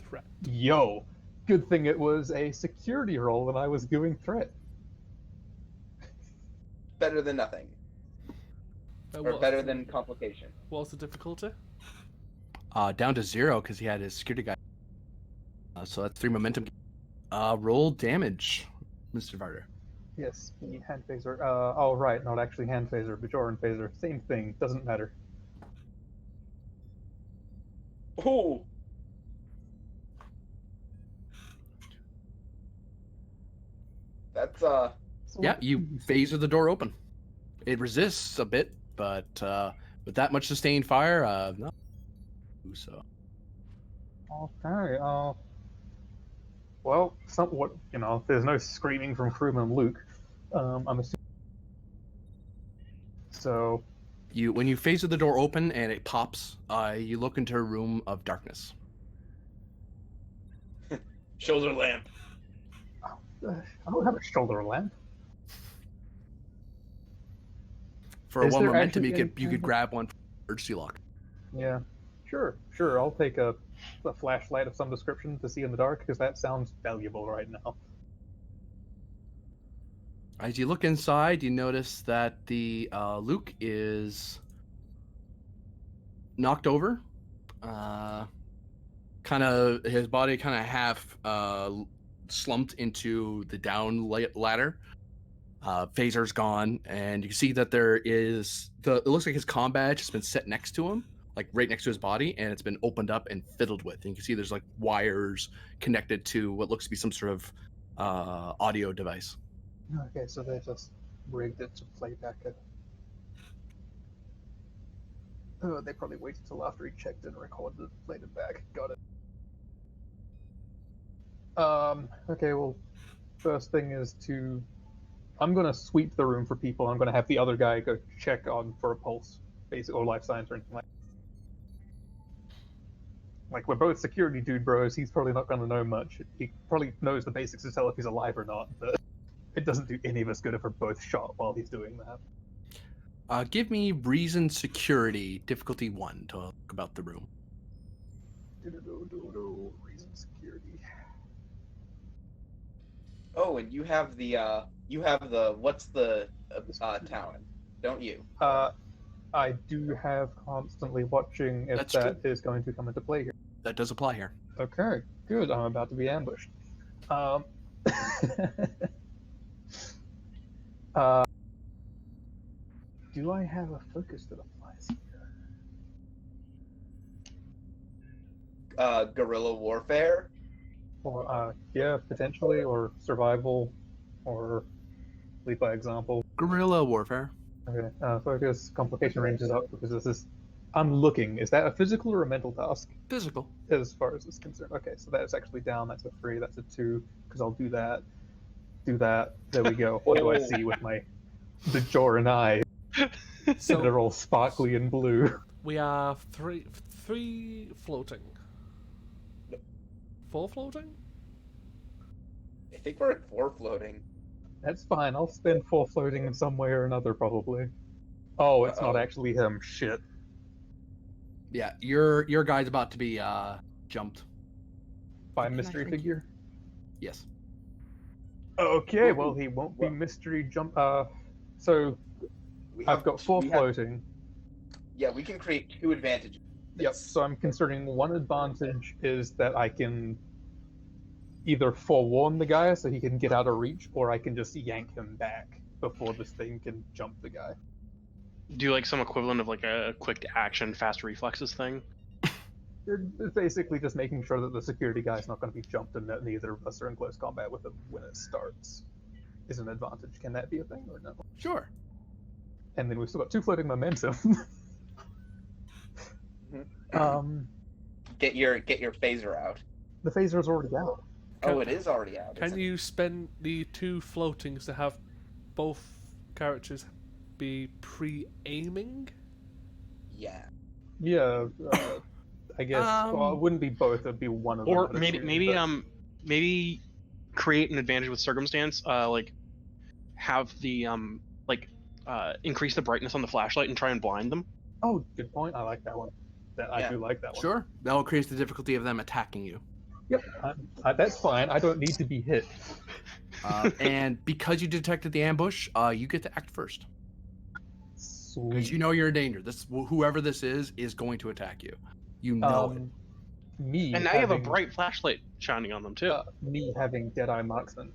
Threat. Yo, good thing it was a security roll and I was doing threat. Better than nothing, or better than complication. What's the difficulty? Down to 0 because he had his security guy. So that's 3 momentum. Roll damage, Mr. Varder. Yes, the hand phaser. Oh, right, not actually hand phaser, Bajoran phaser. Same thing, doesn't matter. Oh. That's Yeah, you phaser the door open. It resists a bit, but with that much sustained fire, no. So. Okay, well, somewhat, there's no screaming from crewman Luke. I'm assuming. So. When you phaser the door open and it pops, you look into a room of darkness. shoulder lamp. I don't have a shoulder lamp. For Is one there momentum, actually you could grab one for emergency lock. Yeah, sure. I'll take a flashlight of some description to see in the dark, because that sounds valuable right now. As you look inside, you notice that the Luke is knocked over. His body kind of half slumped into the down ladder. Phaser's gone, and you can see that there is it looks like his comm badge has been set next to him, like right next to his body, and it's been opened up and fiddled with. And you can see there's like wires connected to what looks to be some sort of audio device. Okay, so they just rigged it to play back it. Oh, they probably waited till after he checked and recorded it, played it back. Got it. Okay, well, first thing is I'm gonna sweep the room for people. I'm gonna have the other guy go check on for a pulse, basic or life signs or anything like. Like, we're both security dude bros. He's probably not gonna know much. He probably knows the basics to tell if he's alive or not, but it doesn't do any of us good if we're both shot while he's doing that. Give me reason security difficulty 1 to talk about the room. Reason security. Oh, and you have the what's the talent, don't you? I do have constantly watching if That's that is going to come into play here. That does apply here. Okay, good. I'm about to be ambushed. Do I have a focus that applies here? Guerrilla warfare. Or yeah, potentially, or survival, or lead by example. Guerrilla warfare. Okay, focus, complication ranges up because this is. I'm looking. Is that a physical or a mental task? Physical. As far as it's concerned. Okay, so that's actually down. That's a 3. That's a 2. Because I'll do that. Do that. There we go. What do I see with my Bajoran eye? So They're all sparkly and blue. we have three floating. 4 floating? I think we're at 4 floating. That's fine. I'll spend 4 floating in some way or another, probably. Oh, it's not actually him. Shit. Yeah, your guy's about to be jumped. By a mystery figure? Yes. Okay, well, he won't be mystery jump. So, I've got 4 floating. Yeah, we can create 2 advantages. Yep. So I'm considering one advantage is that I can either forewarn the guy so he can get out of reach, or I can just yank him back before this thing can jump the guy. Do like some equivalent of like a quick action, fast reflexes thing. It's basically just making sure that the security guy's not going to be jumped and that neither of us are in close combat with him when it starts. Is an advantage. Can that be a thing or no? Sure. And then we've still got 2 floating momentum. Get your phaser out. The phaser's already out. Oh, it is already out. Can isn't you spend the 2 floatings to have both characters be pre-aiming? it? Yeah. Yeah, I guess. Well, it wouldn't be both. It'd be one of them. Or I'd assume, but- maybe create an advantage with circumstance. Like have the increase the brightness on the flashlight and try and blind them. Oh, good point. I like that one. I Yeah. do like that one. Sure. That'll increase the difficulty of them attacking you. Yep. That's fine. I don't need to be hit. And because you detected the ambush, you get to act first. Because Sweet. you know you're in danger. Whoever this is going to attack you. You know it. Me And now you have a having, bright flashlight shining on them too. me having Deadeye Marksman,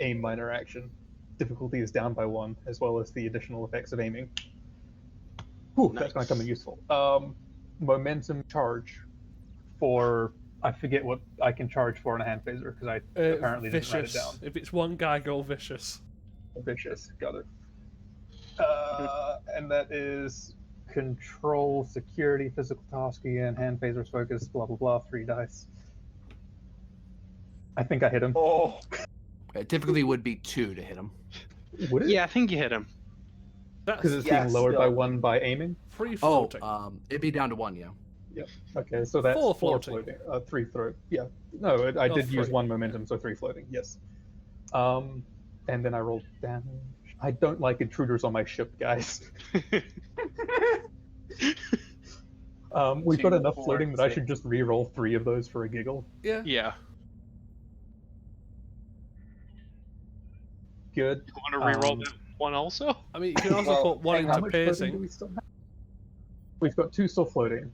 aim minor action. Difficulty is down by 1, as well as the additional effects of aiming. Whew, that's going to come in useful. Momentum charge for, I forget what I can charge for in a hand phaser, because I apparently didn't write it Vicious. down. If it's one guy, go vicious. Vicious, got it. And that is control, security, physical task again, hand phasers focus, blah blah blah, 3 dice. I think I hit him. Oh. Difficulty would be 2 to hit him. Would it? Yeah, I think you hit him. That's Because it's Yeah, being lowered by still. 1 by aiming? free Oh, floating. it'd be down to 1, yeah. Okay, so that's 4 4 floating. floating. 3 throw. Yeah. No, I Oh, did use 3. 1 momentum, so 3 floating, yes. And then I rolled damage. I don't like intruders on my ship, guys. We've got 2, enough 4, floating that I 6. should just re-roll 3 of those for a giggle. Yeah. Yeah. Good. You want to re-roll that one also? I mean, you can also Well, put 1 hang How into much floating do piercing. we still have? We've got 2 still floating.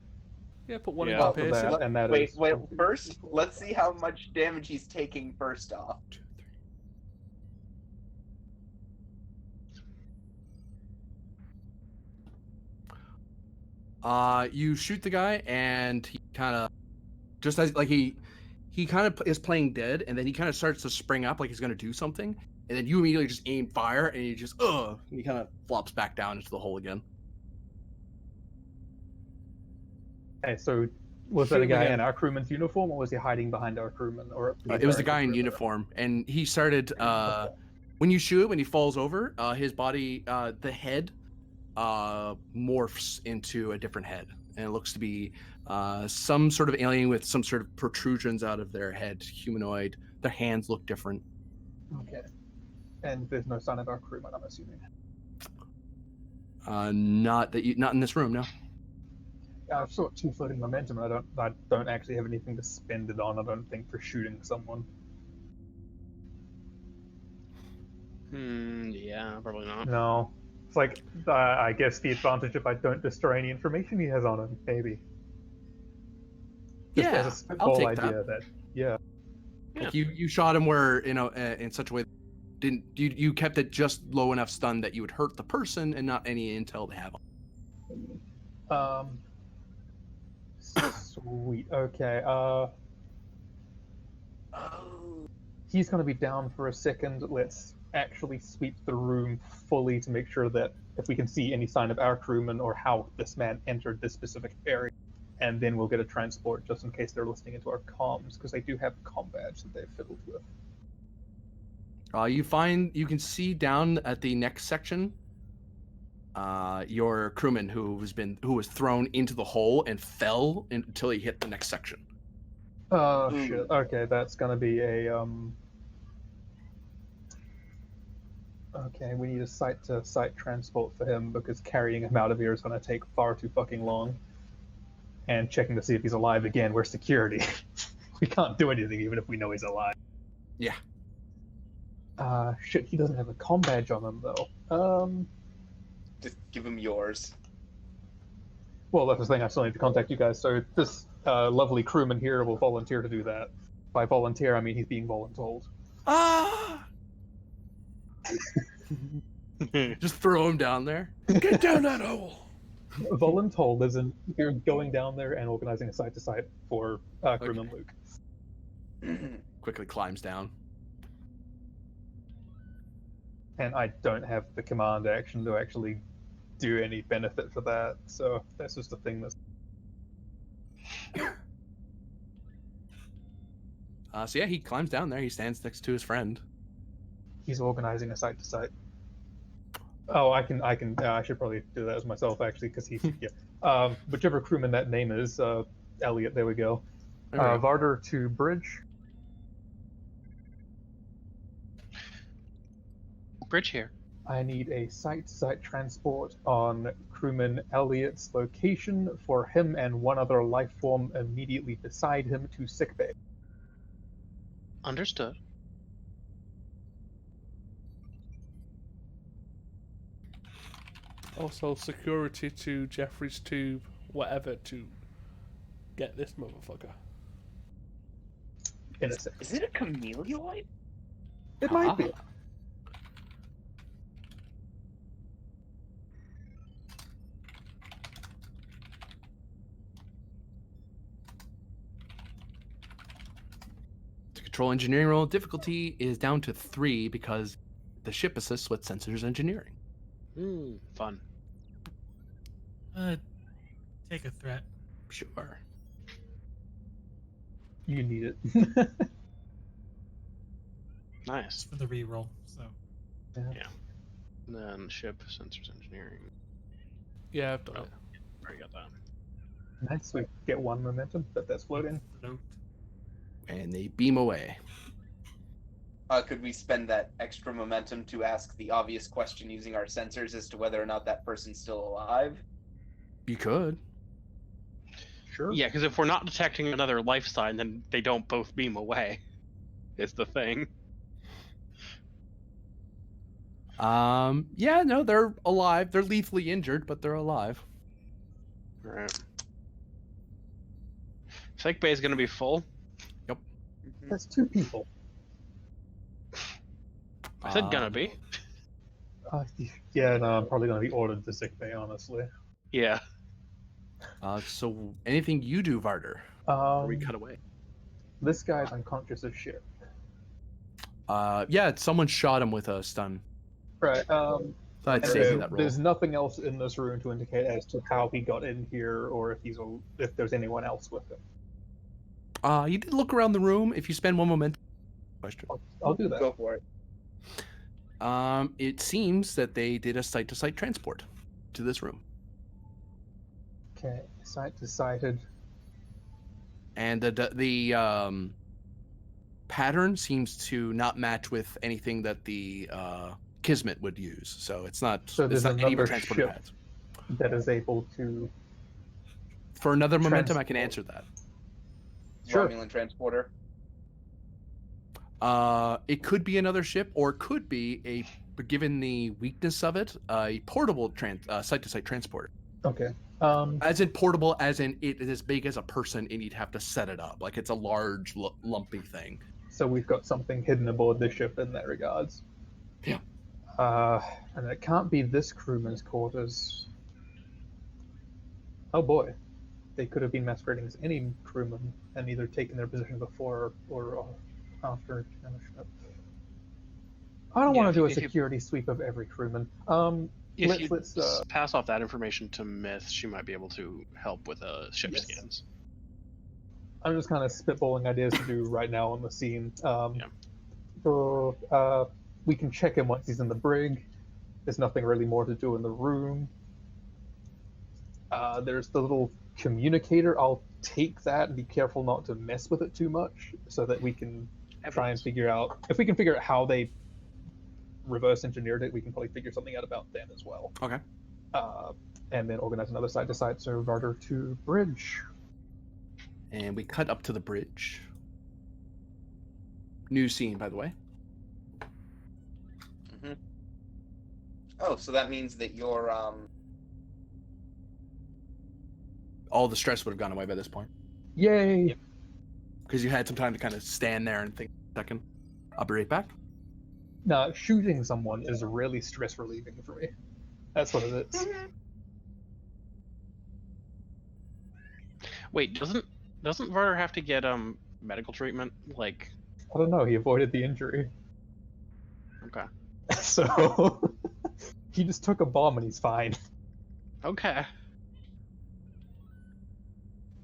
Yeah, put 1 Yeah. into Half of piercing. that, and that Wait, is- first, let's see how much damage he's taking first off. You shoot the guy, and he kind of, just as like he kind of is playing dead, and then he kind of starts to spring up like he's gonna do something, and then you immediately just aim fire, and he just and he kind of flops back down into the hole again. Okay, so was that a Shoot guy again. in our crewman's uniform, or was he hiding behind our crewman? Or It was the guy in uniform, and he started. When you shoot, when he falls over, his body, the head, morphs into a different head, and it looks to be some sort of alien with some sort of protrusions out of their head, humanoid. Their hands look different. Okay. And there's no sign of our crewman, I'm assuming. Not in this room, no. I've still got 2 floating momentum, and I don't actually have anything to spend it on, I don't think, for shooting someone. Yeah, probably not. No. It's like, I guess the advantage if I don't destroy any information he has on him, maybe. Just Yeah, as a I'll spitball take idea that, yeah. Like you shot him where in such a way didn't you kept it just low enough stun that you would hurt the person and not any intel to have on. Sweet. Okay. Oh. He's going to be down for a second. Let's actually sweep the room fully to make sure that if we can see any sign of our crewman or how this man entered this specific area, and then we'll get a transport just in case they're listening into our comms, because they do have a comm badge that they've fiddled with. You can see down at the next section your crewman who was thrown into the hole and fell until he hit the next section. Oh shit. Okay, that's gonna be a Okay, we need a site-to-site transport for him because carrying him out of here is gonna take far too fucking long. And checking to see if he's alive again, we're security. We can't do anything even if we know he's alive. Yeah. Shit, he doesn't have a comm badge on him though. Just give him yours. Well, that's the thing. I still need to contact you guys. So this lovely crewman here will volunteer to do that. By volunteer, I mean he's being voluntold. Ah! Just throw him down there. Get down that hole! Voluntold isn't you're going down there and organizing a site-to-site for crewman Luke. Quickly climbs down. And I don't have the command action to actually do any benefit for that, so that's just a thing that's... So yeah, he climbs down there. He stands next to his friend. He's organizing a site-to-site. Oh, I should probably do that as myself, actually, because he's... yeah. Whichever crewman that name is, Elliot, there we go. There we go. Varder to bridge. Bridge here. I need a site-to-site transport on crewman Elliot's location for him and one other life form immediately beside him to sickbay. Understood. Also, security to Jeffrey's tube, whatever, to get this motherfucker. In a sec. Is it a chameleoid? It might be. To control engineering roll, difficulty is down to 3 because the ship assists with sensors engineering. Fun. Take a threat. Sure. You need it. Nice. For the reroll. So And then ship sensors engineering. Yeah, I've done Oh. it. Already got that. Nice, we get 1 momentum, but that's floating. float. And they beam away. Could we spend that extra momentum to ask the obvious question using our sensors as to whether or not that person's still alive? You could. Sure. Yeah, because if we're not detecting another life sign, then they don't both beam away. Is the thing. Yeah, no, they're alive. They're lethally injured, but they're alive. Alright. Sick bay is going to be full. That's 2 people. I said gonna be. Yeah, no, I'm probably going to be ordered to sickbay, honestly. Yeah. So anything you do, Varder? Or we cut away. This guy's unconscious as shit. Yeah, someone shot him with a stun. Right. So I'd And say that roll. there's nothing else in this room to indicate as to how he got in here or if there's anyone else with him. You did look around the room. If you spend 1 momentum. Question. I'll do that. Go for it. It seems that they did a site-to-site transport to this room. Okay, site-to-sited. And the pattern seems to not match with anything that the Kismet would use. So it's not. So there's it's not any another transporter ship pads. that is able to... For another momentum, I can answer Transport. that. Sure. Romulan transporter. It could be another ship, or it could be given the weakness of it, a portable site-to-site transporter. Okay. As in portable, as in it is as big as a person, and you'd have to set it up. Like it's a large, lumpy thing. So we've got something hidden aboard this ship in that regards. Yeah. And it can't be this crewman's quarters. Oh boy. They could have been masquerading as any crewman and either taken their position before or after on the ship. I don't Yeah, want to do a if you- security sweep of every crewman. If you Let's pass off that information to Myth, she might be able to help with ship Yes. scans. I'm just kind of spitballing ideas to do right now on the scene. Yeah. So we can check him once he's in the brig. There's nothing really more to do in the room. There's the little communicator. I'll take that and be careful not to mess with it too much, so that we can try and figure out if we can figure out how they reverse engineered it. We can probably figure something out about then as well. Okay. And then organize another side-to-side server Varder to bridge. And we cut up to the bridge. New scene, by the way. Mm-hmm. Oh, so that means that you're all the stress would have gone away by this point. Yay! Because you had some time to kind of stand there and think a second. I'll be right back. Nah, shooting someone is really stress relieving for me. That's what it is. Wait, doesn't Varder have to get medical treatment? Like, I don't know, he avoided the injury. okay. So he just took a bomb and he's fine. Okay.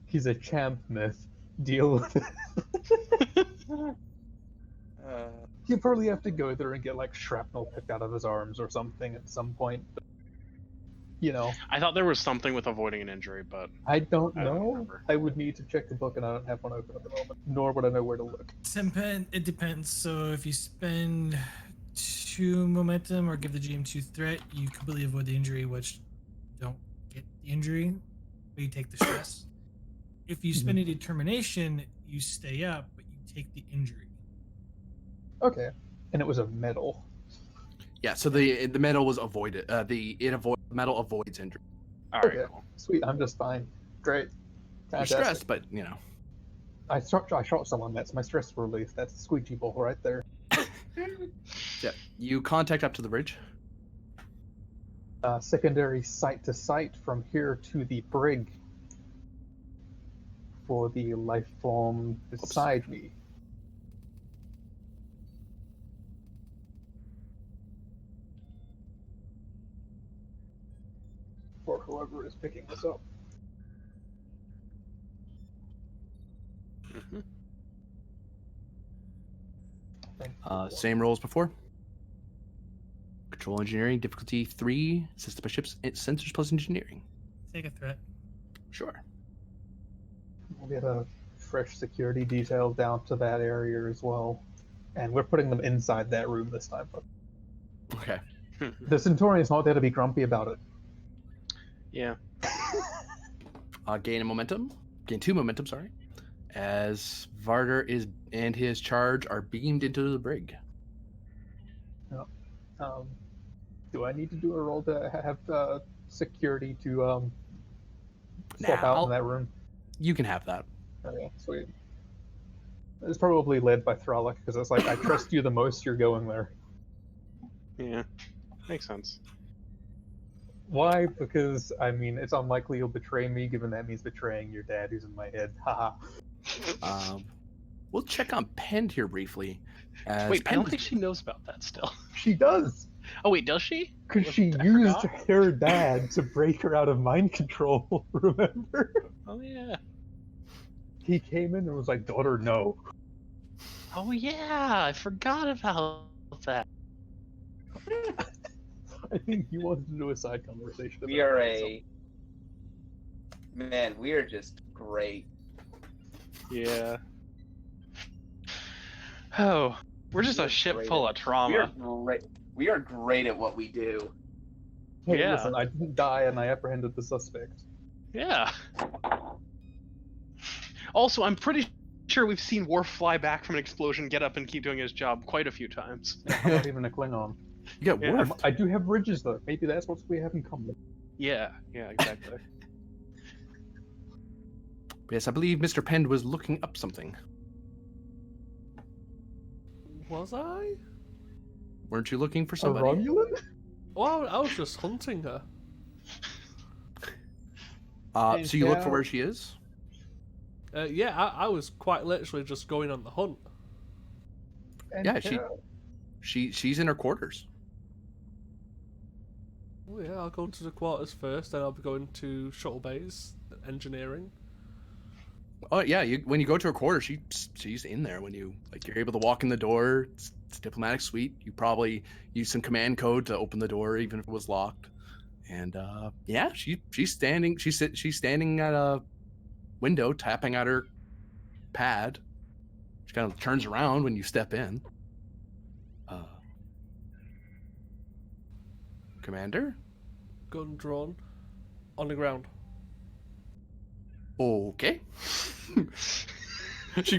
He's a champ, Myth. Deal with it. He'll probably have to go there and get like shrapnel picked out of his arms or something at some point. But, you know, I thought there was something with avoiding an injury, but I don't I don't know. remember. I would need to check the book and I don't have one open at the moment, nor would I know where to look. It depends. So if you spend 2 momentum or give the GM 2 threat, you completely avoid the injury, which don't get the injury, but you take the stress. If you spend a determination, you stay up, but you take the injury. Okay. And it was a medal. Yeah, so the metal was avoided. Metal avoids injury. all right, Okay. cool. Sweet, I'm just fine. Great. You're Fantastic. stressed, but you know. I shot someone. That's my stress relief. That's a squeegee ball right there. Yeah, you contact up to the bridge. Secondary site to site from here to the brig for the life form beside me. For whoever is picking this up. Mhm. Same roles before. Control engineering, difficulty 3, assisted by ships, sensors plus engineering. Take a threat. Sure. We'll get a fresh security detail down to that area as well. And we're putting them inside that room this time. But Okay. the Centaurian's not there to be grumpy about it. Yeah. Gain 2 momentum, sorry. As Varder and his charge are beamed into the brig. Do I need to do a roll to have security to step Nah, out in that room? You can have that. Okay, sweet. It's probably led by Thralic, because it's like, I trust you the most, you're going there. Yeah. Makes sense. Why? Because, I mean, it's unlikely you'll betray me, given that means betraying your dad who's in my head. Haha. We'll check on Pend here briefly. As Wait, I Pend don't think she knows about that still. She does! Oh wait, does she? Because she I used forgot. her dad to break her out of mind control, remember? Oh yeah. He came in and was like, daughter, no. Oh yeah, I forgot about that. I think you wanted to do a side conversation about We are that, Man, we are just great. Yeah. Oh, we're just We're a ship great full at- of trauma. We are great at what we do. Hey, Yeah. listen, I didn't die and I apprehended the suspect. Yeah. Also, I'm pretty sure we've seen Worf fly back from an explosion, get up, and keep doing his job quite a few times. I'm not even a Klingon. you got Yeah. Worf. I do have ridges, though. Maybe that's what we have in common. Yeah, exactly. Yes, I believe Mr. Pend was looking up something. Was I? Weren't you looking for A somebody? Romulan? Well, I was just hunting her. So you look for where she is? Yeah, I was quite literally just going on the hunt. And Yeah, Carol. she's in her quarters. Oh yeah, I'll go to the quarters first, then I'll be going to shuttle bays, engineering. Oh yeah, when you go to her quarters, she's in there. When you're able to walk in the door. It's a diplomatic suite. You probably use some command code to open the door, even if it was locked. And yeah, she's standing. She's standing at a window, tapping at her pad. She kind of turns around when you step in. Commander? Gun drawn. On the ground. Okay. She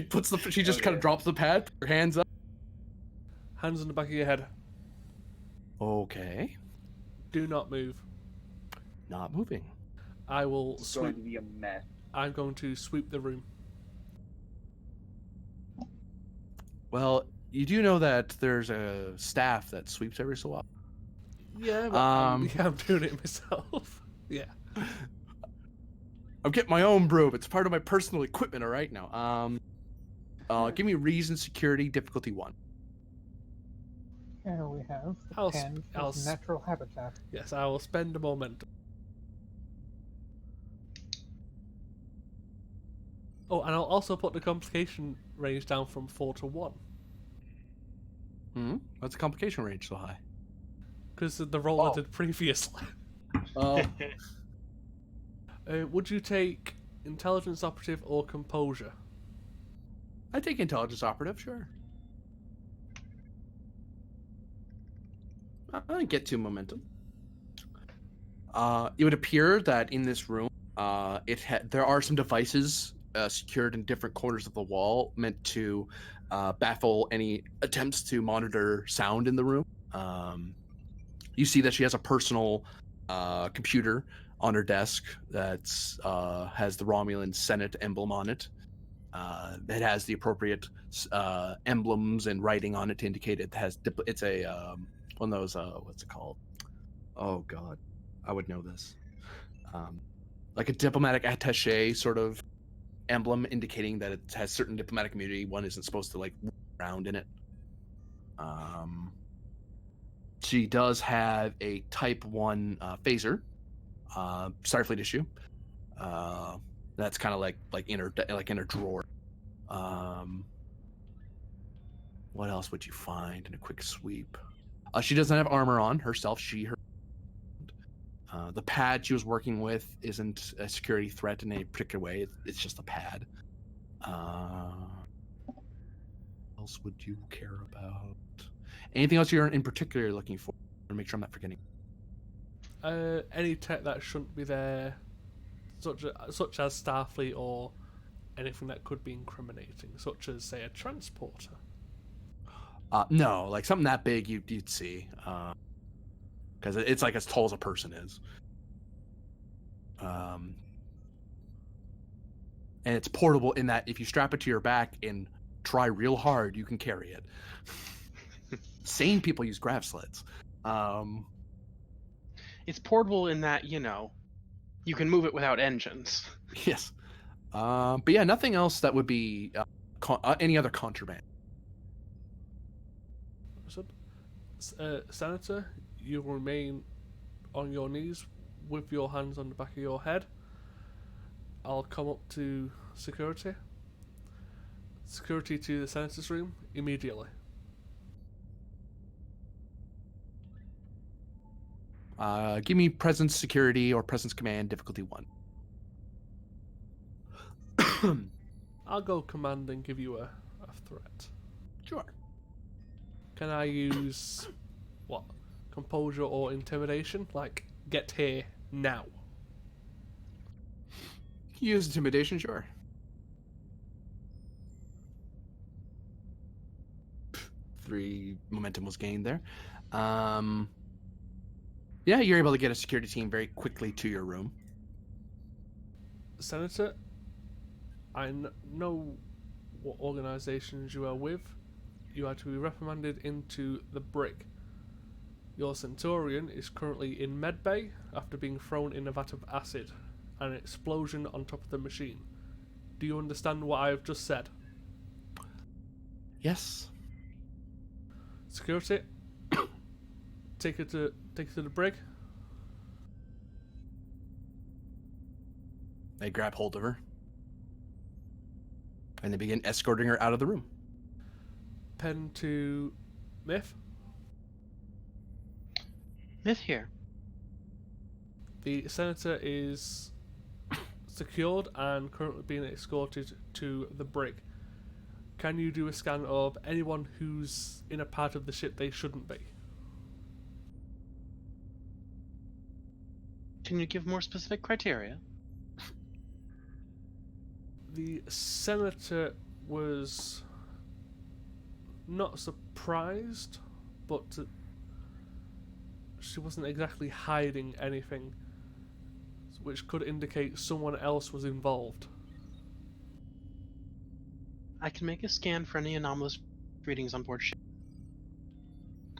just kind of drops the pad, put her hands up. Hands on the back of your head. Okay. Do not move. Not moving. I will It's going sweep. to be a mess. I'm going to sweep the room. Well, you do know that there's a staff that sweeps every so often. Yeah, but I'm doing it myself. Yeah. I'm getting my own broom. It's part of my personal equipment. All right now. Give me reason, security, difficulty 1. Here we have the I'll pen sp- I'll for s- natural habitat. Yes, I will spend a moment. Oh, and I'll also put the complication range down from 4 to 1. What's the complication range so high? Because of the roll I did previously. Oh, Would you take intelligence operative or composure? I take intelligence operative, sure. I get to momentum. It would appear that in this room, there are some devices secured in different corners of the wall meant to baffle any attempts to monitor sound in the room. You see that she has a personal computer on her desk that has the Romulan Senate emblem on it. It has the appropriate emblems and writing on it to indicate it's a one of those what's it called? Oh God, I would know this. Like a diplomatic attaché sort of emblem indicating that it has certain diplomatic immunity. One isn't supposed to like move around in it. She does have a Type 1 phaser, Starfleet issue. That's kind of like in her drawer. What else would you find in a quick sweep? She doesn't have armor on herself. The pad she was working with isn't a security threat in any particular way. It's just a pad. What else would you care about? Anything else you're in particular looking for? I want to make sure I'm not forgetting. Any tech that shouldn't be there, such as Starfleet or anything that could be incriminating, such as, say, a transporter. No, like something that big you'd see, because it's like as tall as a person is. And it's portable in that if you strap it to your back and try real hard, you can carry it. Sane people use grav sleds. It's portable in that, you can move it without engines. Yes. But yeah, nothing else that would be any other contraband. Senator, you remain on your knees with your hands on the back of your head. I'll come up to security. Security to the Senator's room immediately. Give me presence security or presence command difficulty 1. I'll go command and give you a threat. Sure. Can I use composure or intimidation? Like, get here now. Use intimidation, sure. 3 momentum was gained there. Yeah, you're able to get a security team very quickly to your room. Senator, I know what organizations you are with. You are to be reprimanded into the brig. Your Centurion is currently in medbay after being thrown in a vat of acid and an explosion on top of the machine. Do you understand what I have just said? Yes. Security, take her to the brig. They grab hold of her and they begin escorting her out of the room. Pen to Myth. Myth here. The Senator is secured and currently being escorted to the brig. Can you do a scan of anyone who's in a part of the ship they shouldn't be? Can you give more specific criteria? The Senator was not surprised, but she wasn't exactly hiding anything. which could indicate someone else was involved. I can make a scan for any anomalous readings on board ship.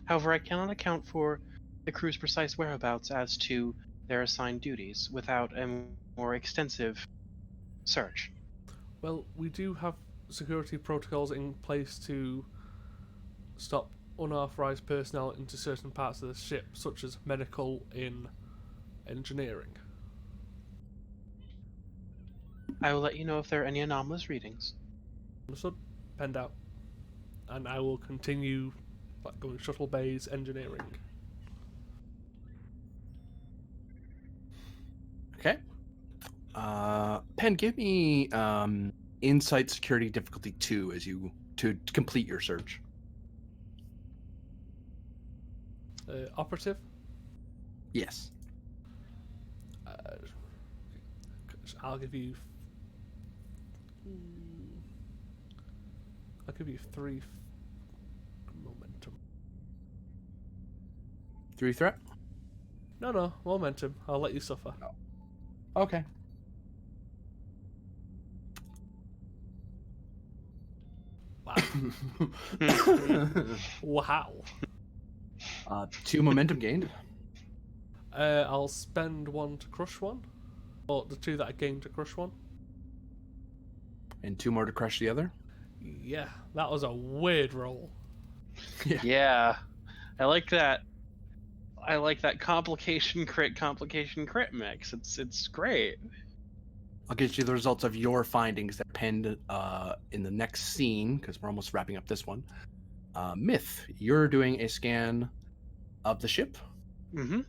However, I cannot account for the crew's precise whereabouts as to their assigned duties without a more extensive search. Well, we do have security protocols in place to stop unauthorized personnel into certain parts of the ship, such as medical in engineering. I will let you know if there are any anomalous readings. Understood? Penned out. And I will continue going shuttle bays, engineering. Okay. Pen, give me insight security difficulty 2 as you to complete your search. Operative? Yes. I'll give you 3 momentum. 3 threat? No, momentum. I'll let you suffer. Okay. Wow. 2 momentum gained. I'll spend 1 to crush 1. Or the 2 that I gained to crush 1. And 2 more to crush the other. Yeah, that was a weird roll. Yeah. I like that. I like that complication crit mix. It's great. I'll get you the results of your findings that penned in the next scene, because we're almost wrapping up this one. Myth, you're doing a scan of the ship. Mm-hmm.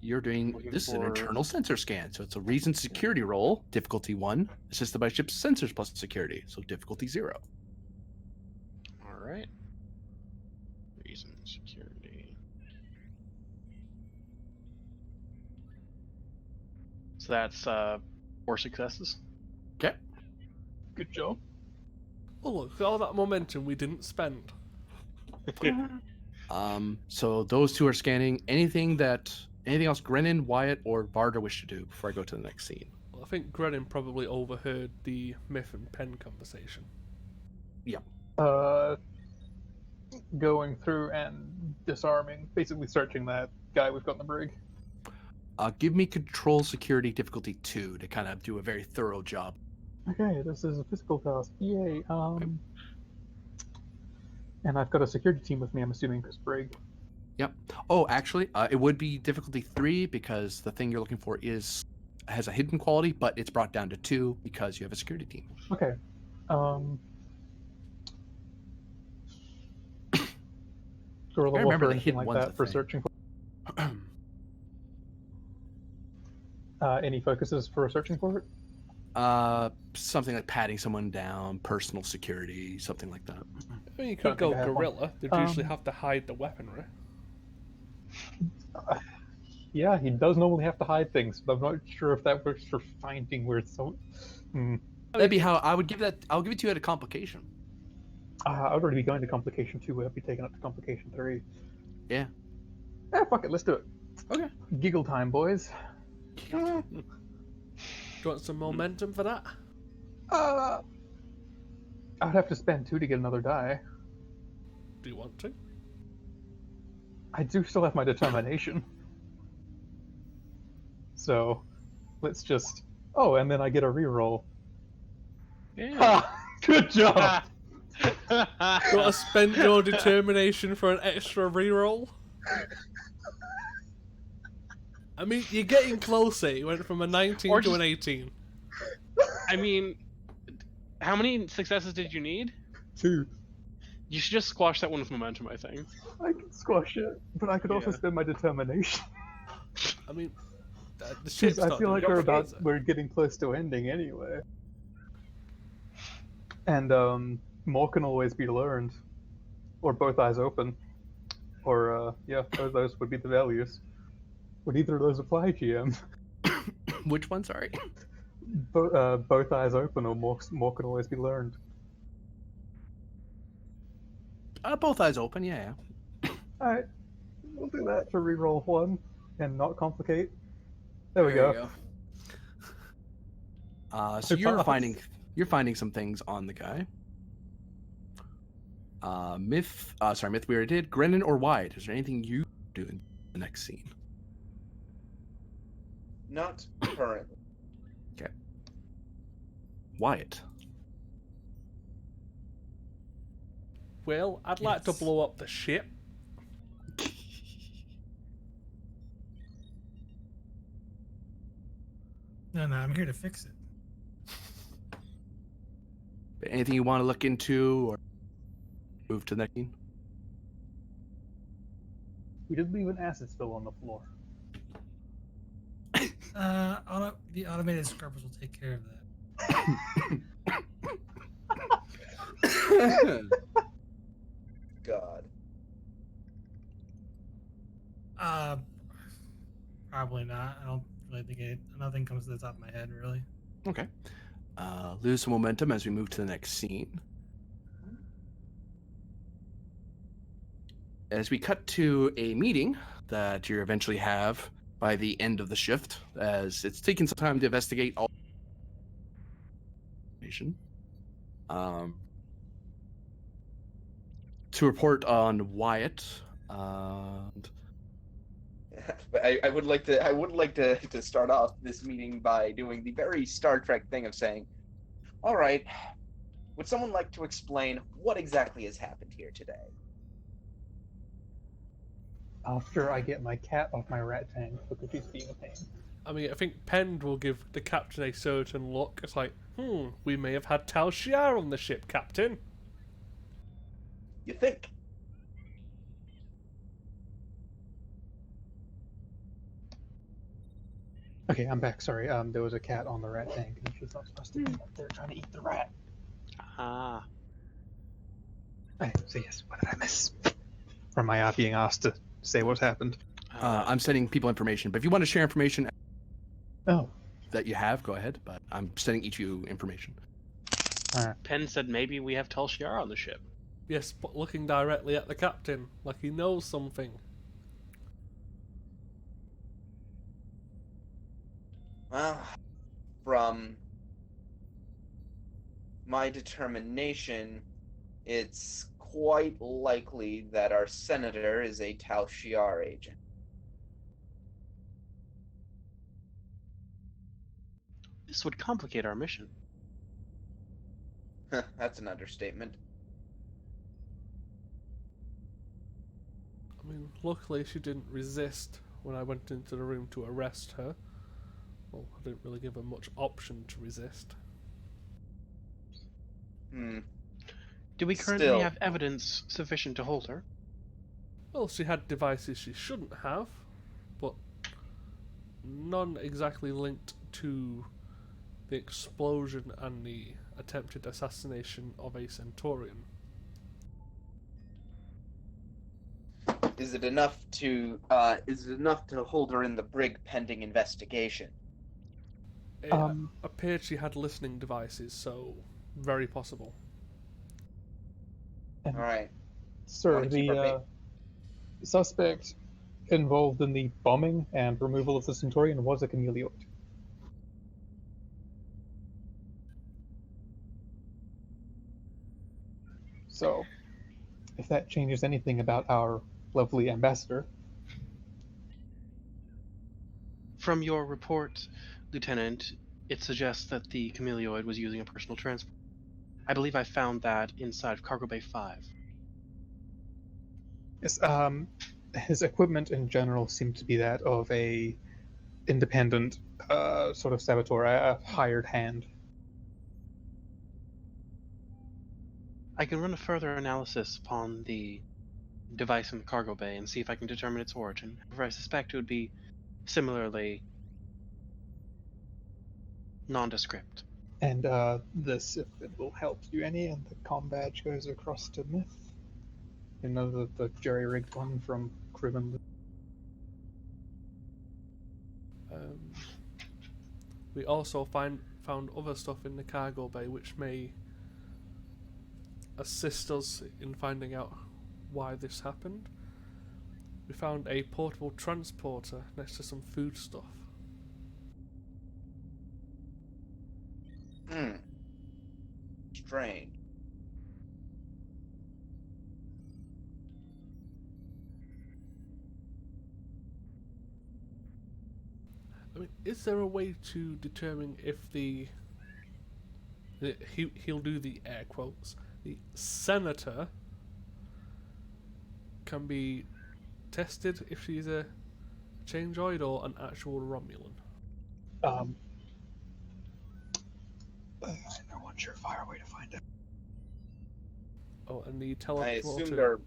You're doing this is an internal sensor scan, so it's a reason security roll, difficulty 1, assisted by ship's sensors plus security, so difficulty 0. All right. Reason security. So that's 4 successes. Okay. Good job. Oh look, all that momentum we didn't spend. So those 2 are scanning. Anything else Grennan, Wyatt, or Varda wish to do before I go to the next scene? Well, I think Grennan probably overheard the Myth and Pen conversation. Yeah. Going through and disarming, basically searching that guy we've got in the brig. Give me control security difficulty 2 to kind of do a very thorough job. Okay, this is a physical task. Yay. And I've got a security team with me, I'm assuming, because brig. Yep. Oh, actually, it would be difficulty 3 because the thing you're looking for has a hidden quality, but it's brought down to 2 because you have a security team. Okay. Gorilla I Wolf remember or the anything hidden like one's that a for thing. searching for any focuses for searching for it? Something like patting someone down, personal security, something like that. I mean, you could Don't think go I have one. gorilla. They'd usually have to hide the weaponry. Yeah, he does normally have to hide things, but I'm not sure if that works for finding where it's so. That'd be how I would give that. I'll give it to you at a complication. I'd already be going to complication 2. I'd be taking up to complication 3. Yeah. Fuck it, let's do it. Okay. Giggle time, boys. Do you want some momentum for that? I'd have to spend 2 to get another die. Do you want to? I do still have my determination. So, let's just... Oh, and then I get a reroll. Yeah. Ha! Good job! You want to spend your determination for an extra reroll? I mean, you're getting closer. You went from a 19 Or to just- an 18. I mean, how many successes did you need? 2. You should just squash that one with momentum, I think. I can squash it, but I could also Yeah. spend my determination. I mean, the ship's I not feel doing like anything, is it? we're getting close to ending anyway. And more can always be learned, or both eyes open, or those would be the values. Would either of those apply, GM? Which one? Sorry. Both eyes open, or more can always be learned. Both eyes open. Yeah. Alright, we'll do that to reroll 1 and not complicate. There we There go. you so I you're paused. finding some things on the guy. Myth. Myth. We already did. Grennan or Wyatt? Is there anything you do in the next scene? Not currently. Okay. Wyatt. Well, I'd like to Yes. blow up the ship. No, I'm here to fix it. Anything you want to look into or move to the next scene? We did leave an acid spill on the floor. The automated scrubbers will take care of that. God. Probably not. I don't really think nothing comes to the top of my head really. Okay. Lose some momentum as we move to the next scene. As we cut to a meeting that you eventually have by the end of the shift, as it's taken some time to investigate all information. To report on Wyatt. But I would like to start off this meeting by doing the very Star Trek thing of saying, all right, would someone like to explain what exactly has happened here today? After I get my cat off my rat tank because she's being a pain. I mean, I think Pend will give the captain a certain look. It's like, we may have had Tal Shiar on the ship, Captain. You think? Okay, I'm back. Sorry. There was a cat on the rat tank, and she's not supposed to be up there trying to eat the rat. Ah. Okay, so yes, what did I miss? From my being asked to say what's happened. I'm sending people information, but if you want to share information Oh, that you have, go ahead. But I'm sending each of you information. Penn said maybe we have Tal Shiar on the ship. Yes, but looking directly at the captain, like he knows something. Well, from my determination, it's quite likely that our senator is a Tal Shiar agent. This would complicate our mission. That's an understatement. I mean, luckily she didn't resist when I went into the room to arrest her. Well, I didn't really give her much option to resist. Do we currently Still. have evidence sufficient to hold her? Well, she had devices she shouldn't have, but none exactly linked to the explosion and the attempted assassination of a Centaurian. Is it enough to hold her in the brig pending investigation? It appeared she had listening devices, so very possible. All right. Sir, Wanna keep our the suspect involved in the bombing and removal of the Centaurian was a chameleoid. So, if that changes anything about our lovely ambassador, From your report, Lieutenant, it suggests that the chameleoid was using a personal transport. I believe I found that inside of Cargo Bay 5. yes, his equipment in general seemed to be that of a independent sort of saboteur, a hired hand. I can run a further analysis upon the device in the cargo bay and see if I can determine its origin. However, I suspect it would be similarly nondescript. And this, if it will help you any, and the comm badge goes across to Myth. You know, the jerry-rigged one from Crewman. We also found other stuff in the cargo bay which may assist us in finding out why this happened. We found a portable transporter next to some food stuff. Strange. I mean, is there a way to determine if he'll do the air quotes, the senator can be tested if she's a changeoid or an actual Romulan? I'm not one surefire way to find out. Oh, and the I assume teleporter there.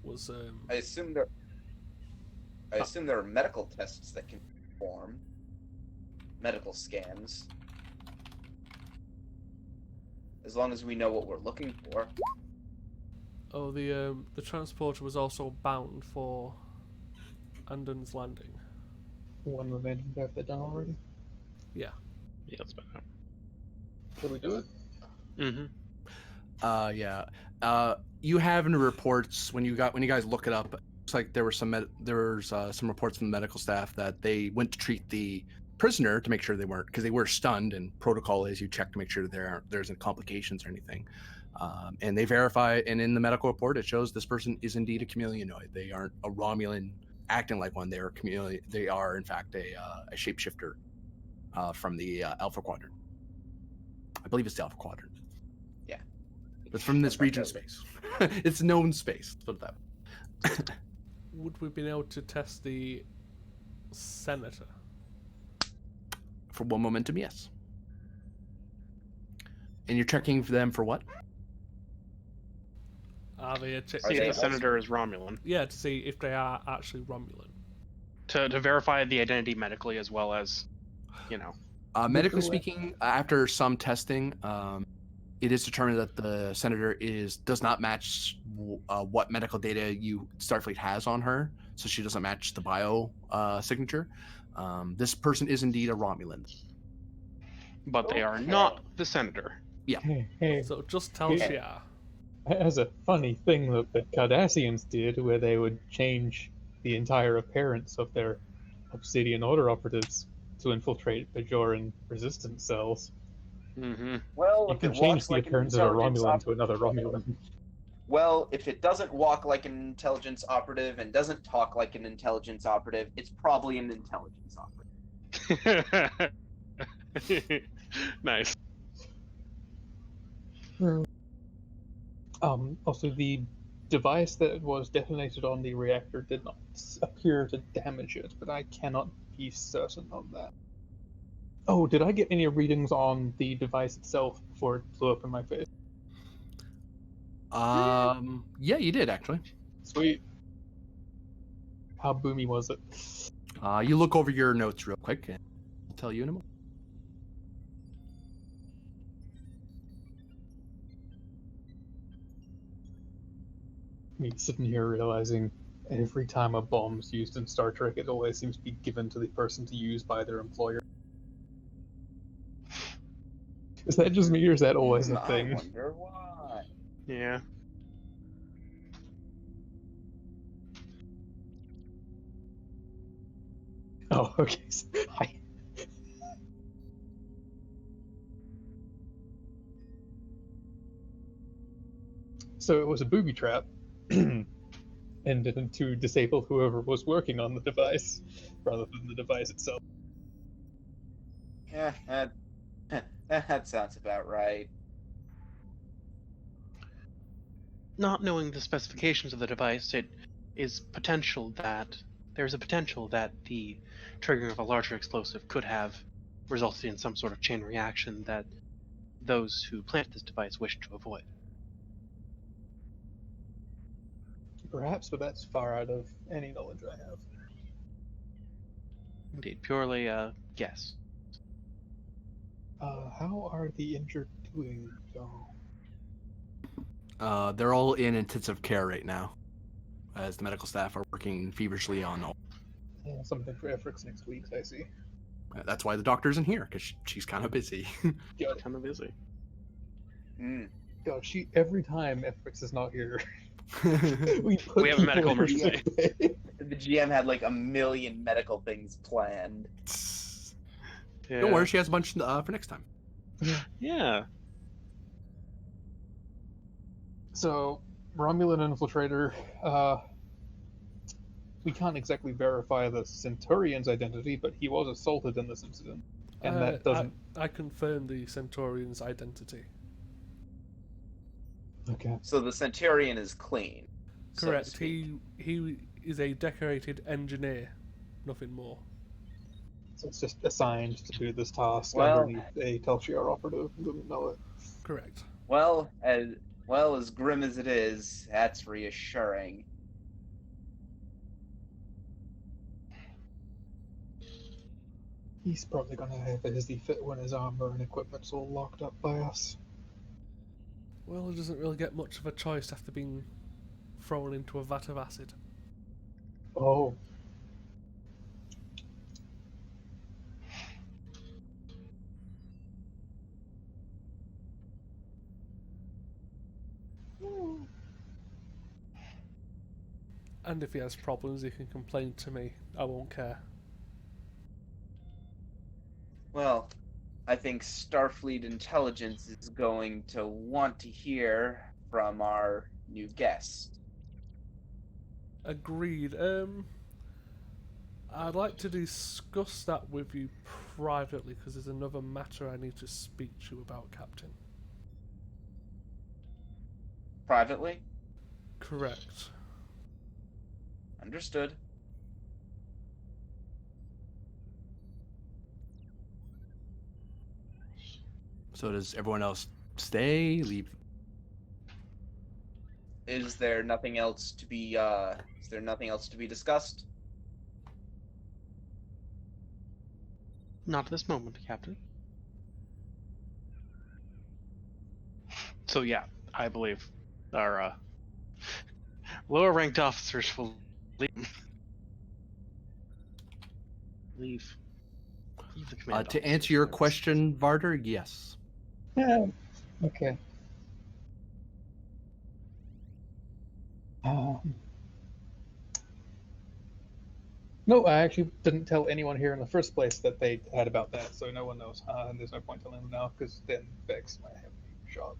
was I assume there. I assume there are medical tests that can perform. Medical scans. As long as we know what we're looking for. oh, the transporter was also bound for Andon's Landing. One momentum to have that done already. Yeah. Yeah, that's better. Can we do it? Mm-hmm. Yeah. You have in the reports when you guys look it up. Looks like there were some reports from the medical staff that they went to treat the prisoner to make sure they weren't, because they were stunned, and protocol is you check to make sure there's no complications or anything. And they verify, and in the medical report it shows this person is indeed a chameleonoid. They aren't a Romulan acting like one. They are chameleon. They are in fact a shapeshifter from the Alpha Quadrant. I believe it's the Alpha Quadrant. Yeah. It's from this region of space. It's known space. Let's put it that way. Would we be able to test the senator? For one momentum, yes. And you're checking for them for what? Are they a Are See they if the senator is Romulan. Yeah, to see if they are actually Romulan. To verify the identity medically as well as, Medically speaking, after some testing, it is determined that the senator does not match what medical data Starfleet has on her, so she doesn't match the bio signature. This person is indeed a Romulan. But they are not the senator. Hey, So just tell us Okay. you are. as a funny thing that the Cardassians did, where they would change the entire appearance of their Obsidian Order operatives to infiltrate Bajoran resistance cells. Mm-hmm. Well, You if can it change walks the like an appearance of a intelligence Romulan to operative. another Romulan. Well, if it doesn't walk like an intelligence operative and doesn't talk like an intelligence operative, it's probably an intelligence operative. Nice. Also, the device that was detonated on the reactor did not appear to damage it, but I cannot be certain of that. Oh, did I get any readings on the device itself before it blew up in my face? Yeah, you did actually. Sweet. How boomy was it? You look over your notes real quick, and I'll tell you in a moment. Me sitting here realizing every time a bomb's used in Star Trek, it always seems to be given to the person to use by their employer. Is that just me, or is that always a I thing? wonder why. Yeah. Oh, okay. So it was a booby trap, and to disable whoever was working on the device, rather than the device itself. Yeah, that sounds about right. Not knowing the specifications of the device, there's a potential that the triggering of a larger explosive could have resulted in some sort of chain reaction that those who planted this device wished to avoid. Perhaps, but that's far out of any knowledge I have. Indeed, purely a guess. How are the injured doing, though? They're all in intensive care right now, as the medical staff are working feverishly on all. Yeah, something for Efrix next week, I see. That's why the doctor isn't here, because she's kind of busy. God, Kind of busy. God, every time Efrix is not here, we have a medical emergency. The GM had like a million medical things planned. Don't worry, she has a bunch for next time. Yeah. So, Romulan infiltrator, we can't exactly verify the Centurion's identity, but he was assaulted in this incident. And that doesn't... I confirm the Centaurian's identity. Okay. So the Centurion is clean. so to Correct. speak. He is a decorated engineer, nothing more. So it's just assigned to do this task Well- underneath a Telchiar operative who didn't know it. Correct. Well, as grim as it is, that's reassuring. He's probably going to have a hissy fit when his armor and equipment's all locked up by us. Well, he doesn't really get much of a choice after being thrown into a vat of acid. Oh. And if he has problems, he can complain to me. I won't care. Well, I think Starfleet intelligence is going to want to hear from our new guest. Agreed. I'd like to discuss that with you privately because there's another matter I need to speak to you about, Captain. Privately? Correct. Understood. So does everyone else stay, leave? Is there nothing else to be discussed? Not at this moment, Captain. So yeah, I believe our lower ranked officers will leave the command To officers, answer your yes. question, Varder, yes. Yeah. Okay. No, I actually didn't tell anyone here in the first place that they had about that, so no one knows. And there's no point telling them now, because then Vex might have me shot.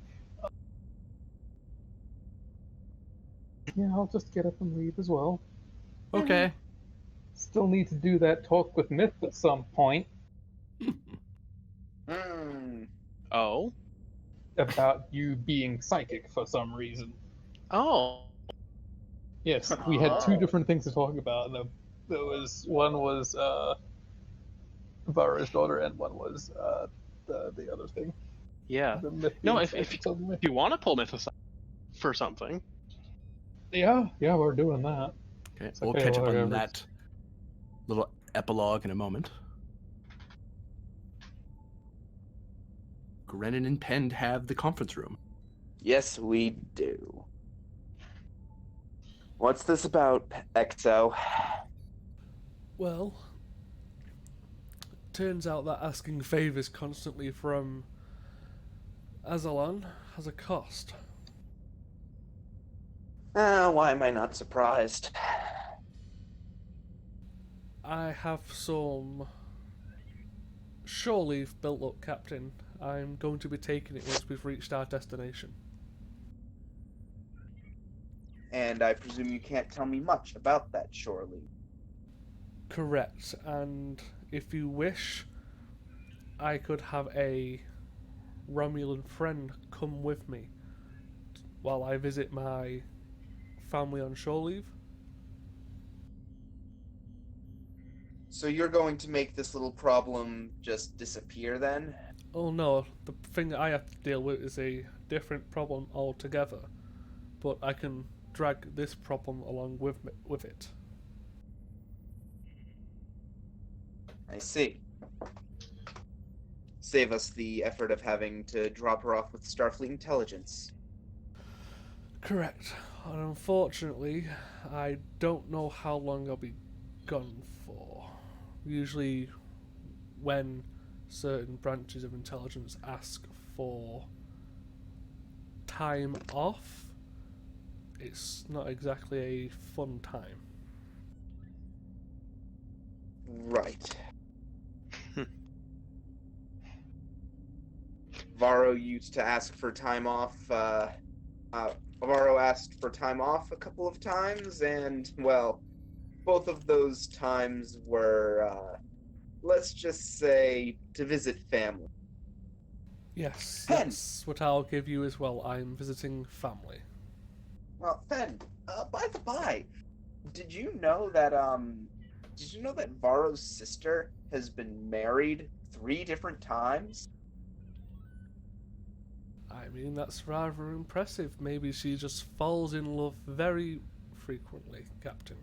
Yeah, I'll just get up and leave as well. Okay. Still need to do that talk with Myth at some point Oh. about you being psychic for some reason. Oh. Yes, we had two Oh. different things to talk about. And there was one was Vara's daughter, and one was the other thing. Yeah. The Myth No, being if psychic suddenly. you want to pull Myth aside for something, Yeah, we're doing that. Okay, It's we'll okay, catch up on whatever. that little epilogue in a moment. Grennan and Pend have the conference room. Yes, we do. What's this about, XO? Well, turns out that asking favours constantly from Azalan has a cost. Why am I not surprised? I have some shore leave built up, Captain. I'm going to be taking it once we've reached our destination. And I presume you can't tell me much about that shore leave. Correct, and if you wish, I could have a Romulan friend come with me while I visit my family on shore leave. So you're going to make this little problem just disappear then? Oh no, the thing that I have to deal with is a different problem altogether, but I can drag this problem along with it. I see. Save us the effort of having to drop her off with Starfleet intelligence. Correct. And unfortunately, I don't know how long I'll be gone for. Usually, when certain branches of intelligence ask for time off, it's not exactly a fun time. Right. Varro used to ask for time off. Varro asked for time off a couple of times, and, well, both of those times were, let's just say, to visit family. Yes, Fen! that's what I'll give you as well. I'm visiting family. Well, Fen, by the by, did you know that Varro's sister has been married 3 different times? I mean, that's rather impressive. Maybe she just falls in love very frequently, Captain.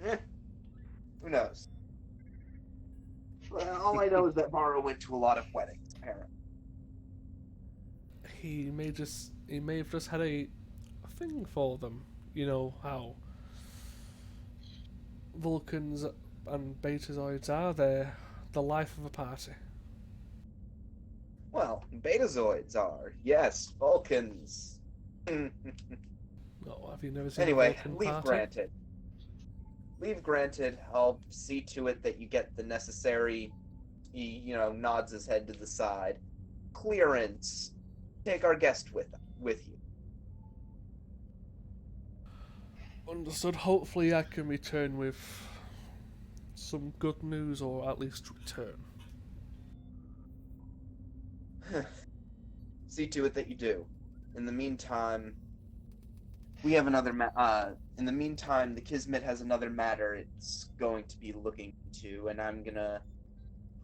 Eh, who knows? Well, all I know is that Varro went to a lot of weddings, apparently. He may have just had a thing for them. You know how Vulcans and Betazoids are. They're the life of a party. Well, Betazoids are, yes, Vulcans. Oh, have you never seen Anyway, a Vulcan leave party? granted. Leave granted. I'll see to it that you get the necessary. He, nods his head to the side. Clearance. Take our guest with you. Understood. Hopefully I can return with some good news, or at least return. See to it that you do. In the meantime, we have another in the meantime, the Kismet has another matter it's going to be looking into, and I'm gonna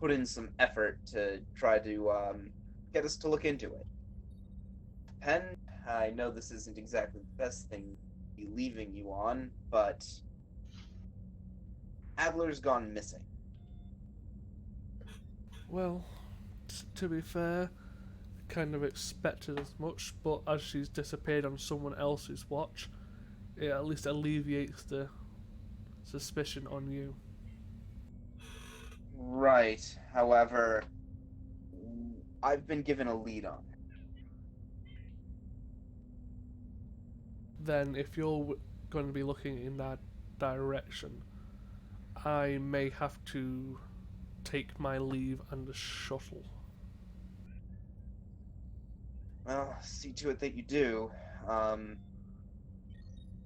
put in some effort to try to get us to look into it. Pen, I know this isn't exactly the best thing to be leaving you on, but Adler's gone missing. Well, to be fair, I kind of expected as much, but as she's disappeared on someone else's watch, it at least alleviates the suspicion on you. Right. However, I've been given a lead on it. Then, if you're going to be looking in that direction, I may have to take my leave and shuttle. Well, see to it that you do.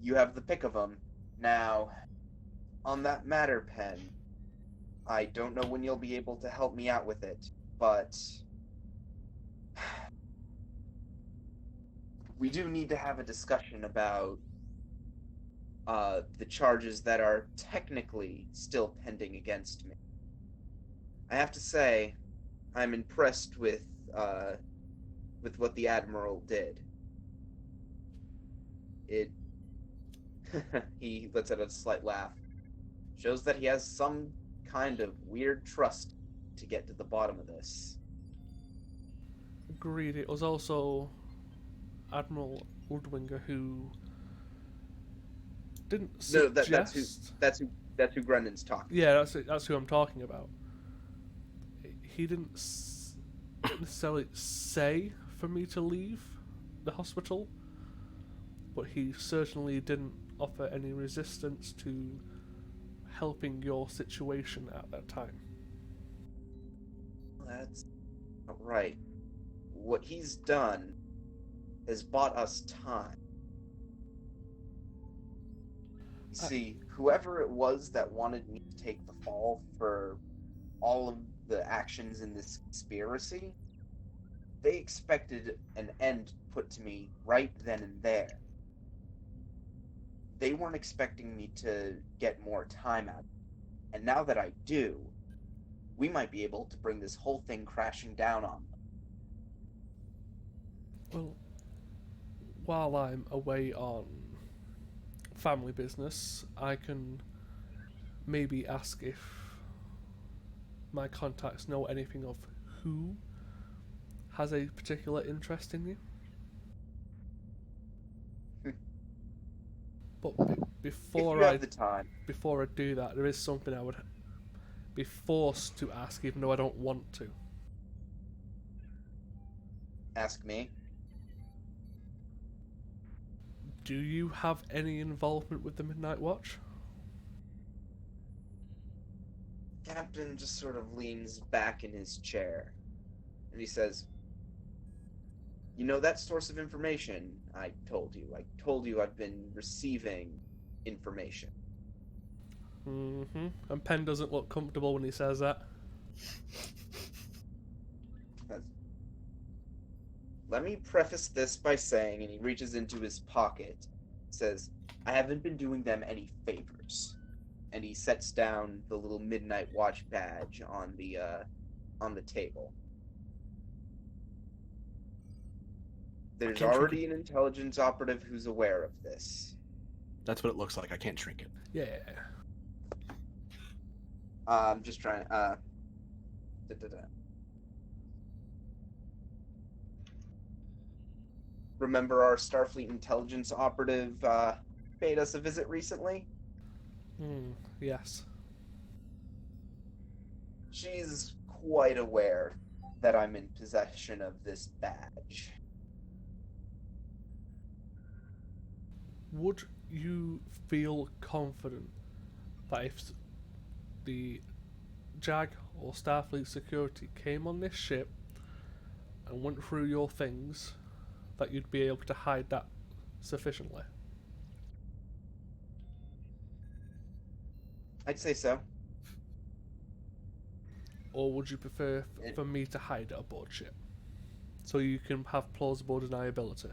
You have the pick of them. Now, on that matter, Pen, I don't know when you'll be able to help me out with it, but we do need to have a discussion about the charges that are technically still pending against me. I have to say, I'm impressed with what the Admiral did. It he lets out a slight laugh. Shows that he has some kind of weird trust to get to the bottom of this. Agreed. It was also Admiral Ludwinger who didn't No, suggest... that's who Grendon's talking. Yeah, that's who I'm talking about. He didn't necessarily say for me to leave the hospital, but he certainly didn't offer any resistance to helping your situation at that time. That's not right. What he's done has bought us time. See, whoever it was that wanted me to take the fall for all of the actions in this conspiracy, they expected an end put to me right then and there. They weren't expecting me to get more time out of it. And now that I do, we might be able to bring this whole thing crashing down on them. Well, while I'm away on family business, I can maybe ask if my contacts know anything of who has a particular interest in you. But before if you have the time, before I do that, there is something I would be forced to ask, even though I don't want to. ask me. Do you have any involvement with the Midnight Watch? Captain just sort of leans back in his chair. And he says, "You know that source of information I told you? I told you I've been receiving information." Mm-hmm. And Penn doesn't look comfortable when he says that. Let me preface this by saying, and he reaches into his pocket, says, "I haven't been doing them any favors." And he sets down the little midnight watch badge on the table. There's can't shrink already an intelligence operative who's aware of this. That's what it looks like. I can't shrink it. Yeah. I'm just trying. Remember our Starfleet intelligence operative paid us a visit recently? Yes. She's quite aware that I'm in possession of this badge. Would you feel confident that if the JAG or Starfleet security came on this ship and went through your things, that you'd be able to hide that sufficiently? I'd say so. Or would you prefer for me to hide it aboard ship? So you can have plausible deniability?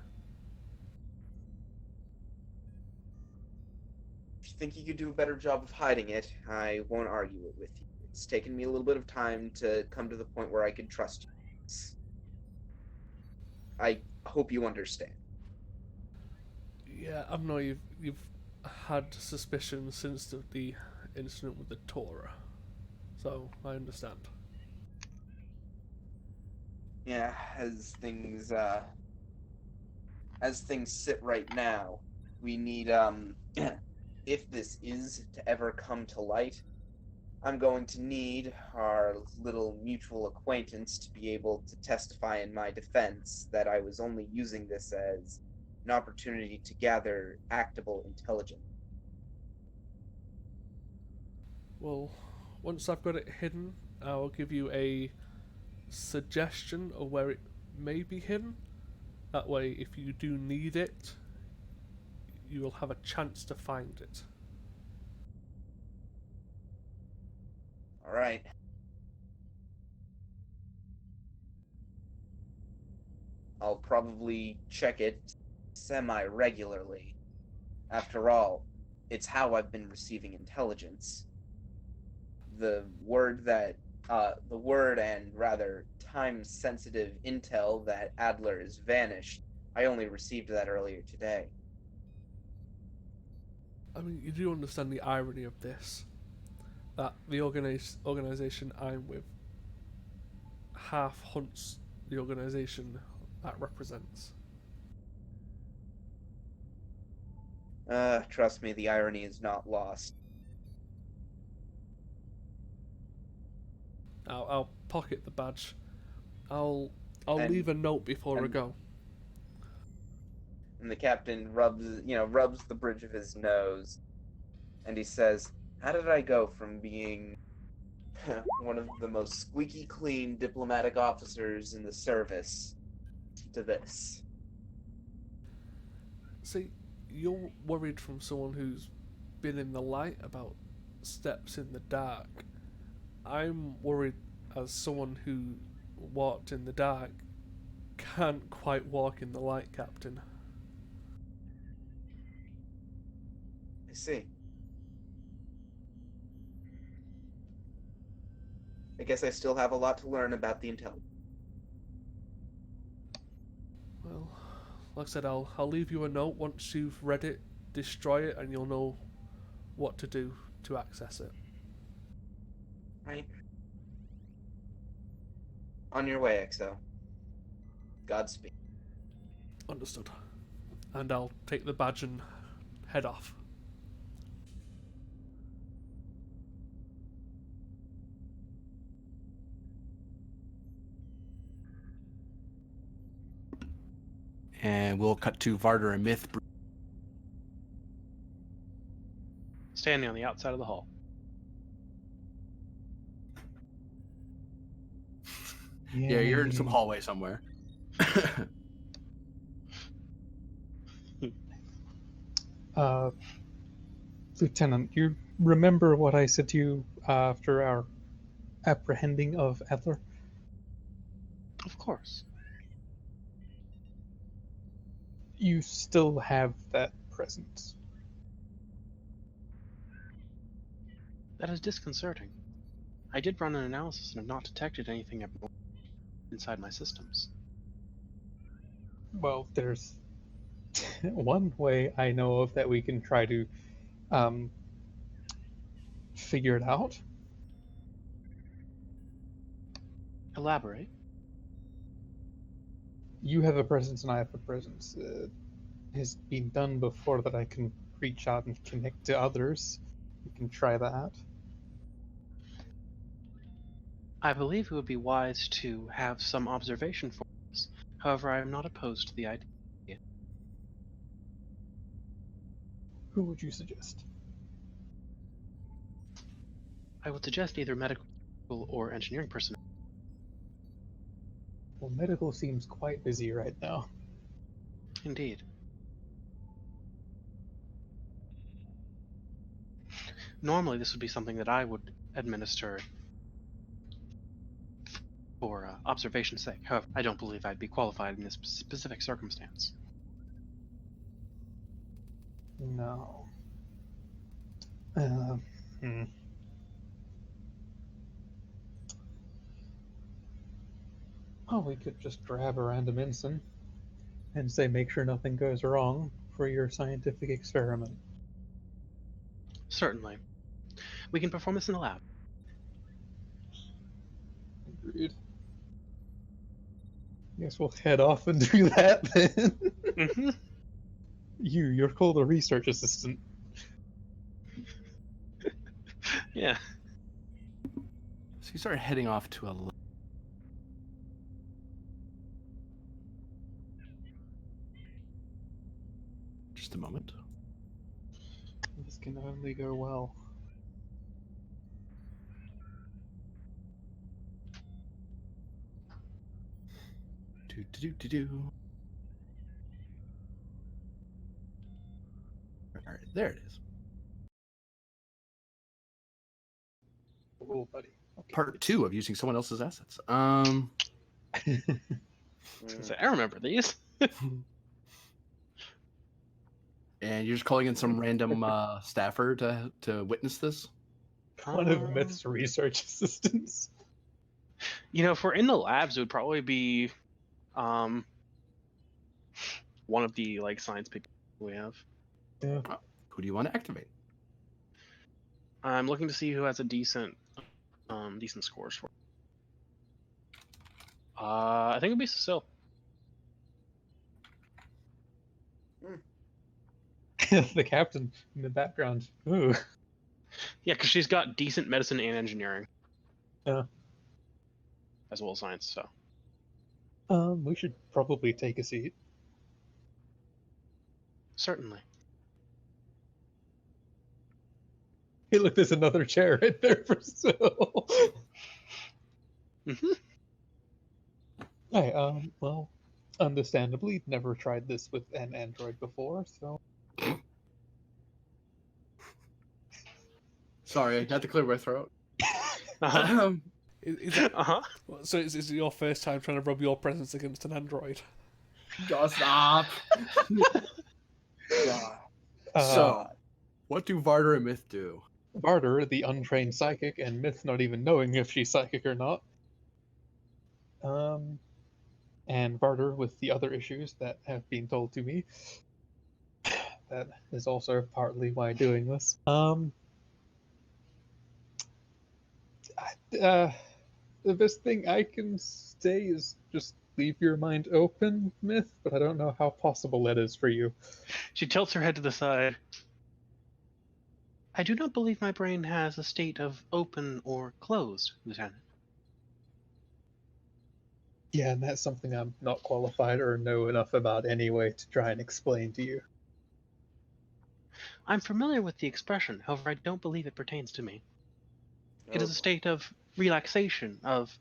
If you think you could do a better job of hiding it, I won't argue it with you. It's taken me a little bit of time to come to the point where I could trust you. I hope you understand. Yeah, I know you've had suspicions since the incident with the Torah, so I understand. Yeah, as things sit right now, we need if this is to ever come to light, I'm going to need our little mutual acquaintance to be able to testify in my defense that I was only using this as an opportunity to gather actable intelligence. Well, once I've got it hidden, I'll give you a suggestion of where it may be hidden. That way, if you do need it, you will have a chance to find it. All right. I'll probably check it semi-regularly. After all, it's how I've been receiving intelligence. The word and rather time-sensitive intel that Adler is vanished, I only received that earlier today. I mean, you do understand the irony of this, that the organisation I'm with half hunts the organisation that represents. Trust me, the irony is not lost. I'll pocket the badge. I'll And- leave a note before I and- go. And the captain rubs the bridge of his nose, and he says, "How did I go from being one of the most squeaky clean diplomatic officers in the service to this?" See, you're worried from someone who's been in the light about steps in the dark. I'm worried as someone who walked in the dark can't quite walk in the light, Captain. I see. I guess I still have a lot to learn about the intelligence. Well, like I said, I'll leave you a note once you've read it, destroy it, and you'll know what to do to access it. Right. On your way, XO. Godspeed. Understood. And I'll take the badge and head off. And we'll cut to Varder and Myth. Standing on the outside of the hall. Yeah, you're in some Yay. hallway somewhere. Uh, Lieutenant, you remember what I said to you after our apprehending of Adler? Of course. You still have that presence. That is disconcerting. I did run an analysis and have not detected anything abnormal inside my systems. Well, there's one way I know of that we can try to um, figure it out. Elaborate. You have a presence and I have a presence. It has been done before that I can reach out and connect to others. We can try that. I believe it would be wise to have some observation for us. However, I am not opposed to the idea. Who would you suggest? I would suggest either medical or engineering personnel. Well, medical seems quite busy right now. Indeed. Normally, this would be something that I would administer for observation's sake. However, I don't believe I'd be qualified in this specific circumstance. No. Uh, hmm. Oh, we could just grab a random ensign and say, make sure nothing goes wrong for your scientific experiment. Certainly. We can perform this in the lab. Agreed. Guess we'll head off and do that then. Mm-hmm. You're called a research assistant. Yeah. So you start heading off to a. Just a moment. This can only go well. Do. All right, there it is. Oh, buddy. Okay. Part 2 of using someone else's assets. So I remember these. And you're just calling in some random staffer to witness this? One of Myth's research assistants. You know, if we're in the labs, it would probably be one of the science people we have. Yeah. Who do you want to activate? I'm looking to see who has a decent scores for. I think it'd be Cecile. The captain in the background. Ooh. Yeah, because she's got decent medicine and engineering. Yeah. As well as science, so. We should probably take a seat. Certainly. Hey, look, there's another chair right there for Syl. Mm-hmm. Hey, well, understandably, never tried this with an android before, so. Sorry, I had to clear my throat. Uh-huh. Is that, Uh-huh. so is it your first time trying to rub your presence against an android? God, stop. So, what do Varder and Myth do? Barter, the untrained psychic, and Myth not even knowing if she's psychic or not. And Barter with the other issues that have been told to me. That is also partly why doing this. The best thing I can say is just leave your mind open, Myth, but I don't know how possible that is for you. She tilts her head to the side. I do not believe my brain has a state of open or closed, Lieutenant. Yeah, and that's something I'm not qualified or know enough about anyway to try and explain to you. I'm familiar with the expression, however I don't believe it pertains to me. It is Oh, a state of relaxation, of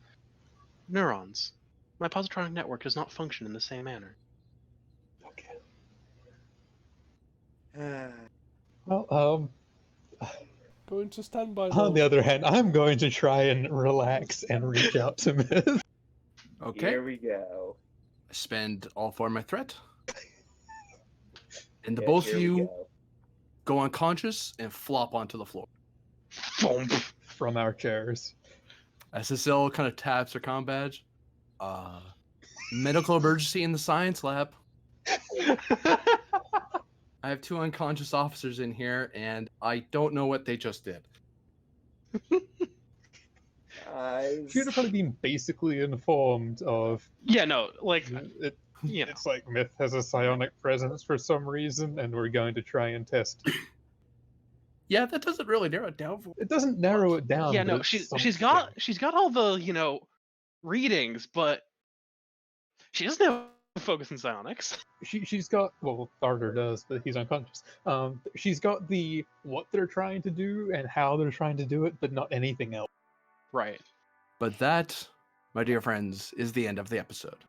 neurons. My positronic network does not function in the same manner. Okay. Ah, Well, Going to standby on the mode. other hand, I'm going to try and relax and reach out to Myth. Okay. Here we go. I spend all 4 of my threat. And the Yeah, both here of we you go. go unconscious and flop onto the floor. Boom. From our chairs. SSL kind of taps her comm badge. Medical emergency in the science lab. I have 2 unconscious officers in here, and I don't know what they just did. Guys. She would have probably been basically informed of Yeah, no, like, it. you know. It's like Myth has a psionic presence for some reason, and we're going to try and test. Yeah, that doesn't really narrow it down. It doesn't narrow it down. Yeah, but no, it's she's something. got all the readings, but she doesn't have focus in psionics. She's got, well, Carter does, but he's unconscious. She's got the what they're trying to do and how they're trying to do it, but not anything else. Right. But that, my dear friends, is the end of the episode.